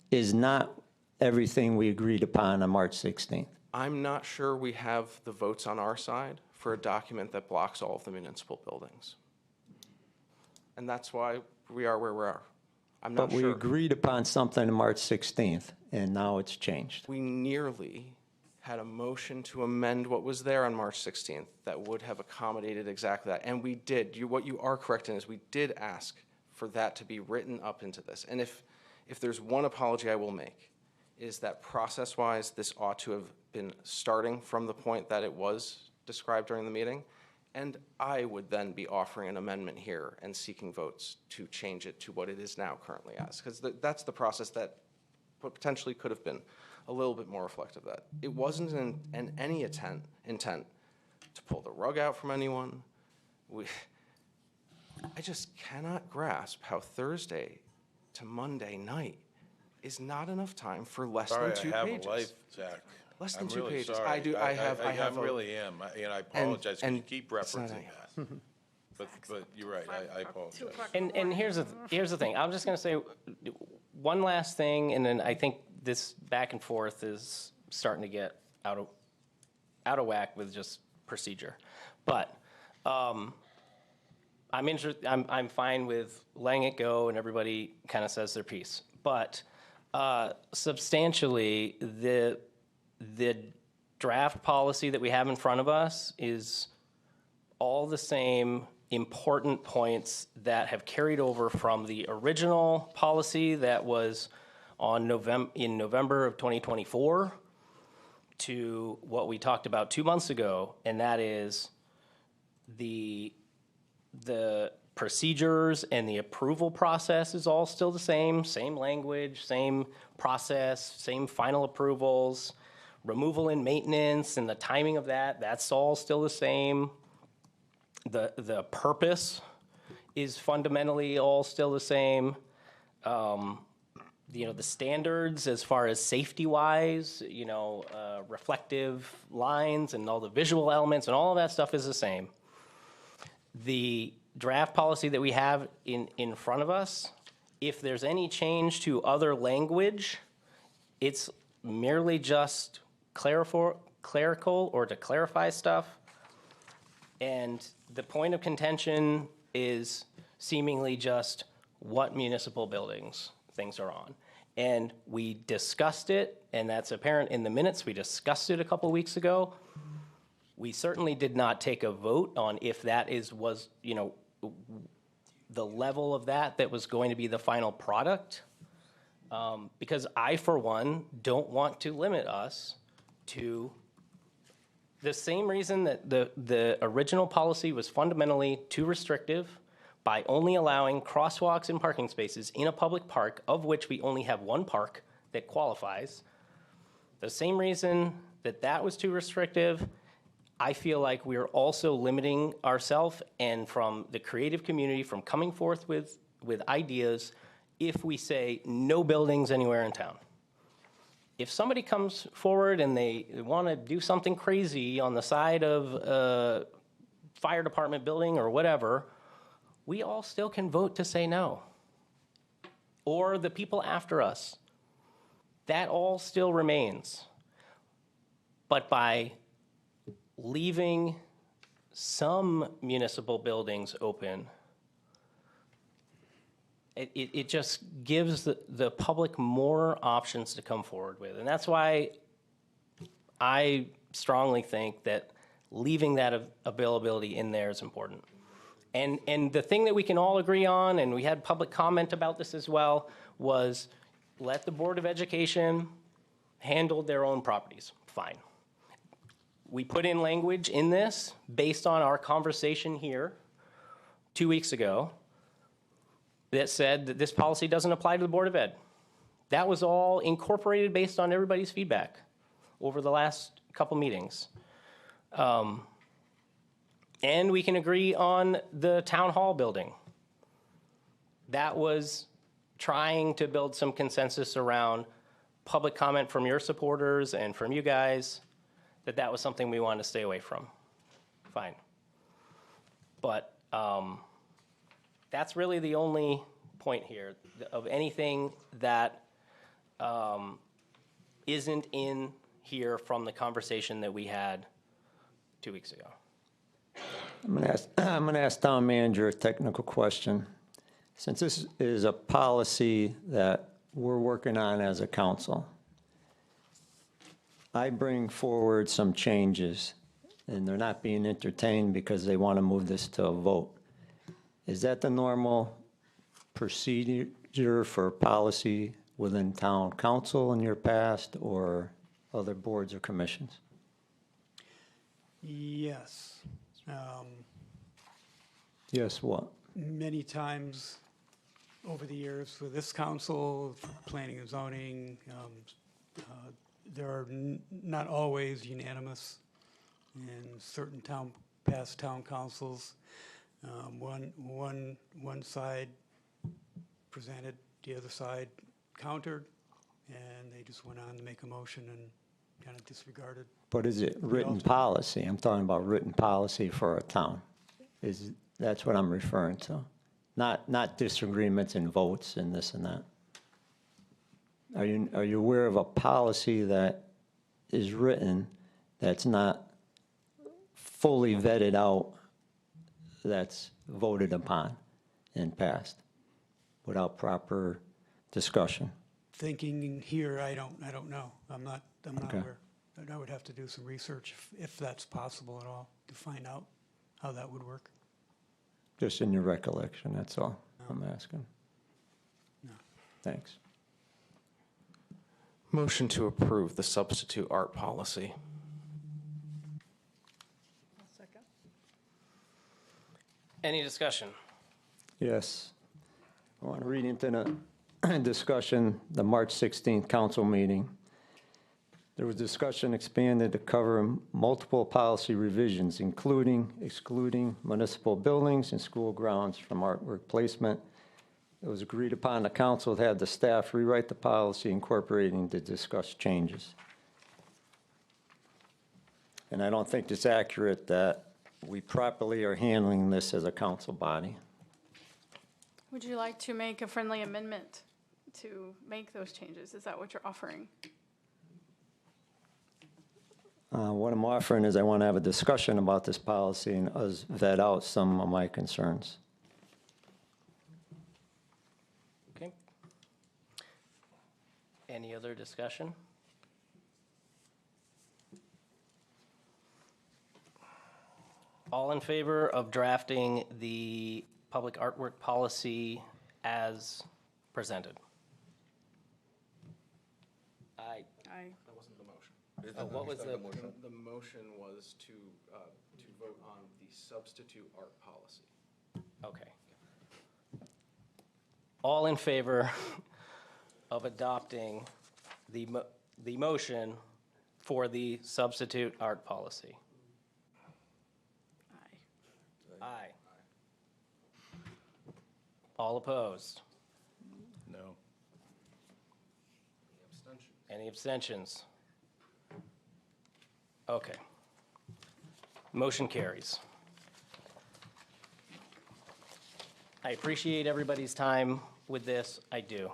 is not everything we agreed upon on March 16th. I'm not sure we have the votes on our side for a document that blocks all of the municipal buildings. And that's why we are where we are. I'm not But we sure. agreed upon something on March 16th, and now it's changed. We nearly had a motion to amend what was there on March 16th that would have accommodated exactly that. And we did. What you are correct in is we did ask for that to be written up into this. And if there's one apology I will make, is that process-wise, this ought to have been starting from the point that it was described during the meeting. And I would then be offering an amendment here and seeking votes to change it to what it is now currently as. Because that's the process that potentially could have been a little bit more reflective of that. It wasn't in any intent to pull the rug out from anyone. I just cannot grasp how Thursday to Monday night is not enough time for less Sorry, than 2 I have pages. a life, Zach. Less than I'm 2 really pages. sorry. I do. I have I a- really am. I apologize. Can you keep it's not referencing that? But you're right. I apologize. And here's the thing. I'm just going to say one last thing, and then I think this back and forth is starting to get out of whack with just procedure. But I'm fine with letting it go, and everybody kind of says their piece. But substantially, the draft policy that we have in front of us is all the same important points that have carried over from the original policy that was in November of 2024 to what we talked about 2 months ago, and that is the procedures and the approval process is all still the same language, same process, same final approvals, removal and maintenance and the timing of that's all still the same. The purpose is fundamentally all still the same. The standards as far as safety-wise, reflective lines and all the visual elements and all of that stuff is the same. The draft policy that we have in front of us, if there's any change to other language, it's merely just clerical or to clarify stuff. And the point of contention is seemingly just what municipal buildings things are on. And we discussed it, and that's apparent in the minutes. We discussed it a couple weeks ago. We certainly did not take a vote on if that was the level of that was going to be the final product. Because I, for one, don't want to limit us to the same reason that the original policy was fundamentally too restrictive by only allowing crosswalks and parking spaces in a public park, of which we only have one park that qualifies. The same reason that was too restrictive, I feel like we are also limiting ourselves and from the creative community from coming forth with ideas if we say no buildings anywhere in town. If somebody comes forward and they want to do something crazy on the side of a fire department building or whatever, we all still can vote to say no. Or the people after us. That all still remains. But by leaving some municipal buildings open, it just gives the public more options to come forward with. And that's why I strongly think that leaving that availability in there is important. And the thing that we can all agree on, and we had public comment about this as well, was let the Board of Education handle their own properties. Fine. We put in language in this based on our conversation here 2 weeks ago that said that this policy doesn't apply to the Board of Ed. That was all incorporated based on everybody's feedback over the last couple meetings. And we can agree on the town hall building. That was trying to build some consensus around public comment from your supporters and from you guys that was something we wanted to stay away from. Fine. But that's really the only point here of anything that isn't in here from the conversation that we had 2 weeks ago. I'm gonna ask town manager a technical question. Since this is a policy that we're working on as a council, I bring forward some changes, and they're not being entertained because they want to move this to a vote. Is that the normal procedure for policy within town council in your past or other boards or commissions? Yes. Yes, what? Many times over the years for this council, for planning and zoning, there are not always unanimous in certain past town councils. One side presented, the other side countered, and they just went on to make a motion and kind of disregarded. But is it written policy? I'm talking about written policy for a town. That's what I'm referring to. Not disagreements and votes and this and that. Are you aware of a policy that is written that's not fully vetted out, that's voted upon and passed without proper discussion? Thinking here, I don't know. I'm not Okay. aware. I would have to do some research if that's possible at all to find out how that would work. Just in your recollection, that's all I'm asking. No. Thanks. Motion to approve the substitute art policy. Second. Any discussion? Yes. I want to read into the discussion, the March 16th council meeting. There was discussion expanded to cover multiple policy revisions, including excluding municipal buildings and school grounds from artwork placement. It was agreed upon the council to have the staff rewrite the policy incorporating the discussed changes. And I don't think it's accurate that we properly are handling this as a council body. Would you like to make a friendly amendment to make those changes? Is that what you're offering? What I'm offering is I want to have a discussion about this policy and us vet out some of my concerns. Okay. Any other discussion? All in favor of drafting the public artwork policy as presented? Aye. Aye. That wasn't the motion. What was the? The motion was to vote on the substitute art policy. Okay. All in favor of adopting the motion for the substitute art policy? Aye. Aye. All opposed? No. Any abstentions? Okay. Motion carries. I appreciate everybody's time with this, I do.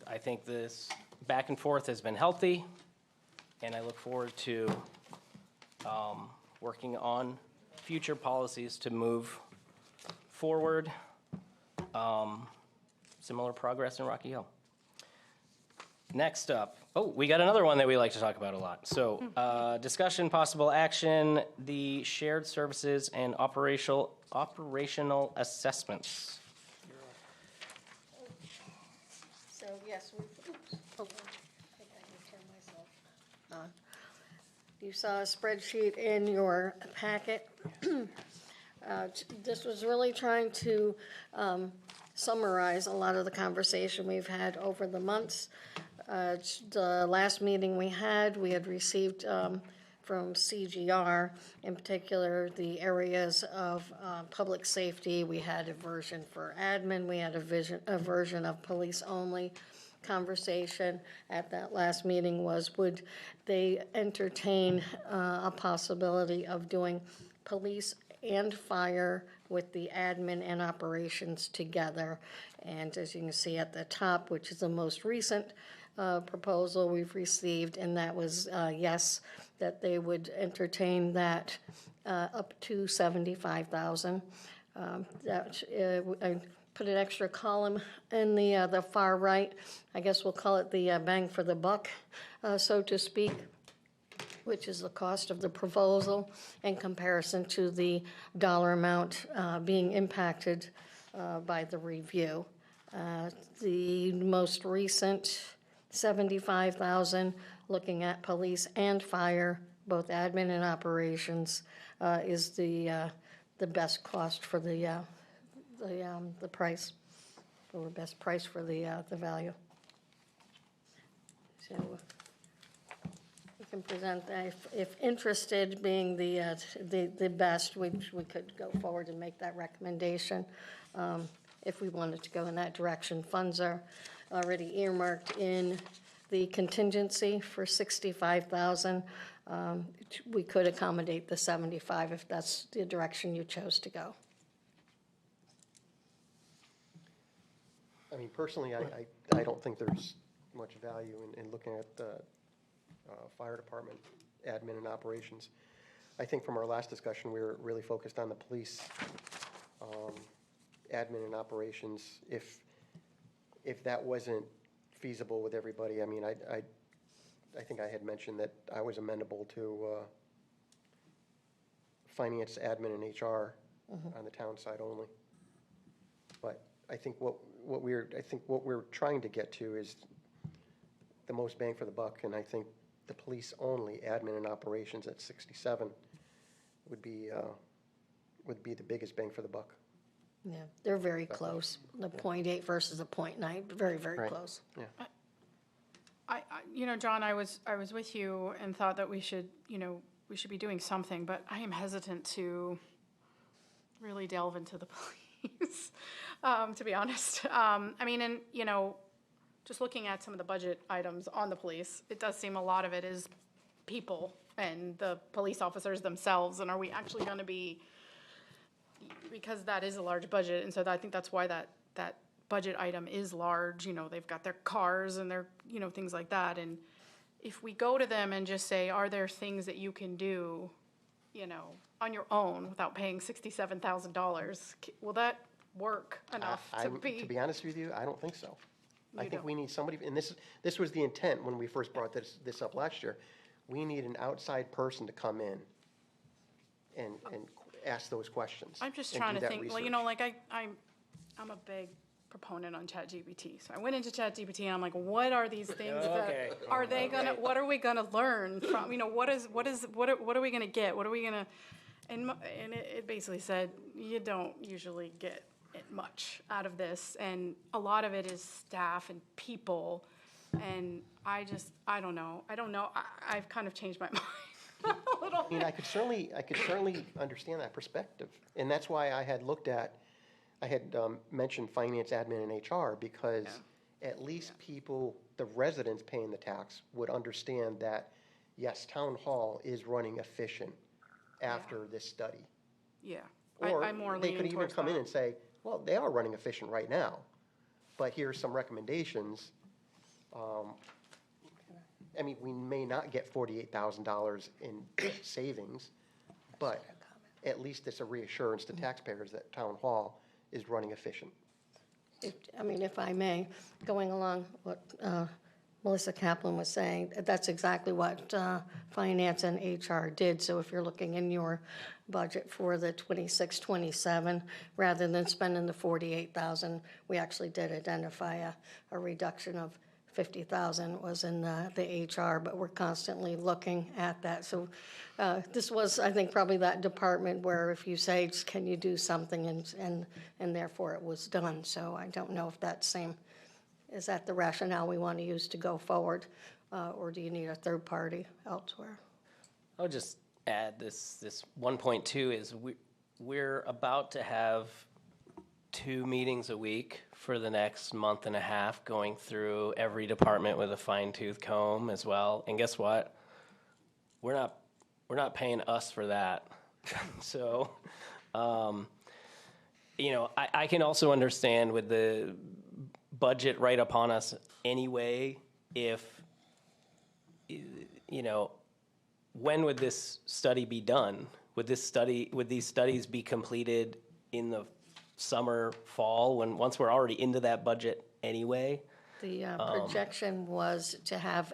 I think this back and forth has been healthy, and I look forward to working on future policies to move forward. Similar progress in Rocky Hill. Next up, we got another one that we like to talk about a lot. So, discussion, possible action, the shared services and operational assessments. So, yes, hold on. I think I can turn myself on. You saw a spreadsheet in your packet. This was really trying to summarize a lot of the conversation we've had over the months. The last meeting we had received from CGR, in particular, the areas of public safety. We had a version for admin. We had a version of police only. Conversation at that last meeting was, would they entertain a possibility of doing police and fire with the admin and operations together. And as you can see at the top, which is the most recent proposal we've received, and that was yes, that they would entertain that up to $75,000. I put an extra column in the far right. I guess we'll call it the bang for the buck, so to speak, which is the cost of the proposal in comparison to the dollar amount being impacted by the review. The most recent $75,000, looking at police and fire, both admin and operations, is the best cost for the price, or best price for the value. So we can present that. If interested, being the best, we could go forward and make that recommendation. If we wanted to go in that direction, funds are already earmarked in the contingency for $65,000. We could accommodate the 75 if that's the direction you chose to go. I mean, personally, I don't think there's much value in looking at the fire department admin and operations. I think from our last discussion, we were really focused on the police admin and operations. If that wasn't feasible with everybody, I mean, I think I had mentioned that I was amenable to finance, admin, and HR on the town side only. But I think what we're trying to get to is the most bang for the buck, and I think the police only, admin and operations at 67 would be the biggest bang for the buck. Yeah, they're very close. The 0.8 versus the 0.9, very, very Right. close. Yeah. You know, John, I was with you and thought that we should be doing something, but I am hesitant to really delve into the police, to be honest. I mean, and, just looking at some of the budget items on the police, it does seem a lot of it is people and the police officers themselves, and are we actually going to be, because that is a large budget, and so I think that's why that budget item is large. They've got their cars and their, things like that. And if we go to them and just say, are there things that you can do, on your own without paying $67,000, will that work enough to be honest with you, I don't think so. I think don't? we need somebody, and this was the intent when we first brought this up last year. We need an outside person to come in and ask those questions. I'm just and trying do to that think, research. I'm a big proponent on ChatGPT. So I went into ChatGPT and I'm like, what are these things Okay. that are they gonna? What are we gonna learn from? What are we gonna get? What are we gonna? And it basically said you don't usually get much out of this, and a lot of it is staff and people, and I don't know. I've kind of changed my mind a little I mean, bit. I could certainly understand that perspective, and that's why I had mentioned finance, admin, and HR, because at least people, the residents paying the tax, would understand that, yes, town hall is running efficient after this study. Yeah, Or I'm more they leaning could even towards come in that. and say, well, they are running efficient right now, but here's some recommendations. I mean, we may not get $48,000 in savings, but at least it's a reassurance to taxpayers that town hall is running efficient. If I may, going along what Melissa Kaplan was saying, that's exactly what Finance and HR did. So if you're looking in your budget for the 26-27, rather than spending the $48,000, we actually did identify a reduction of $50,000 was in the HR, but we're constantly looking at that. So this was, I think, probably that department where if you say, can you do something, and therefore it was done. So I don't know if is that the rationale we want to use to go forward, or do you need a third party elsewhere? I'll just add this 1.2 is we're about to have 2 meetings a week for the next month and a half, going through every department with a fine-tooth comb as well. And guess what? We're not paying us for that. So, I can also understand with the budget right upon us anyway, if, when would this study be done? Would these studies be completed in the summer, fall, once we're already into that budget anyway? The projection was to have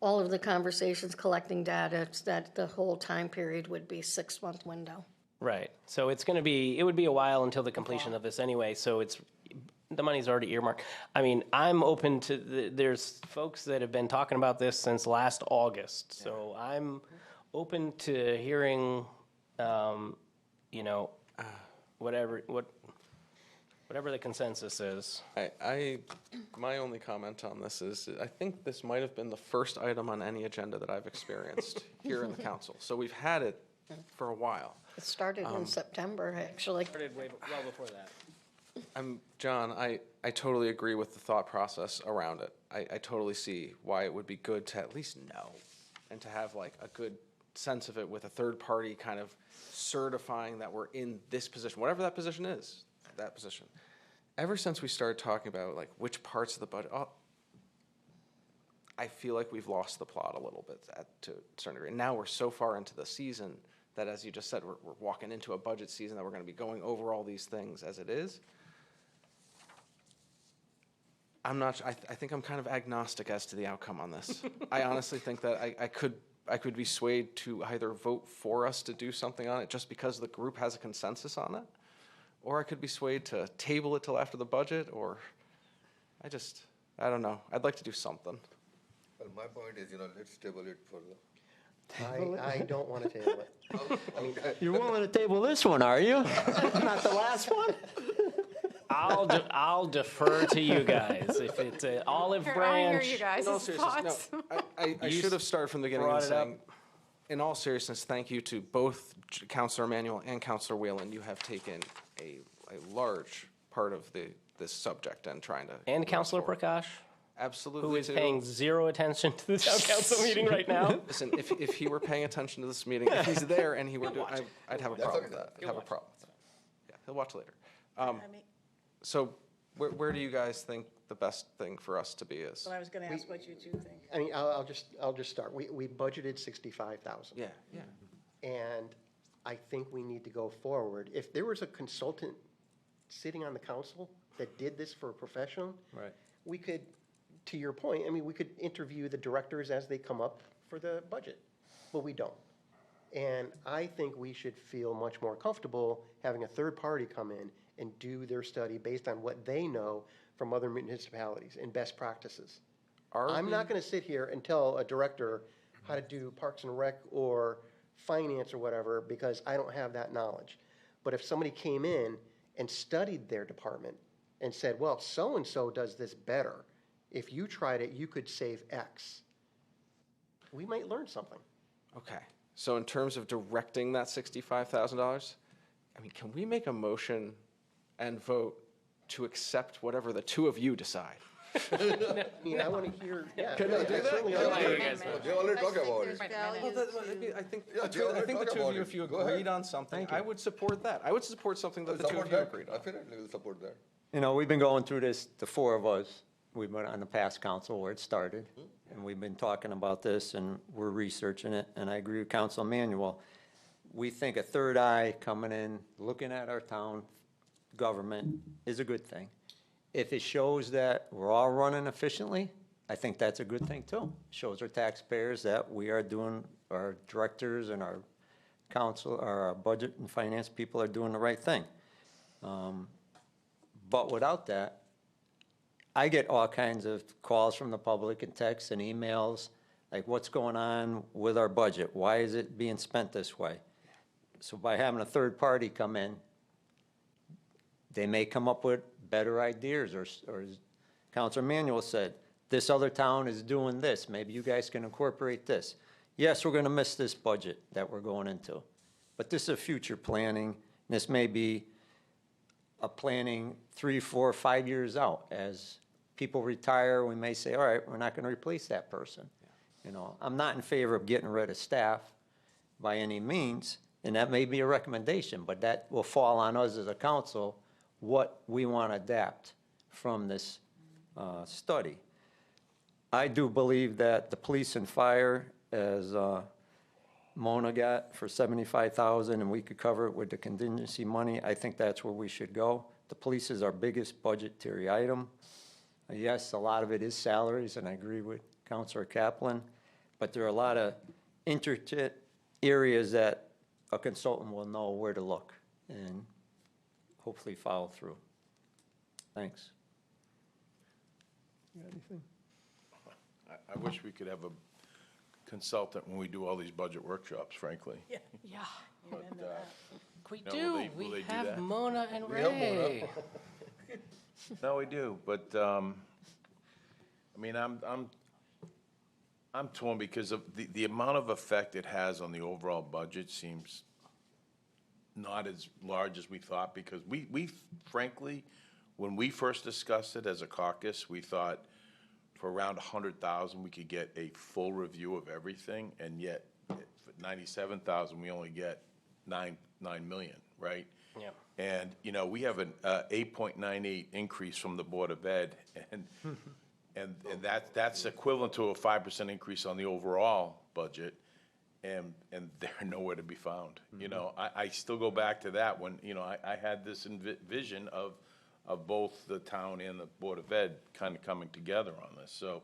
all of the conversations, collecting data, that the whole time period would be 6-month window. Right. So it would be a while until the completion of this anyway, so the money's already earmarked. I mean, I'm open to, there's folks that have been talking about this since last August, so I'm open to hearing, whatever the consensus is. My only comment on this is, I think this might have been the first item on any agenda that I've experienced here in the council. So we've had it for a while. It started in September, actually. Started well before that. John, I totally agree with the thought process around it. I totally see why it would be good to at least know and to have like a good sense of it with a third party kind of certifying that we're in this position, whatever that position is, that position. Ever since we started talking about like which parts of the budget, I feel like we've lost the plot a little bit to a certain degree. And now we're so far into the season that, as you just said, we're walking into a budget season that we're going to be going over all these things as it is. I'm not. I think I'm kind of agnostic as to the outcome on this. I honestly think that I could be swayed to either vote for us to do something on it just because the group has a consensus on it, or I could be swayed to table it till after the budget, or I don't know. I'd like to do something. Well, my point is, let's table it for the. I don't want to table it. I mean, You're willing to table this one, are you? Not the last one? I'll defer to you guys. If it's an olive branch. I hear you guys' In all seriousness, thoughts. no, I should have started from the beginning and saying, in all seriousness, thank you to both Councilor Emanuel and Councilor Whalen. You have taken a large part of this subject and trying to. And Councilor Prakash, absolutely, who is too. paying zero attention to the town council meeting right now. Listen, if he were paying attention to this meeting, if he's there and he were doing, I'd have a problem with that. I'd have a problem with that. Yeah, he'll watch later. So where do you guys think the best thing for us to be is? So I was going to ask what you two think. I mean, I'll just start. We budgeted 65,000. Yeah. And I think we need to go forward. If there was a consultant sitting on the council that did this for a professional, Right. we could, to your point, I mean, we could interview the directors as they come up for the budget, but we don't. And I think we should feel much more comfortable having a third party come in and do their study based on what they know from other municipalities and best practices. I'm not going to sit here and tell a director how to do Parks and Rec or finance or whatever, because I don't have that knowledge. But if somebody came in and studied their department and said, well, so-and-so does this better, if you tried it, you could save X, we might learn something. Okay. So in terms of directing that $65,000, I mean, can we make a motion and vote to accept whatever the two of you decide? I mean, I want to hear, yeah. Can they do that? certainly They like already talk about it. I think Yeah, the they two already talk of about you, it. if you Go agreed ahead. on something, I would support that. I would support something that the two of Support you that. agreed on. Definitely will support that. We've been going through this, the four of us. We've been on the past council where it started, and we've been talking about this, and we're researching it, and I agree with Council Emanuel. We think a third eye coming in, looking at our town government is a good thing. If it shows that we're all running efficiently, I think that's a good thing too. Shows our taxpayers that we are doing, our directors and our council, our budget and finance people are doing the right thing. But without that, I get all kinds of calls from the public and texts and emails, like what's going on with our budget? Why is it being spent this way? So by having a third party come in, they may come up with better ideas, or as Councilor Emanuel said, this other town is doing this, maybe you guys can incorporate this. Yes, we're gonna miss this budget that we're going into, but this is future planning. This may be a planning 3, 4, 5 years out. As people retire, we may say, all right, we're not gonna replace that person. I'm not in favor of getting rid of staff, by any means, and that may be a recommendation, but that will fall on us as a council, what we want to adapt from this study. I do believe that the police and fire, as Mona got for $75,000, and we could cover it with the contingency money, I think that's where we should go. The police is our biggest budgetary item. Yes, a lot of it is salaries, and I agree with Councilor Kaplan, but there are a lot of intricate areas that a consultant will know where to look and hopefully follow through. Thanks. You got anything? I wish we could have a consultant when we do all these budget workshops, frankly. Yeah. But, We no, do. will they We do have that? Mona and We have Mona. Ray. No, we do, but, I mean, I'm torn because of the amount of effect it has on the overall budget seems not as large as we thought, because we frankly, when we first discussed it as a caucus, we thought for around 100,000, we could get a full review of everything, and yet for 97,000, we only get 9 million, right? Yeah. And, you know, we have an 8.98 increase from the Board of Ed, and that's equivalent to a 5% increase on the overall budget, and they're nowhere to be found. You know, I still go back to that when, you know, I had this vision of both the town and the Board of Ed kind of coming together on this. So,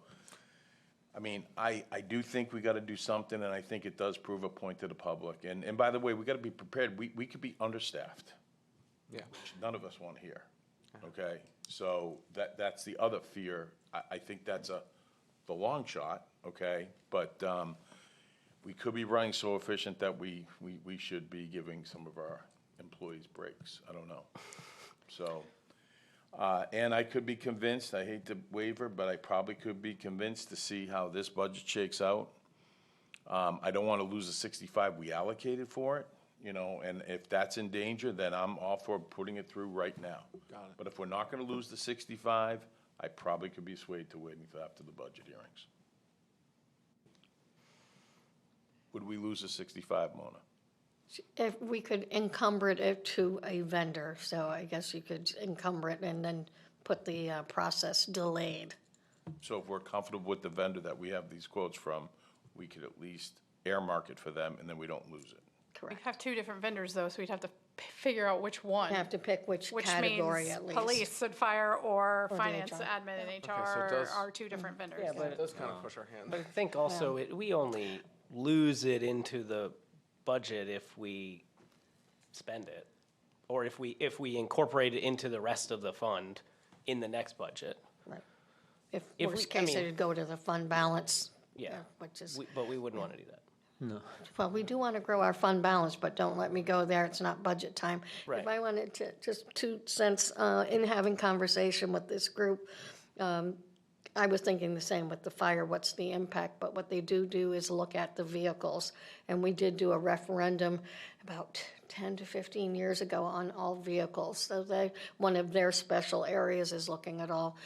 I mean, I do think we got to do something, and I think it does prove a point to the public. And by the way, we got to be prepared. We could be understaffed. Yeah. Which none of us want to hear. Okay? So that's the other fear. I think that's the long shot, okay? But we could be running so efficient that we should be giving some of our employees breaks. I don't know. So, and I could be convinced, I hate to waver, but I probably could be convinced to see how this budget shakes out. I don't want to lose the 65 we allocated for it, you know, and if that's in danger, then I'm all for putting it through right now. Got it. But if we're not going to lose the 65, I probably could be swayed to waiting till after the budget hearings. Would we lose the 65, Mona? If we could encumber it to a vendor, so I guess you could encumber it and then put the process delayed. So if we're comfortable with the vendor that we have these quotes from, we could at least earmark it for them, and then we don't lose it. We Correct. have two different vendors, though, so we'd have to figure out which one. Have to pick which Which category means at least. police and fire or Or the finance, HR. admin, and so it HR does- are two different vendors. Yeah, but It does kind of push our hand. But I think also, we only lose it into the budget if we spend it, or if we incorporate it into the rest of the fund in the next budget. Right. If If worst we- I case, mean- it'd go to the fund balance. Yeah. Which is, But we wouldn't want to do that. well, we do want to grow our fund balance, but don't let me go there, it's not budget time. Right. If I wanted to, just 2 cents, in having conversation with this group, I was thinking the same with the fire, what's the impact? But what they do is look at the vehicles. And we did do a referendum about 10 to 15 years ago on all vehicles. So one of their special areas is looking at all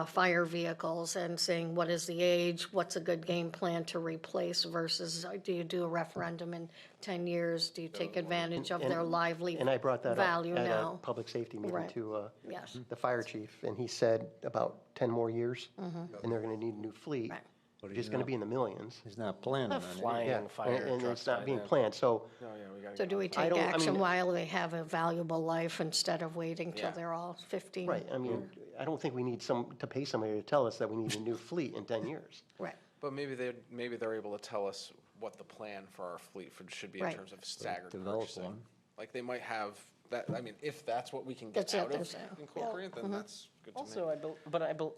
fire vehicles and saying, what is the age? What's a good game plan to replace versus do you do a referendum in 10 years? Do you take advantage of their lively And I brought that up value at a now? public safety meeting Right. to Yes. the fire chief, and he said about 10 more years, and they're going to need a new fleet, Right. which is going to be in the millions. He's not planning on it. Flying Yeah, fire and trucks it's not by being then. planned, so Oh, yeah, we gotta So get do we I take don't- I action mean- while they have a valuable life instead of waiting till Yeah. they're all 15? right, I mean, I don't think we need to pay somebody to tell us that we need a new fleet in 10 years. Right. But maybe they're able to tell us what the plan for our fleet should be in Right. terms of staggered Develop purchasing. one. Like they might have that. I mean, if that's what we can get That's it, out of that's it. incorporate, then that's good to me.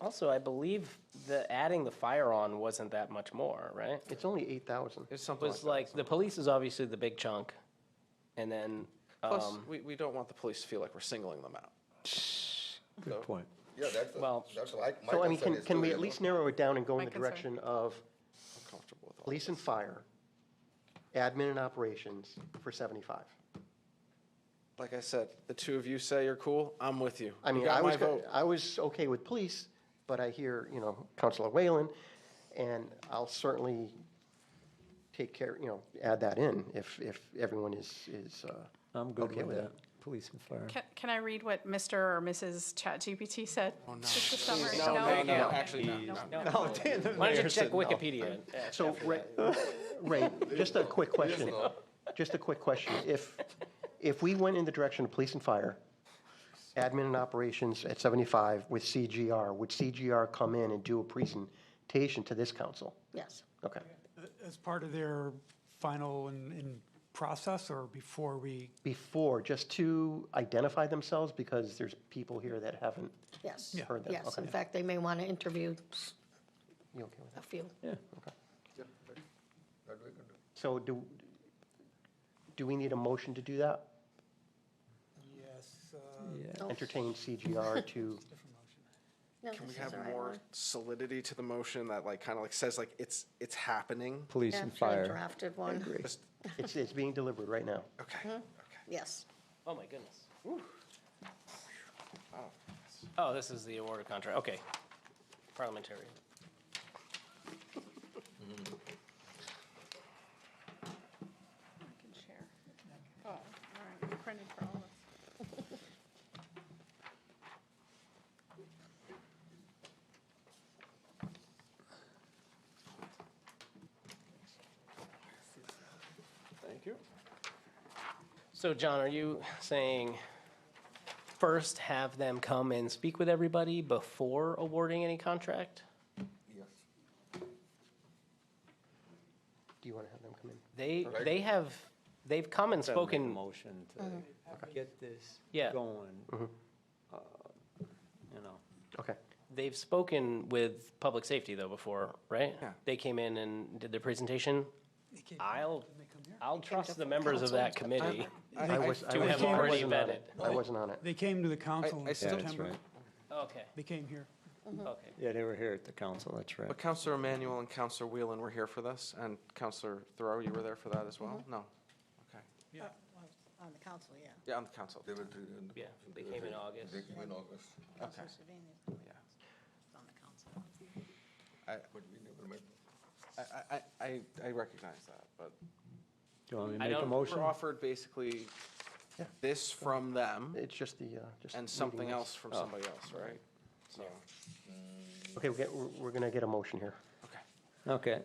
Also, I believe that adding the fire on wasn't that much more, right? It's only 8,000. It's It something was like like, the police is obviously the big chunk, and then, Plus, we don't want the police to feel like we're singling them out. Good point. Yeah, Well, that's like, my So, I mean, concern is can too, we you at know. least narrow it down and go in My the concern. direction of I'm comfortable with all police and fire, admin and operations for 75? Like I said, the two of you say you're cool. I'm with you. I You mean, got my vote. I was okay with police, but I hear, Counselor Whalen, and I'll certainly take care, add that in if everyone is I'm good okay with with that. Police and fire. Can I read what Mr. or Mrs. ChatGPT said? Oh, no. Just the summary? No, actually, no. Why don't you check Wikipedia? So, Ray, just a quick question. Just a quick question. If we went in the direction of police and fire, admin and operations at 75 with CGR, would CGR come in and do a presentation to this council? Yes. Okay. As part of their final in process or before we, Before, just to identify themselves, because there's people here that haven't Yes. heard them. Yes, Okay. in fact, they may want to interview You okay with a that? few. Yeah. Okay. Yeah, that we can do. So do we need a motion to do that? yes, Yeah. Entertain CGR to, No, Can we this is have the right more one. solidity to the motion that like, kind of like says like it's happening? Police Yeah, and should have fire. drafted one. Just- it's being delivered right now. Okay, Mm-hmm. okay. Yes. Oh, my goodness. Oh, this is the awarded contract. Okay. Parliamentary. I can share. Oh, all right, you printed for all of us. Thank you. So, John, are you saying first have them come and speak with everybody before awarding any contract? Yes. Do you want to have them come in? They've come and Make a spoken. motion to get this Yeah. going. Mhm. You know. Okay. They've spoken with public safety though before, right? Yeah. They came in and did their presentation. I'll trust the different members of that councils. committee I was- I to was- have I already wasn't on vetted. it. I wasn't on it. they came to the council I in still- Yeah, that's September. right. Okay, They came here. okay. Yeah, they were here at the council, that's right. But Counselor Emanuel and Counselor Whelan were here for this, and Counselor Thoreau, you were there for that as well? No? Okay. Yeah. On the council, yeah. Yeah, on the council. They were three. Yeah, they came in August. They came in August, Councilor Savini is Yeah. on the council. but we never met. I recognize that, but Do you want me to I make a don't- motion? we're offered basically Yeah. this from them It's just the, just. and meeting something this. else from somebody else, right? So, Okay, we're going to get a motion here. okay. Okay.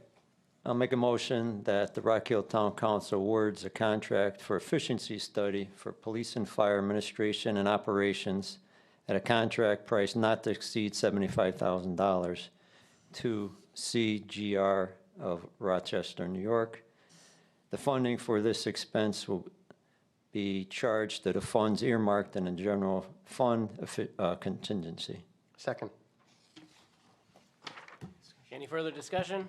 I'll make a motion that the Rock Hill Town Council awards a contract for efficiency study for police and fire administration and operations at a contract price not to exceed $75,000 to CGR of Rochester, New York. The funding for this expense will be charged to the funds earmarked in the general fund contingency. Second. Any further discussion?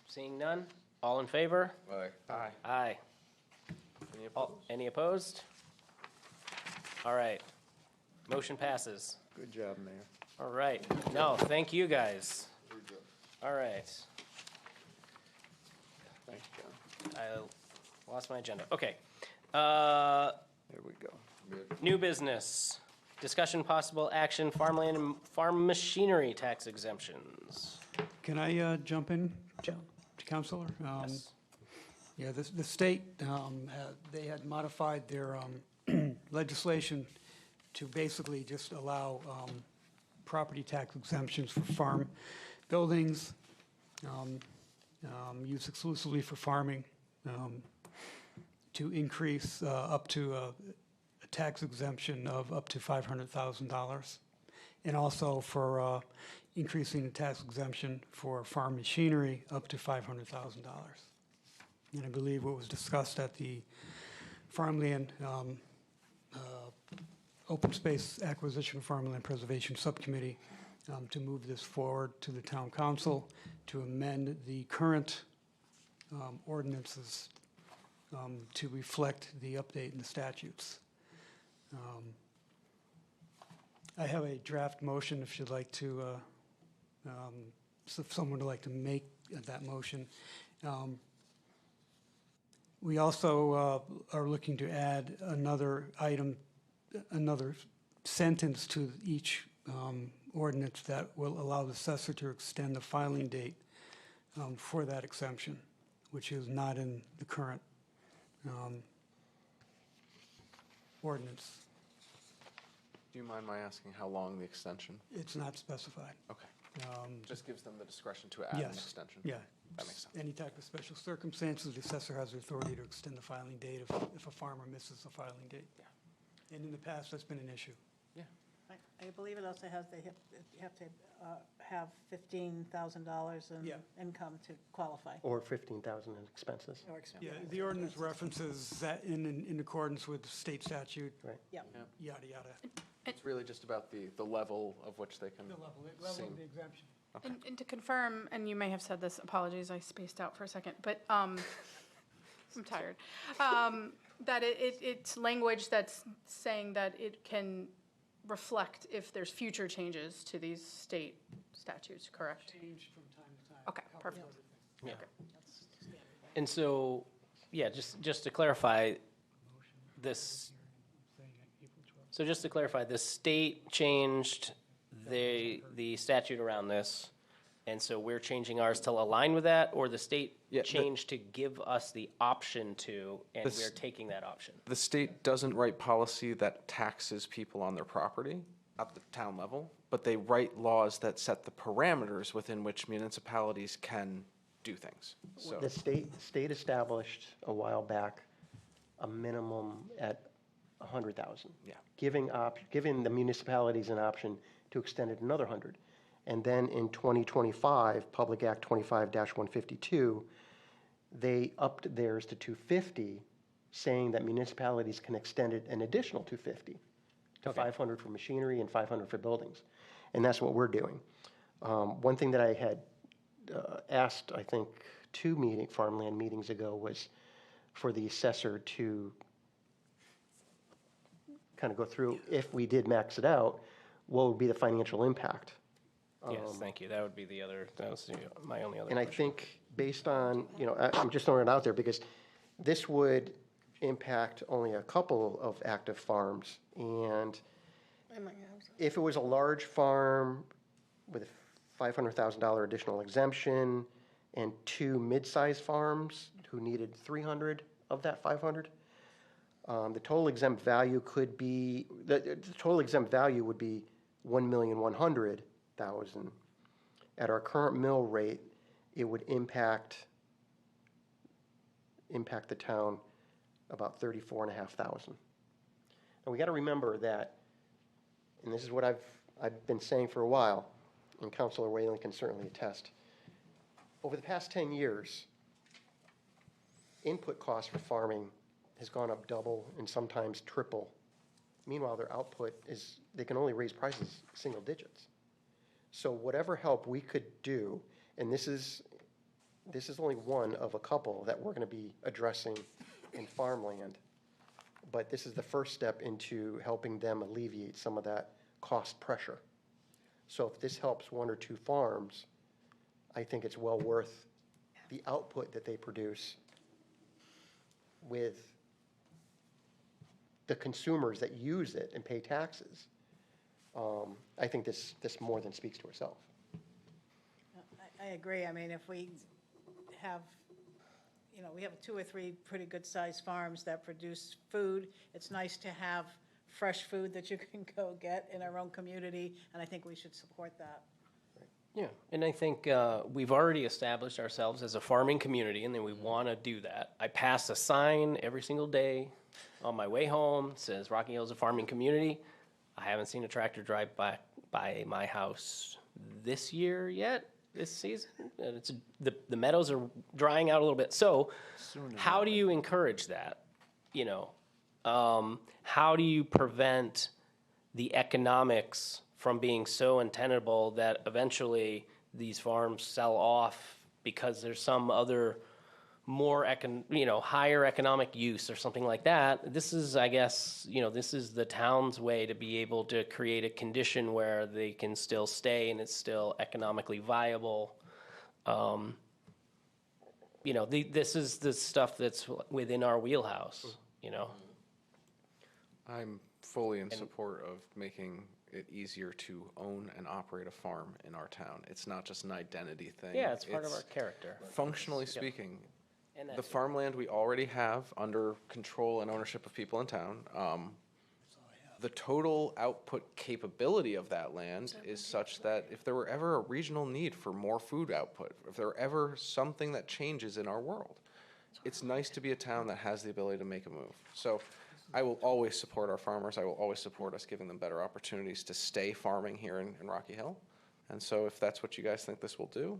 Seeing none? All in favor? Aye. Aye. Aye. Any opposed? All right. Motion passes. Good job, Mayor. All right. No, thank you, guys. Good job. All right. Thanks, John. I lost my agenda. Okay. There we go. New business. Discussion possible action, farmland and farm machinery tax exemptions. Can I jump in, Counselor? Yes. Yeah, the state, they had modified their legislation to basically just allow property tax exemptions for farm buildings, used exclusively for farming, to increase up to a tax exemption of up to $500,000. And also for increasing the tax exemption for farm machinery up to $500,000. And I believe what was discussed at the Farmland, Open Space Acquisition Farmland Preservation Subcommittee to move this forward to the town council to amend the current ordinances to reflect the update in the statutes. I have a draft motion if you'd like to, if someone would like to make that motion. We also are looking to add another item, another sentence to each ordinance that will allow the assessor to extend the filing date for that exemption. which is not in the current ordinance. Do you mind my asking how long the extension? It's not specified. Okay. Um, Just gives them the discretion to add an Yes. extension? Yeah. That makes sense. Any type of special circumstances, the assessor has the authority to extend the filing date if a farmer misses the filing date. Yeah. And in the past, that's been an issue. Yeah. I believe it also has, you have to have $15,000 in Yeah. income to qualify. Or 15,000 in expenses. Or expense. Yeah, the ordinance references that in accordance with state statute, Right. Yeah. yada, yada. It's really just about the level of which they can The level seem. of the exemption. And to confirm, and you may have said this, apologies, I spaced out for a second, but I'm tired. That it's language that's saying that it can reflect if there's future changes to these state statutes, correct? Change from time to time. Okay, perfect. Yeah. And so, yeah, just to clarify, this, so just to clarify, the state changed the statute around this, and so we're changing ours to align with that, or the state changed to give us the option to, and we're taking that option? The state doesn't write policy that taxes people on their property at the town level, but they write laws that set the parameters within which municipalities can do things. So, The state established a while back a minimum at 100,000. Yeah. Giving the municipalities an option to extend it another 100. And then in 2025, Public Act 25-152, they upped theirs to 250, saying that municipalities can extend it an additional 250 to 500 for machinery and 500 for buildings. And that's what we're doing. One thing that I had asked, I think, 2 farmland meetings ago was for the assessor to kind of go through, if we did max it out, what would be the financial impact? Yes, thank you. That would be that was my only other And I question. think based on, I'm just throwing it out there because this would impact only a couple of active farms. And if it was a large farm with a $500,000 additional exemption and 2 mid-sized farms who needed 300 of that 500, the total exempt value could be, the total exempt value would be $1,100,000. At our current mill rate, it would impact the town about $34,500. And we got to remember that, and this is what I've been saying for a while, and Councilor Whalen can certainly attest. Over the past 10 years, input costs for farming has gone up double and sometimes triple. Meanwhile, their output they can only raise prices single digits. So whatever help we could do, and this is only one of a couple that we're going to be addressing in farmland, but this is the first step into helping them alleviate some of that cost pressure. So if this helps 1 or 2 farms, I think it's well worth the output that they produce with the consumers that use it and pay taxes. I think this more than speaks to itself. I agree. I mean, if we have, we have 2 or 3 pretty good-sized farms that produce food, it's nice to have fresh food that you can go get in our own community, and I think we should support that. Yeah, and I think we've already established ourselves as a farming community, and then we want to do that. I pass a sign every single day on my way home, says Rocky Hill is a farming community. I haven't seen a tractor drive by my house this year yet, this season. And the meadows are drying out a little bit. So how do you encourage that? How do you prevent the economics from being so untenable that eventually these farms sell off because there's some other more higher economic use or something like that? This is, I guess, this is the town's way to be able to create a condition where they can still stay and it's still economically viable. This is the stuff that's within our wheelhouse, I'm fully in support of making it easier to own and operate a farm in our town. It's not just an identity thing. Yeah, it's part of our character. Functionally speaking, And The that's- farmland we already have under control and ownership of people in town. The total output capability of that land is such that if there were ever a regional need for more food output, if there were ever something that changes in our world, it's nice to be a town that has the ability to make a move. So I will always support our farmers. I will always support us giving them better opportunities to stay farming here in Rocky Hill. And so if that's what you guys think this will do,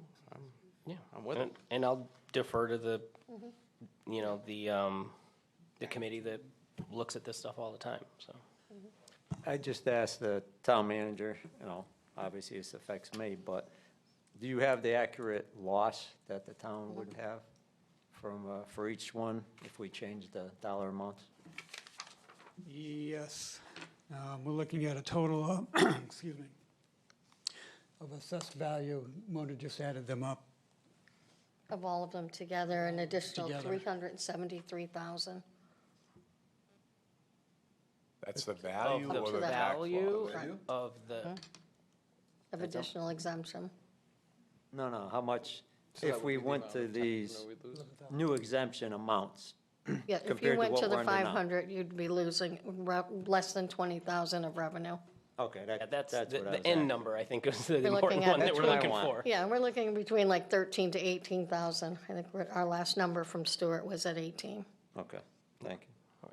I'm with it. And I'll defer to the, you know, the committee that looks at this stuff all the time, so. I just asked the town manager, you know, obviously this affects me, but do you have the accurate loss that the town would have from, for each one if we change the dollar amounts? Yes. We're looking at a total of, excuse me, of assessed value. Mona just added them up. Of all of them together, an additional Together. 373,000. That's the value Of or the the tax value loss? of the, Of additional exemption. No, how much, So that if would we be the went amount to of tax these we'd lose. new exemption amounts? Yeah, if you Compared to went what to the we're under now. 500, you'd be losing less than 20,000 of revenue. Okay, that's what I the was end asking. number, I think, is the We're important looking at one that the we're what I looking want. for. Yeah, we're looking between like 13 to 18,000. I think our last number from Stewart was at 18. Okay, thank you.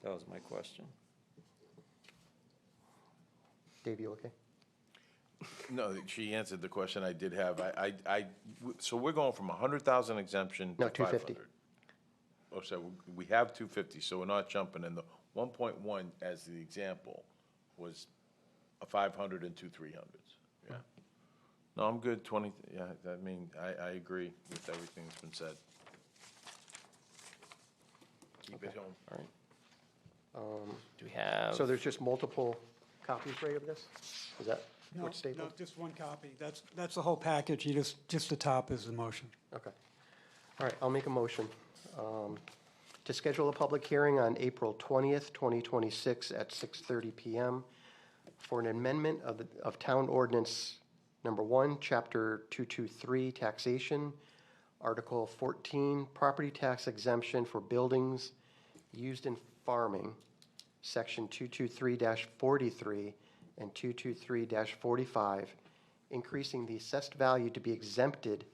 That was my question. Dave, you okay? No, she answered the question I did have. So we're going from 100,000 exemption to No, 250. 500. Oh, so we have 250, so we're not jumping in. The 1.1, as the example, was a 500 and two 300s. Yeah. No, I'm good, 20, yeah, I mean, I agree with everything that's been said. Keep it home. All right. Do we have? So there's just multiple copies, Ray, of this? Is that No, what's stapled? no, just one copy. That's the whole package. You just the top is the motion. Okay. All right, I'll make a motion to schedule a public hearing on April 20th, 2026 at 6:30 PM for an amendment of Town Ordinance Number 1, Chapter 223, Taxation, Article 14, Property Tax Exemption for Buildings Used in Farming, Section 223-43 and 223-45, increasing the assessed value to be exempted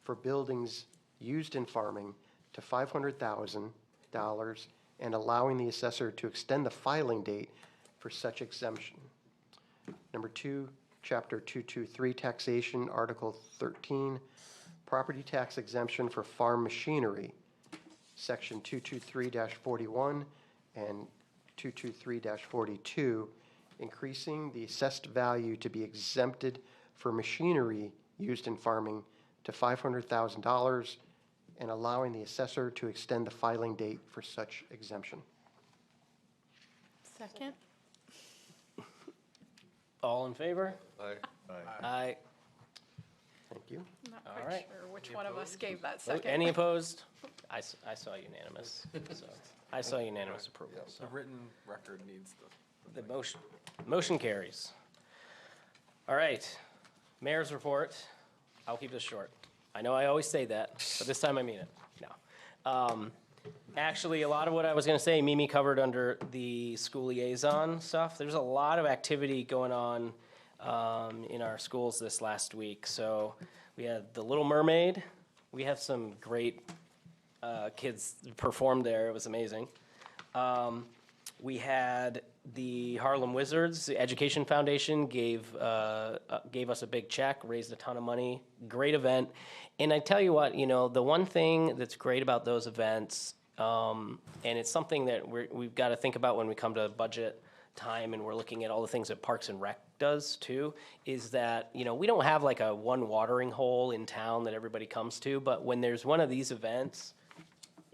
for buildings used in farming to $500,000 and allowing the assessor to extend the filing date for such exemption. Number 2, Chapter 223 Taxation, Article 13, Property Tax Exemption for Farm Machinery, Section 223-41 and 223-42, increasing the assessed value to be exempted for machinery used in farming to $500,000 and allowing the assessor to extend the filing date for such exemption. Second? All in favor? Aye. Aye. Thank you. I'm not All quite right. sure which one of us gave that Vote- second. Any opposed? I saw unanimous, so, I saw unanimous approval, so. The written record needs the. The motion carries. All right, mayor's report. I'll keep this short. I know I always say that, but this time I mean it. No. Actually, a lot of what I was gonna say, Mimi covered under the school liaison stuff. There's a lot of activity going on in our schools this last week. So we had The Little Mermaid. We have some great kids performed there. It was amazing. We had the Harlem Wizards. The Education Foundation gave us a big check, raised a ton of money. Great event. And I tell you what, you know, the one thing that's great about those events, and it's something that we've got to think about when we come to budget time and we're looking at all the things that Parks and Rec does too, is that, you know, we don't have like a one watering hole in town that everybody comes to, but when there's one of these events,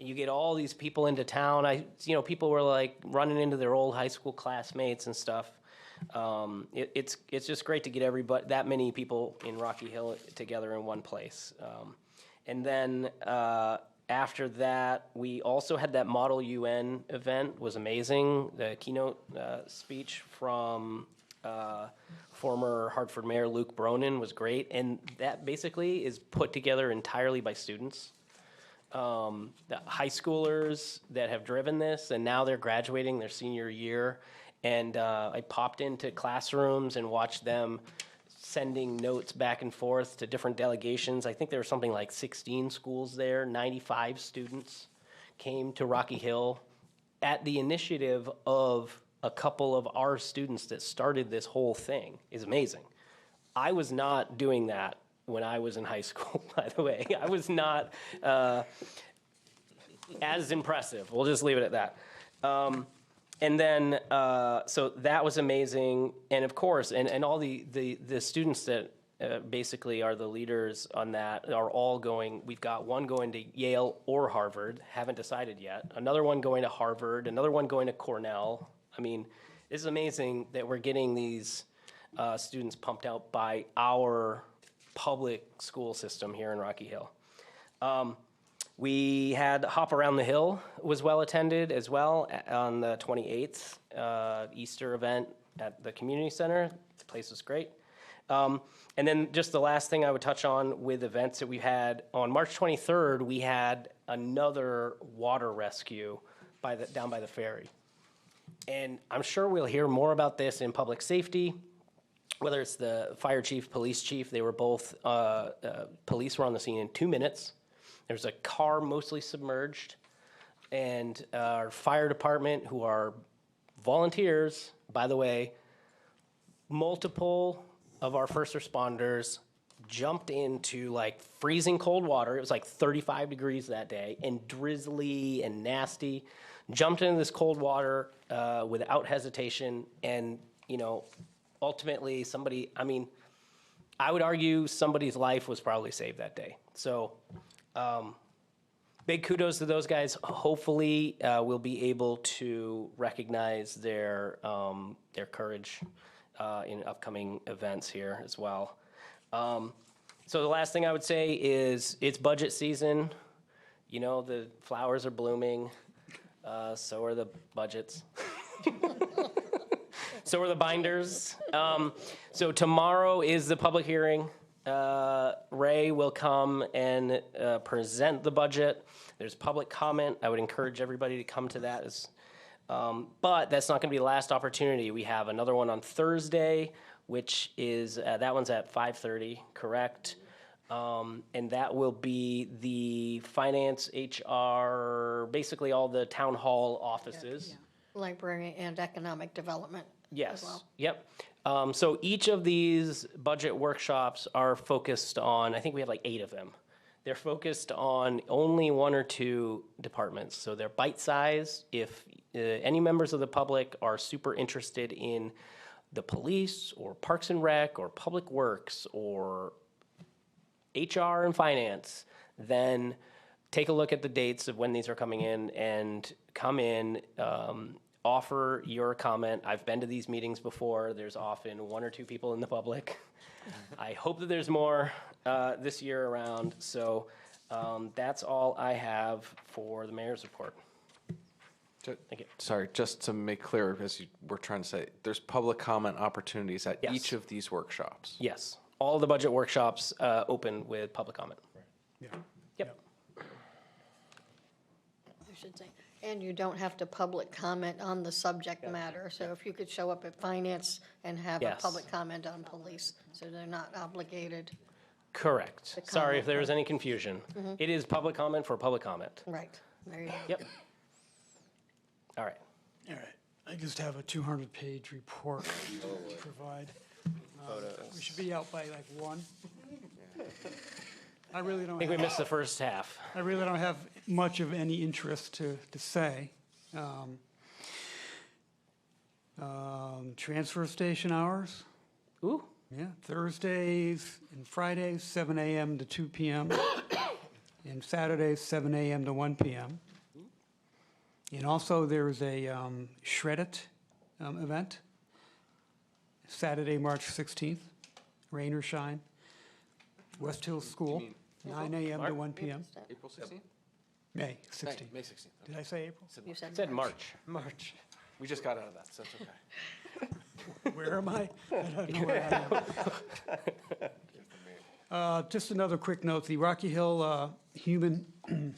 you get all these people into town. People were like running into their old high school classmates and stuff. It's just great to get that many people in Rocky Hill together in one place. And then after that, we also had that Model UN event. Was amazing. The keynote speech from former Hartford Mayor Luke Bronin was great, and that basically is put together entirely by students. the high schoolers that have driven this, and now they're graduating their senior year. And I popped into classrooms and watched them sending notes back and forth to different delegations. I think there were something like 16 schools there, 95 students came to Rocky Hill at the initiative of a couple of our students that started this whole thing. Is amazing. I was not doing that when I was in high school, by the way. I was not as impressive. We'll just leave it at that. And then, so that was amazing. And of course, and all the students that basically are the leaders on that are all going, we've got one going to Yale or Harvard, haven't decided yet. Another one going to Harvard, another one going to Cornell. I mean, this is amazing that we're getting these students pumped out by our public school system here in Rocky Hill. We had Hop Around the Hill was well attended as well on the 28th, Easter event at the community center. The place was great. And then just the last thing I would touch on with events that we had, on March 23rd, we had another water rescue down by the ferry. And I'm sure we'll hear more about this in public safety, whether it's the fire chief, police chief. They were both, police were on the scene in 2 minutes. There's a car mostly submerged, and our fire department, who are volunteers, by the way, multiple of our first responders jumped into like freezing cold water. It was like 35 degrees that day and drizzly and nasty. Jumped into this cold water without hesitation, and ultimately somebody, I would argue somebody's life was probably saved that day. So big kudos to those guys. Hopefully we'll be able to recognize their courage in upcoming events here as well. So the last thing I would say is it's budget season. The flowers are blooming. So are the budgets. So are the binders. So tomorrow is the public hearing. Ray will come and present the budget. There's public comment. I would encourage everybody to come to that. But that's not going to be the last opportunity. We have another one on Thursday, which is, that one's at 5:30, correct? And that will be the finance, HR, basically all the town hall offices. Library and economic development. Yes. As well. Yep. So each of these budget workshops are focused on, I think we have like 8 of them. They're focused on only 1 or 2 departments. So they're bite-sized. If any members of the public are super interested in the police or Parks and Rec or Public Works or HR and finance, then take a look at the dates of when these are coming in and come in, offer your comment. I've been to these meetings before. There's often 1 or 2 people in the public. I hope that there's more this year around. So that's all I have for the mayor's report. Thank you. Sorry, just to make clear, as you were trying to say, there's public comment opportunities at Yes. each of these workshops. Yes, all the budget workshops open with public comment. Yeah. Yep. I should say. And you don't have to public comment on the subject matter. So if you could show up at finance and have a Yes. public comment on police, so they're not obligated. Correct. The Sorry comment, if there was right. any confusion. It is public comment for public comment. Right. There you go. Yep. All right. All right, I just have a 200-page report to provide. We should be out by like 1. I really I don't think we have, missed the first half. I really don't have much of any interest to say. Transfer station hours, Ooh. yeah, Thursdays and Fridays, 7 a.m. to 2 p.m. And Saturdays, 7 a.m. to 1 p.m. And also there's a Shred It event, Saturday, March 16th, rain or shine, West Hill School, 9 a.m. to 1 p.m. April 16th? May 16th. May 16th. Did I say April? You said It said March. March. We just got out of that, so it's okay. Where am I? I don't know where I am. Just another quick note, the Rocky Hill Human,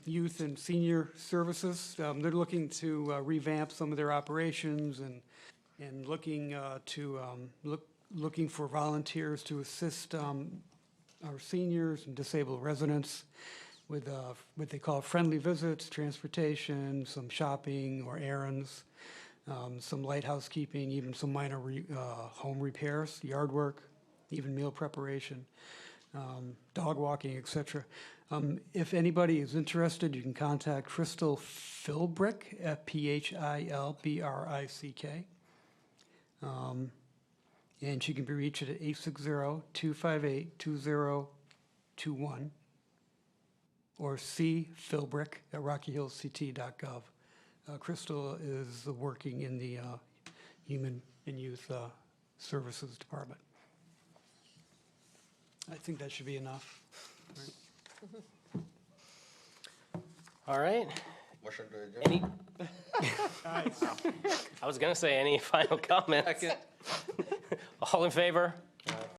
Youth, and Senior Services. They're looking to revamp some of their operations and looking looking for volunteers to assist our seniors and disabled residents with what they call friendly visits, transportation, some shopping or errands, some light housekeeping, even some minor home repairs, yard work, even meal preparation, dog walking, etc. If anybody is interested, you can contact Crystal Philbrick, Philbrick. And she can be reached at 860-258-2021 or cphilbrick@rockyhillsct.gov. Crystal is working in the Human and Youth Services Department. I think that should be enough. All right. Motion to adjourn. Any? I was gonna say any final comments. All in favor?